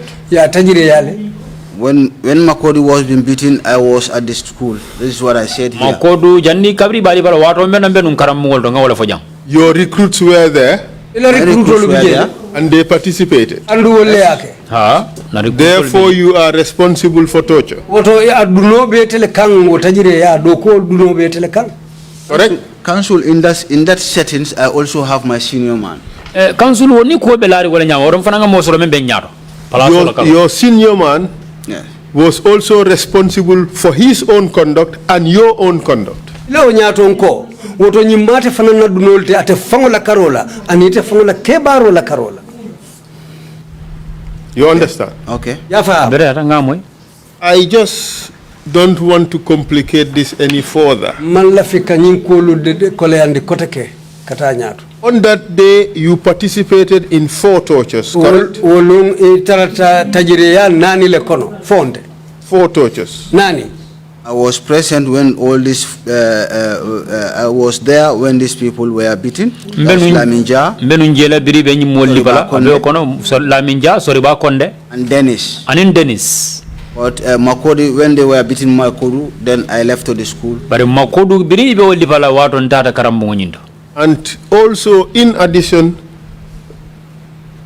When Makodu was being beaten, I was at the school. This is what I said here. Makodu janni kabri bali bala wato men ambe nun karam mungol to ngawala fojang. Your recruits were there. And they participated. Therefore, you are responsible for torture. Correct? Council, in that settings, I also have my senior man. Council woni ko be lari wala nyawo rom fananga mo solo men be nyaato. Your senior man was also responsible for his own conduct and your own conduct. Woto nyimate fanana dunolte ate fangola karola anite fangola kebarola karola. You understand? Okay. I just don't want to complicate this any further. On that day, you participated in 4 tortures, correct? 4 tortures. I was present when all this, I was there when these people were beaten. Laminja, and Dennis. And Dennis. But Makodi, when they were beating Makodu, then I left to the school. And also, in addition,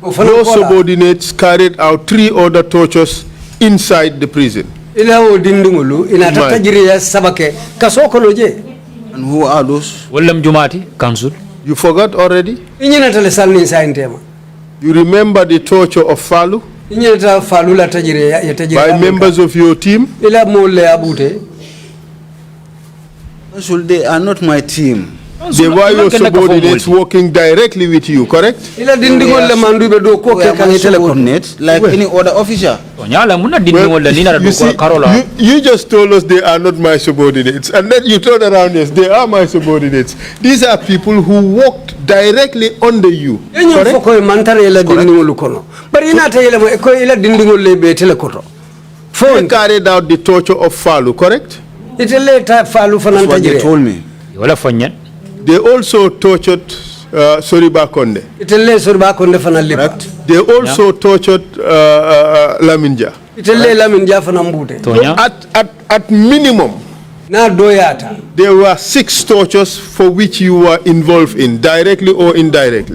your subordinates carried out 3 other tortures inside the prison. And who are those? William Jumati, Council. You forgot already? Inyana tele salni sa intema. You remember the torture of Fatou? Inyana Fatou la tajire ya tajire. By members of your team? Ila mole abute. They are not my team. They were your subordinates working directly with you, correct? Like any other officer. You just told us they are not my subordinates, and then you turn around and yes, they are my subordinates. These are people who worked directly under you. Correct? They carried out the torture of Fatou, correct? That's what they told me. They also tortured Soriba Konde. Correct. They also tortured Laminja. At minimum, there were 6 tortures for which you were involved in, directly or indirectly.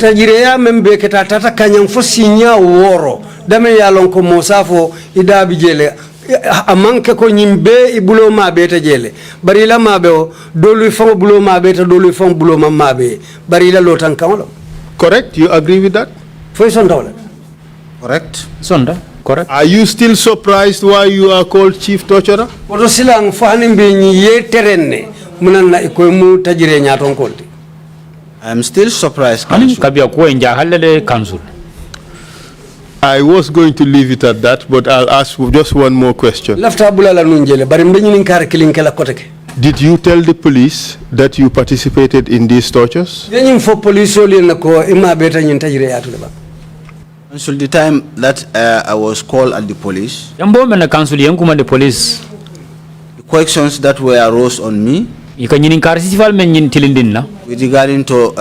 Amanke ko nyimbe ibulo mabeta jele barila mabeo dolu fam bulo mabeta dolu fam bulo mabe barila lotan kamalo. Correct? You agree with that? Correct. Sonda, correct. Are you still surprised why you are called chief torturer? Oto silang fahani mbenyi ye terenne munana ikoy mu tajire nyaton kolti. I am still surprised. Kabia ko enja halale council. I was going to leave it at that, but I'll ask just one more question. Did you tell the police that you participated in these tortures? Until the time that I was called at the police, the questions that were arose on me with regarding to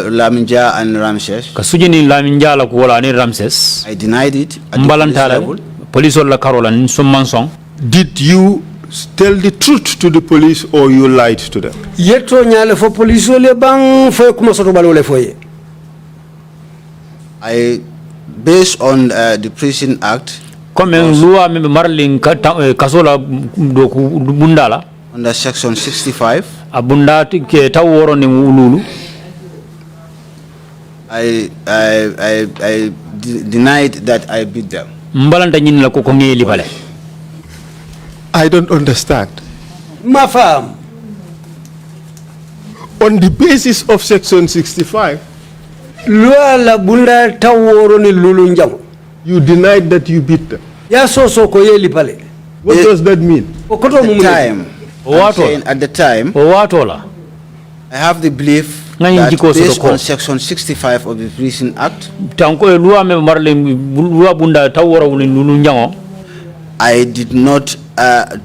Laminja and Ramses, I denied it at the police level. Did you tell the truth to the police or you lied to them? I, based on the Prison Act, under Section 65, I denied that I beat them. I don't understand. On the basis of Section 65, you denied that you beat them. What does that mean? At the time, I have the belief that based on Section 65 of the Prison Act, I did not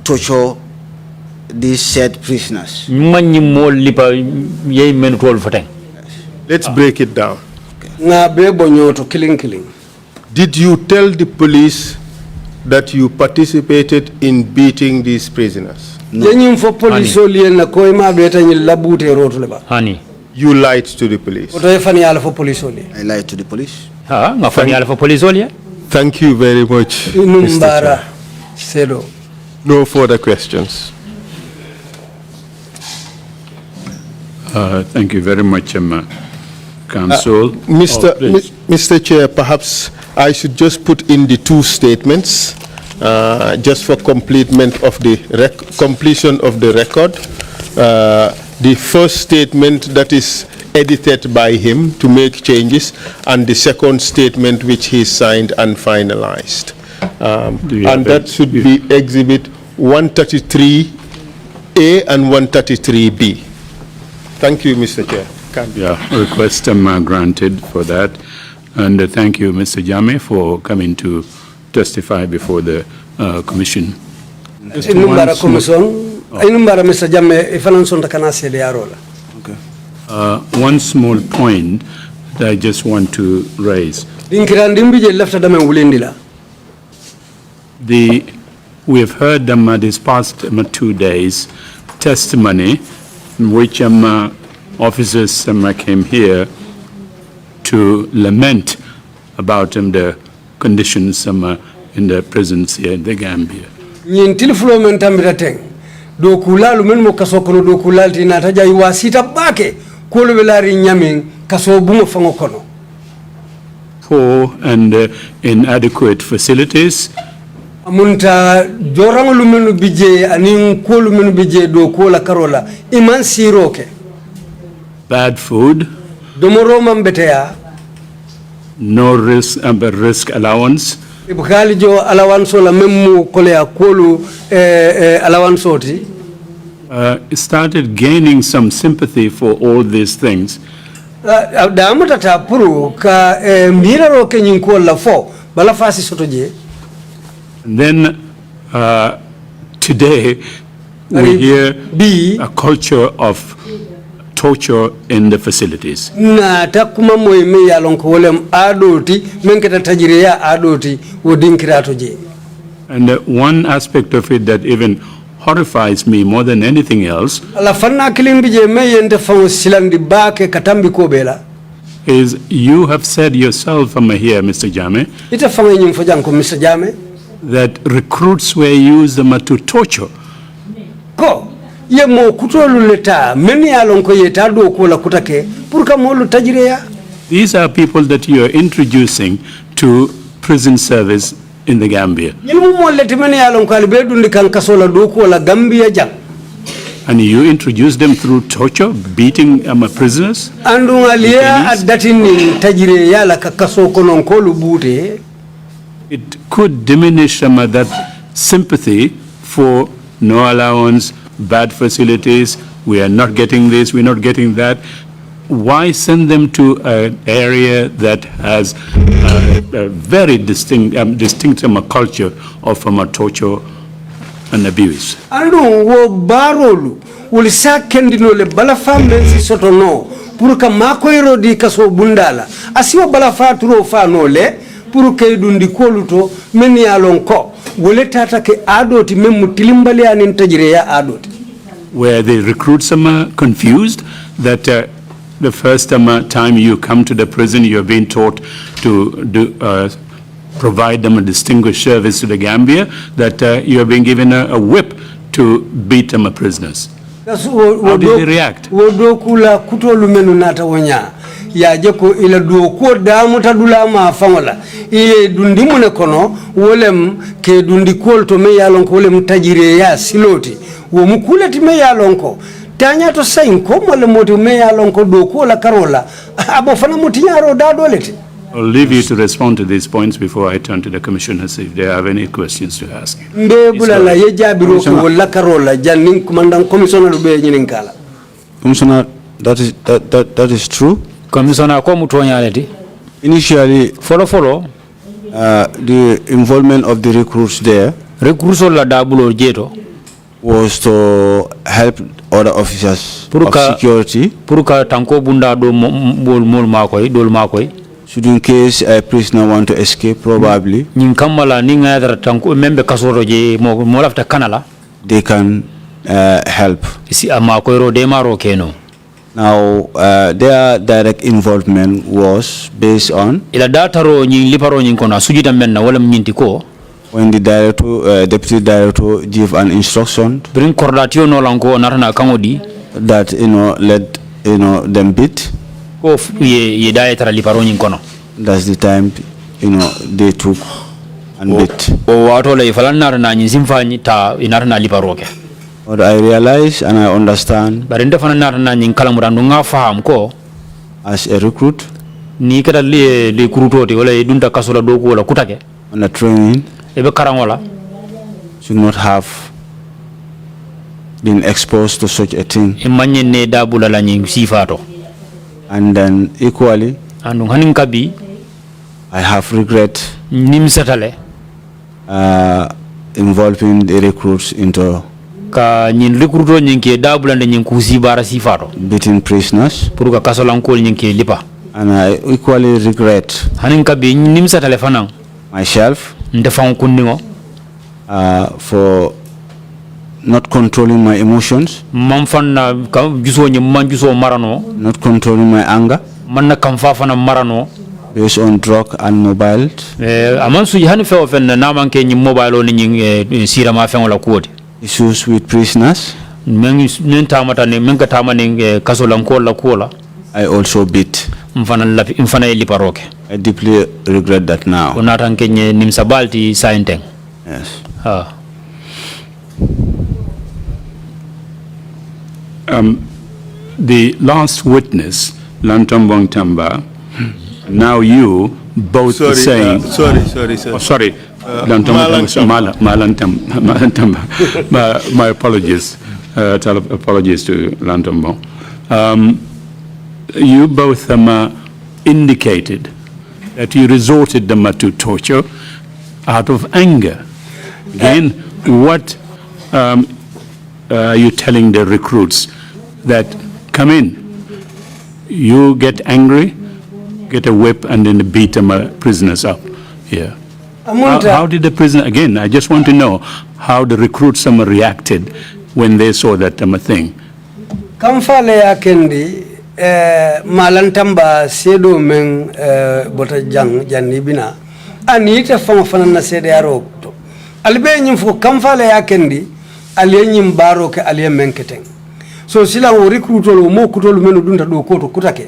torture these said prisoners. Let's break it down. Okay. Did you tell the police that you participated in beating these prisoners? No. Honey. You lied to the police. I lied to the police. Thank you very much, Mr. Chair. No further questions. Thank you very much, Council. Mr. Chair, perhaps I should just put in the 2 statements just for completion of the record. The first statement that is edited by him to make changes, and the second statement which he signed and finalized. And that should be Exhibit 133A and 133B. Thank you, Mr. Chair. Yeah, request granted for that. And thank you, Mr. Jammeh, for coming to testify before the Commission. One small point that I just want to raise. We have heard these past 2 days testimony in which officers came here to lament about the conditions in the prisons here in the Gambia. kolu belari nyamin kaso bungo fango kono. Poor and inadequate facilities. Amunta jorangolu menu bije anin kolu menu bije do kola karola iman siroke. Bad food. Domoro mambetea. No risk allowance. Ibukali jo allowance la memu kolea kolu allowance oti. Started gaining some sympathy for all these things. Damuta tapuru ka miraro kenyin kola fo bala fasi sotoje. And then today we hear a culture of torture in the facilities. Na takuma moime ya lonko wolem adoti menketa tajireya adoti wodinkirato je. And one aspect of it that even horrifies me more than anything else is you have said yourself here, Mr. Jammeh, that recruits were used to torture. These are people that you are introducing to prison service in the Gambia. And you introduce them through torture, beating prisoners? It could diminish that sympathy for no allowance, bad facilities, we are not getting this, we're not getting that. Why send them to an area that has a very distinct culture of torture and abuse? Ando wo barolu ulisa kendino le balafa mensi soto no puruka makoiro di kaso bundala asiwa balafa turo fa no le puruka idundi koluto meni alonko wole tata ke adoti memu tilimbali anin tajire ya adoti. Where the recruits are confused that the first time you come to the prison, you're being taught to provide them a distinguished service to the Gambia, that you're being given a whip to beat them prisoners. How did they react? Ya jeko ila duoko damu tadula mafangola iye dundi mune kono wolem ke dundi kolto me yalonko wolem tajire ya siloti wo mukule ti me yalonko tanya to sain ko mole moti me yalonko doko la karola abo fana mutinyaro da dolete. I'll leave you to respond to these points before I turn to the commissioners if they have any questions to ask. Mbebula ye jabiro ko la karola janning commandant commissioner be nyinin kala. Commissioner, that is true. Commissioner ko mutonyaleti. Initially, follow the involvement of the recruits there was to help other officers of security. Should in case a prisoner want to escape, probably they can help. Now, their direct involvement was based on when the director, deputy director, give an instruction that let them beat. That's the time they took and beat. But I realize and I understand as a recruit on a training should not have been exposed to such a thing. And then equally I have regret involving the recruits into beating prisoners, and I equally regret myself for not controlling my emotions, not controlling my anger based on drug and mobile. Issues with prisoners, I also beat. I deeply regret that now. Yes. The last witness, Lantombong Tamba, now you both saying... sorry, sir. Oh, sorry. Malantamba. My apologies. Apologies to Lantombong. You both indicated that you resorted to torture out of anger. Again, what are you telling the recruits that come in, you get angry, get a whip, and then beat them prisoners up here? How did the prisoner, again, I just want to know how the recruits reacted when they saw that thing. Kamfale ya kendi malantamba sedo men bota janni bina anita fana na sede yaro to albe nyim fo kamfale ya kendi aliye nyim baro ke aliye menketen so sila wo recruitol mo kutol menu dunta do ko to kutake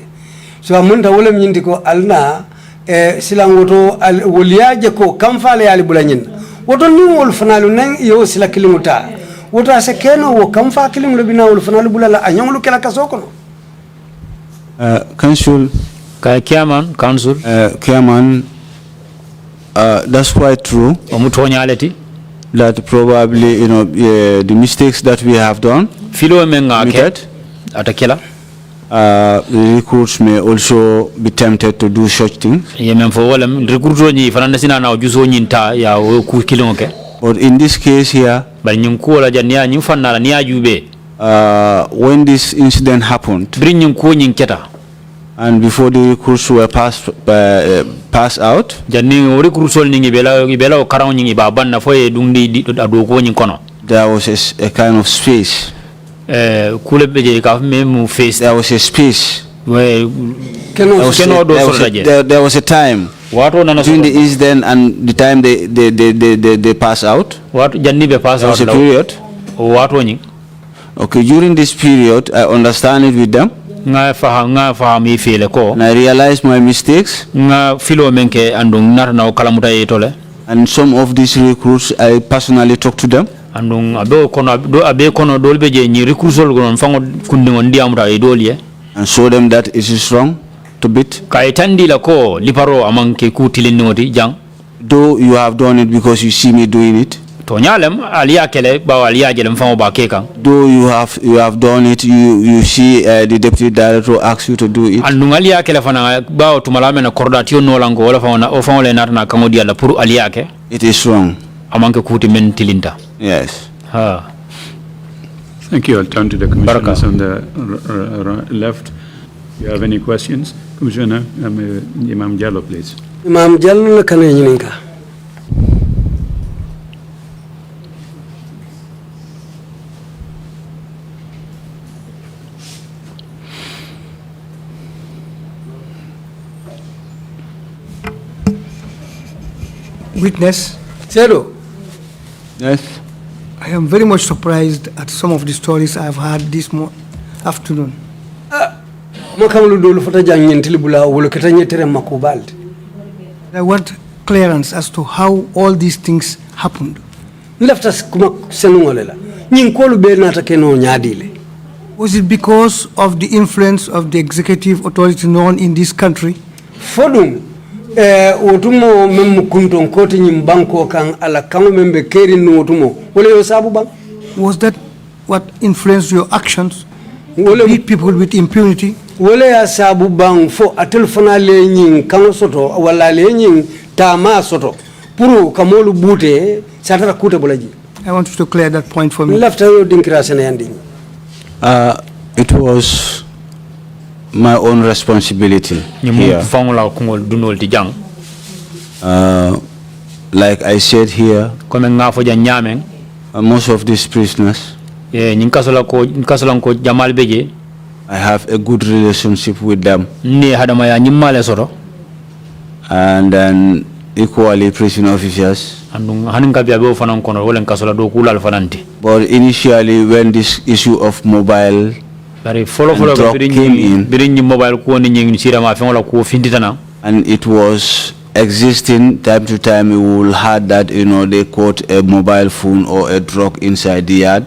so amunda wala nyindi ko alna sila ngoto woliaje ko kamfale ali bulanyin woto ni wol fanalu nan yo sila kilimuta woto asekeno wo kamfa kilim lebina wol fanalu bulala anyonglu kala kasoko no Council. Council. Chairman, that's quite true. That probably, you know, the mistakes that we have done, the recruits may also be tempted to do such things. But in this case here, when this incident happened, and before the recruits were passed out, there was a kind of space. There was a space. There was a time between the incident and the time they pass out. There was a period. Okay, during this period, I understand it with them. And I realized my mistakes. And some of these recruits, I personally talked to them. And show them that it is wrong to beat. Though you have done it because you see me doing it. Though you have done it, you see the deputy director asks you to do it. It is wrong. Yes. Thank you. I'll turn to the commissioners on the left. If you have any questions, Commissioner Imam Jallo, please. Imam Jallo kana Witness. Zero. Yes. I am very much surprised at some of the stories I've heard this afternoon. I want clearance as to how all these things happened. Was it because of the influence of the executive authority known in this country? Otumo memu kunton koti nyimbanko kan ala kamo membe keri no otumo wole yo sabu bang. Was that what influenced your actions? Beat people with impunity? Wole ya sabu bang fo atelfona le nyin kamo soto wala le nyin tama soto puru kamolu bute satara kute bolaji. I want you to clear that point for me. Left yo dinkirasene yandi. It was my own responsibility here. Like I said here, most of these prisoners, I have a good relationship with them. And then equally prison officers. But initially when this issue of mobile and drug came in, and it was existing. Time to time we will heard that they caught a mobile phone or a drug inside the yard.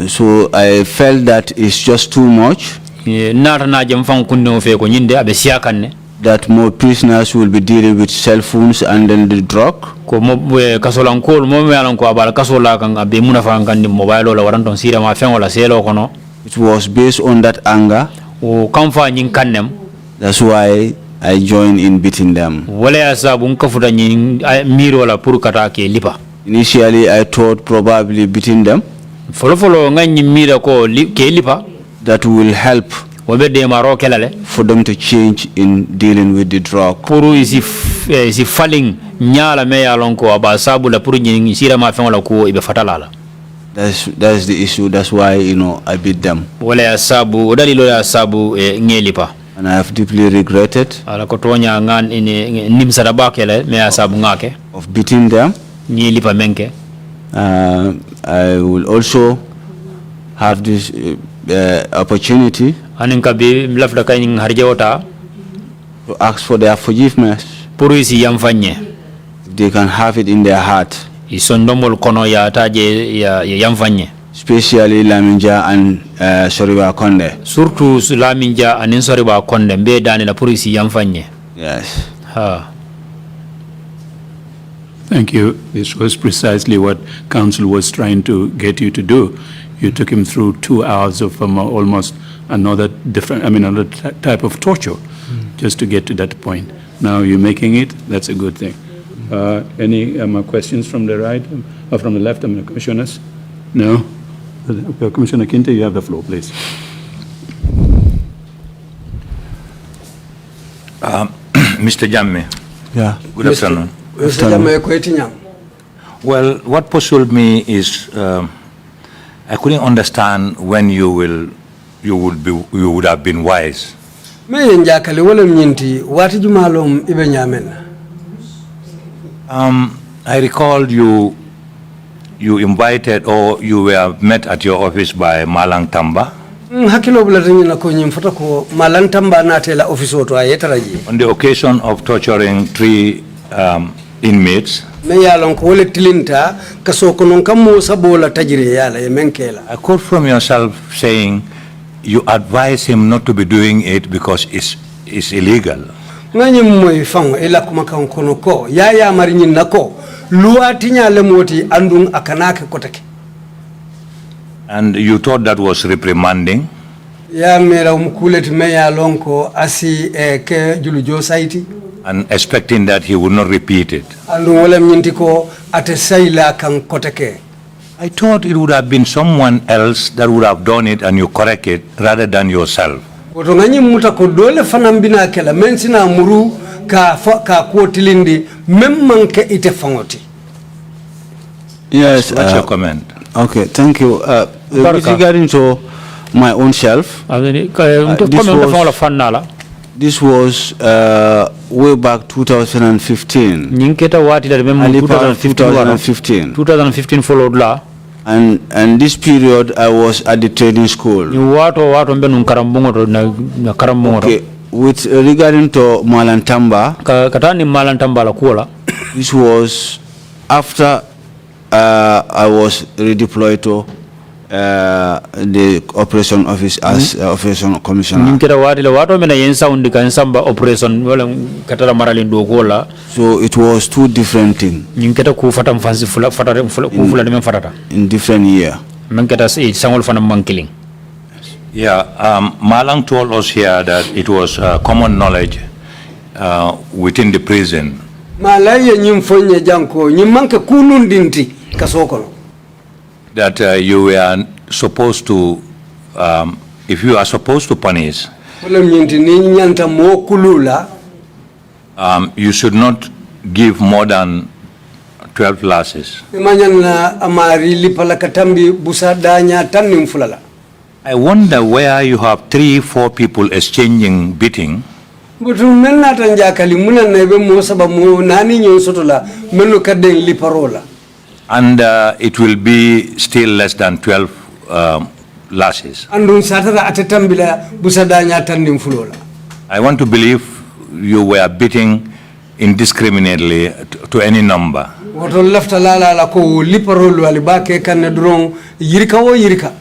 So I felt that it's just too much, that more prisoners will be dealing with cell phones and then the drug. It was based on that anger. That's why I joined in beating them. Initially, I thought probably beating them that will help for them to change in dealing with the drug. That's the issue. That's why I beat them. And I have deeply regretted of beating them. I will also have this opportunity to ask for their forgiveness. They can have it in their heart. Especially Laminja and Soriba Konde. Surtout Laminja and Soriba Konde be dani la polisi yamfanye. Yes. Thank you. This was precisely what counsel was trying to get you to do. You took him through 2 hours of almost another type of torture just to get to that point. Now you're making it. That's a good thing. Any questions from the right or from the left, commissioners? No? Commissioner Kinte, you have the floor, please. Mr. Jammeh. Yeah. Good afternoon. Mr. Jammeh, well, what puzzled me is I couldn't understand when you would have been wise. I recall you invited or you were met at your office by Malang Tamba. On the occasion of torturing 3 inmates. I quote from yourself saying you advise him not to be doing it because it's illegal. And you thought that was reprimanding? And expecting that he would not repeat it. I thought it would have been someone else that would have done it and you correct it rather than yourself. Yes. What's your comment? Okay, thank you. Regarding to my own self, this was way back 2015. 2015 followed la. And this period I was at the training school. Okay. With regarding to Malantamba, this was after I was redeployed to the operation office as operation commissioner. So it was 2 different things in different year. Yeah, Malang told us here that it was common knowledge within the prison that you were supposed to, if you are supposed to punish, you should not give more than 12 lashes. I wonder where you have 3-4 people exchanging beating. But men not anjakali muna nebe mo saba mo nani nyon sotola meno kadeng liparola. And it will be still less than 12 lashes. Andun satara atetambila busadanya tandim fulola. I want to believe you were beating indiscriminately to any number. Woto lafta lala la ko liparolu alibake kan drong yirika wo yirika.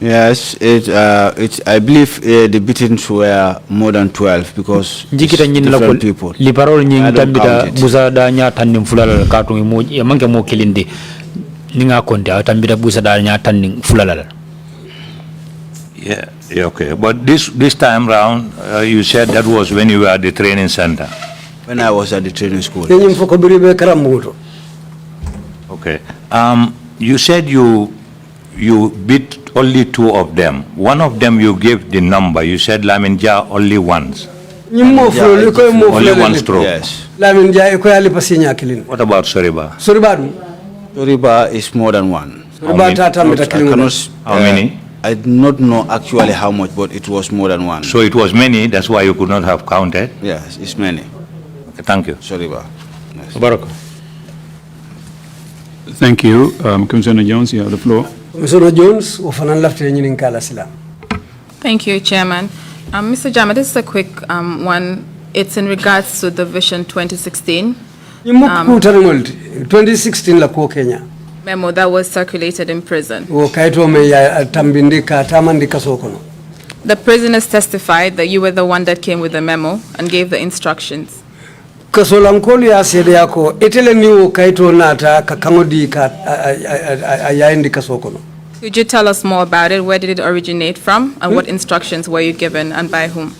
Yes, I believe the beatings were more than 12 because different people. Liparol nying tambida busada nya tannim fulala katung mo ya manke mo kilindi ninga konde tambida busada nya tannim fulala. Yeah, okay. But this time round, you said that was when you were at the training center. When I was at the training school. Okay. You said you beat only 2 of them. One of them you gave the number. You said Laminja only once. Only one stroke. Yes. What about Soriba? Soriba is more than one. How many? I do not know actually how much, but it was more than one. So it was many, that's why you could not have counted? Yes, it's many. Okay, thank you. Soriba. Yes. Thank you. Commissioner Jones, you have the floor. Commissioner Jones, thank you, Chairman. Mr. Jammeh, this is a quick one. It's in regards to the Vision 2016. 2016 la ko Kenya. Memo that was circulated in prison. The prisoners testified that you were the one that came with the memo and gave the instructions. Could you tell us more about it? Where did it originate from? And what instructions were you given and by whom?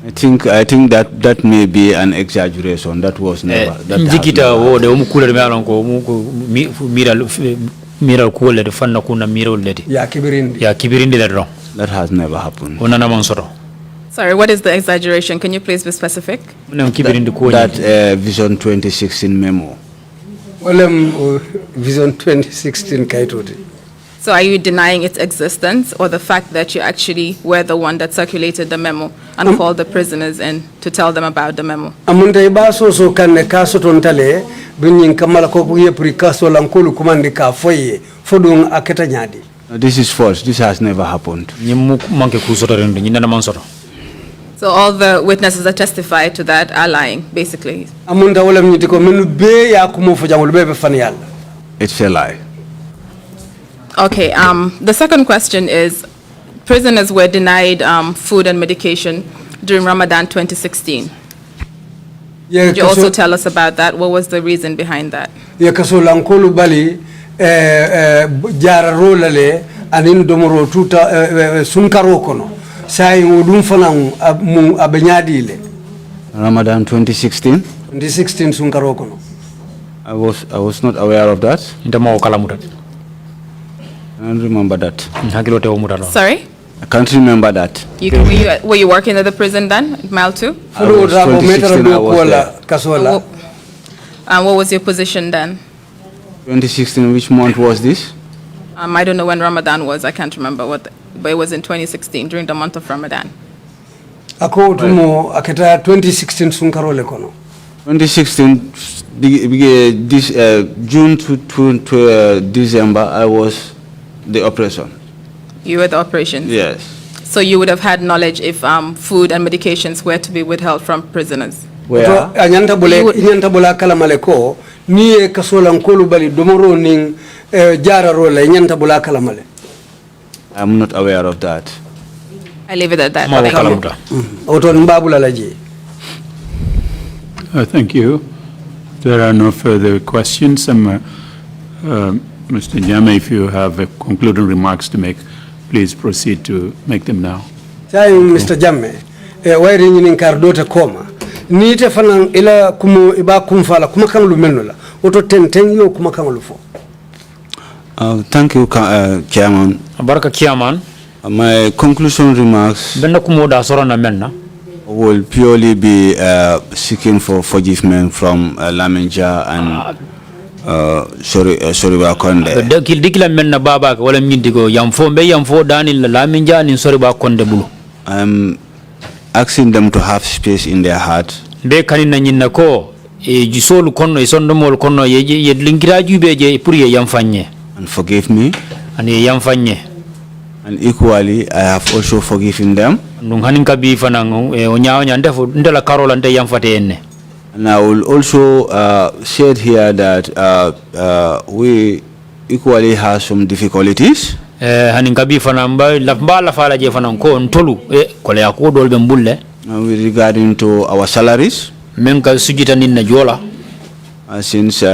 I think that may be an exaggeration. That was never. That has never happened. Sorry, what is the exaggeration? Can you please be specific? That Vision 2016 memo. Vision 2016 kaitoti. So are you denying its existence or the fact that you actually were the one that circulated the memo and called the prisoners in to tell them about the memo? This is false. This has never happened. So all the witnesses that testified to that are lying, basically. It's a lie. Okay, the second question is, prisoners were denied food and medication during Ramadan 2016. Could you also tell us about that? What was the reason behind that? Ramadan 2016? 2016 sunkarokono. I was not aware of that. I don't remember that. Sorry? I can't remember that. Were you working at the prison then, Mile 2? I was 2016, I was there. What was your position then? 2016, which month was this? I don't know when Ramadan was. I can't remember but it was in 2016, during the month of Ramadan. 2016 sunkarole kono. 2016, this June to December, I was the operation. You were the operation? Yes. So you would have had knowledge if food and medications were to be withheld from prisoners? Where? I'm not aware of that. I leave it at that. Thank you. There are no further questions. Mr. Jammeh, if you have concluding remarks to make, please proceed to make them now. Mr. Jammeh, why ringing cardota coma? Nite fanang ila kumu iba kumfala kumakang lumenola. Oto 10 yo kumakang lufo. Thank you, Chairman. Baraka Chairman. My conclusion remarks will purely be seeking for forgiveness from Laminja and sorry ba konde. Dikila menna baba wala nyindigo yamfo mbe yamfo dani la minja ni sori ba konde bulu. I'm asking them to have space in their heart. Be kanina nyinna ko e jisolu konno e sondomol konno ye linkira jube je pour ye yamfanye. And forgive me. And ye yamfanye. And equally, I have also forgiven them. And I will also say here that we equally have some difficulties. With regarding to our salaries. Since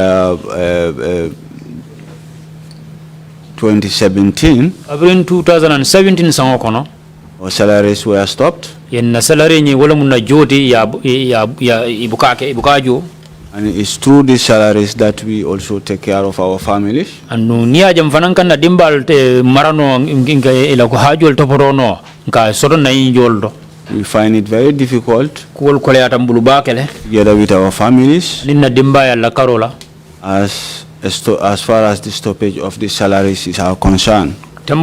2017, in 2017 our salaries were stopped. And it's through these salaries that we also take care of our families. We find it very difficult together with our families as far as the stoppage of the salaries is our concern. I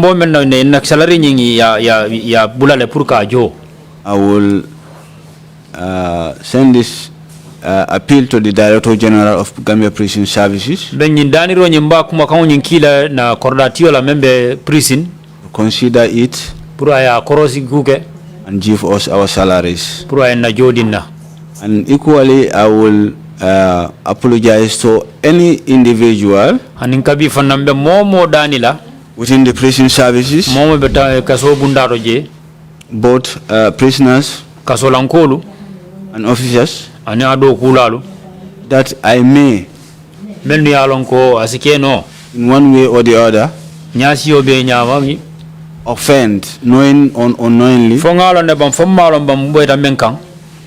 will send this appeal to the Director General of Gambia Prison Services to consider it and give us our salaries. And equally, I will apologize to any individual within the prison services, both prisoners and officers, that I may, in one way or the other, offend, knowing or unknowingly.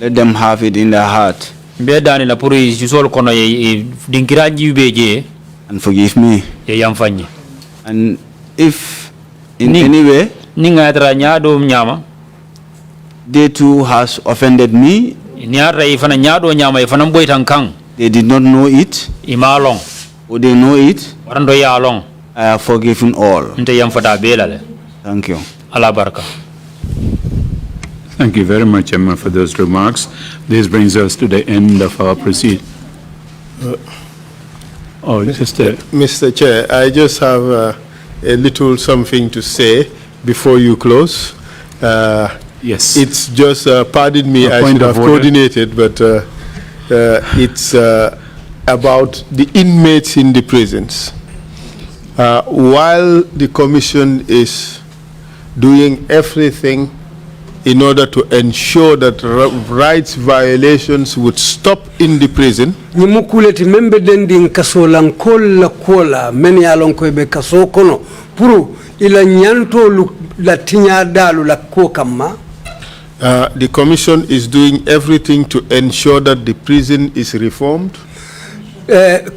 Let them have it in their heart and forgive me. And if in any way they too has offended me, they did not know it, or they know it, I have forgiven all. Thank you. Thank you very much, Emma, for those remarks. This brings us to the end of our proceeding. Mr. Chair, I just have a little something to say before you close. Yes. It's just, pardon me, I should have coordinated, but it's about the inmates in the prisons. While the Commission is doing everything in order to ensure that rights violations would stop in the prison, nimukuleti membe dendi kasolan kola kola meni alonko be kaso kono puru ila nyanto la tinya dalu la kokama. The Commission is doing everything to ensure that the prison is reformed.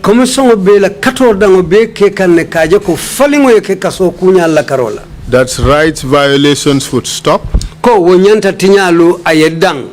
Commission be la kato dango be ke kanne kaje ko falingo ke kaso kunya la karola. That rights violations would stop. Ko wonyanta tinyalu ayedang.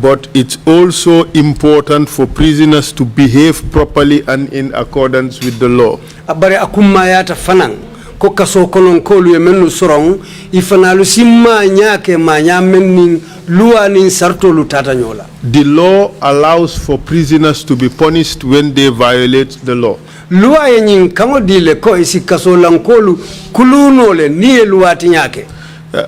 But it's also important for prisoners to behave properly and in accordance with the law. Abare akumayata fanang ko kaso konon kolu yemenu sorong ifanalu simma nyake manya menning luwa nin sarto lutata nyola. The law allows for prisoners to be punished when they violate the law. Luwa yenyin kamo dile ko isi kaso lankolu kulunole niye luwati nyake.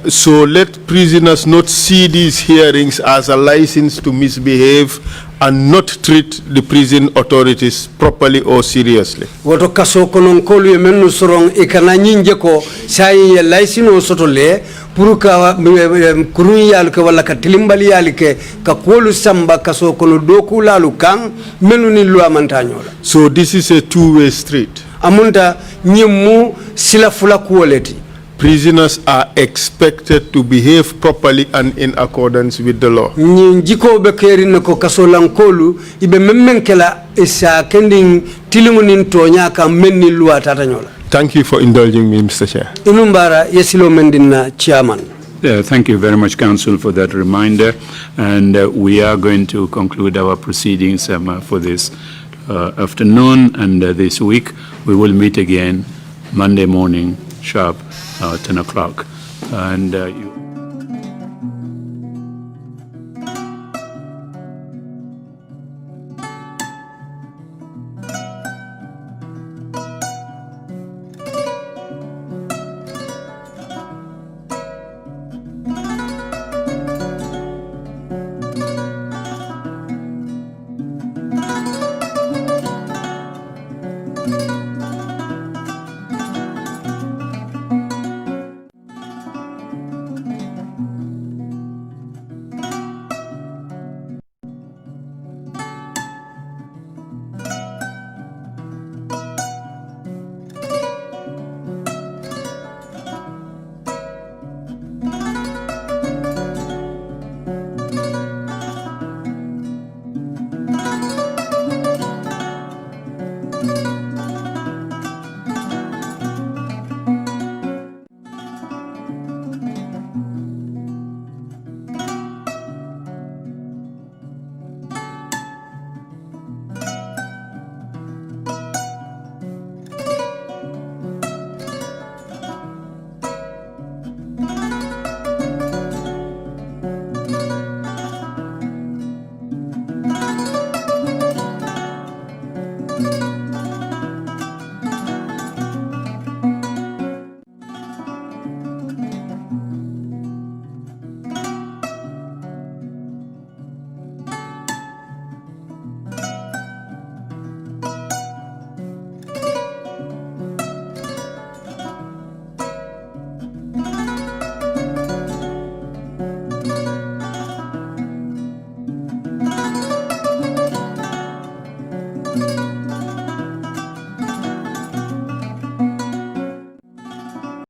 So let prisoners not see these hearings as a license to misbehave and not treat the prison authorities properly or seriously. Woto kaso konon kolu yemenu sorong ikana nyinje ko sayi ya license o soto le puruka kurun yalu ke wala ka tilimbali yalu ke ka kolu samba kaso kono doku lalu kang menu ni luwa mantanyola. So this is a two-way street. Amunta nyimu sila fula kuoleti. Prisoners are expected to behave properly and in accordance with the law. Njiko be kerin ko kasolankolu ibe memmenkela isa kending tilingunin tonya ka menni luwa tatanyola. Thank you for indulging me, Mr. Chair. Inumbara yesilo mendina chairman. Thank you very much, Council, for that reminder. And we are going to conclude our proceedings for this afternoon and this week. We will meet again Monday morning, sharp 10 o'clock. And you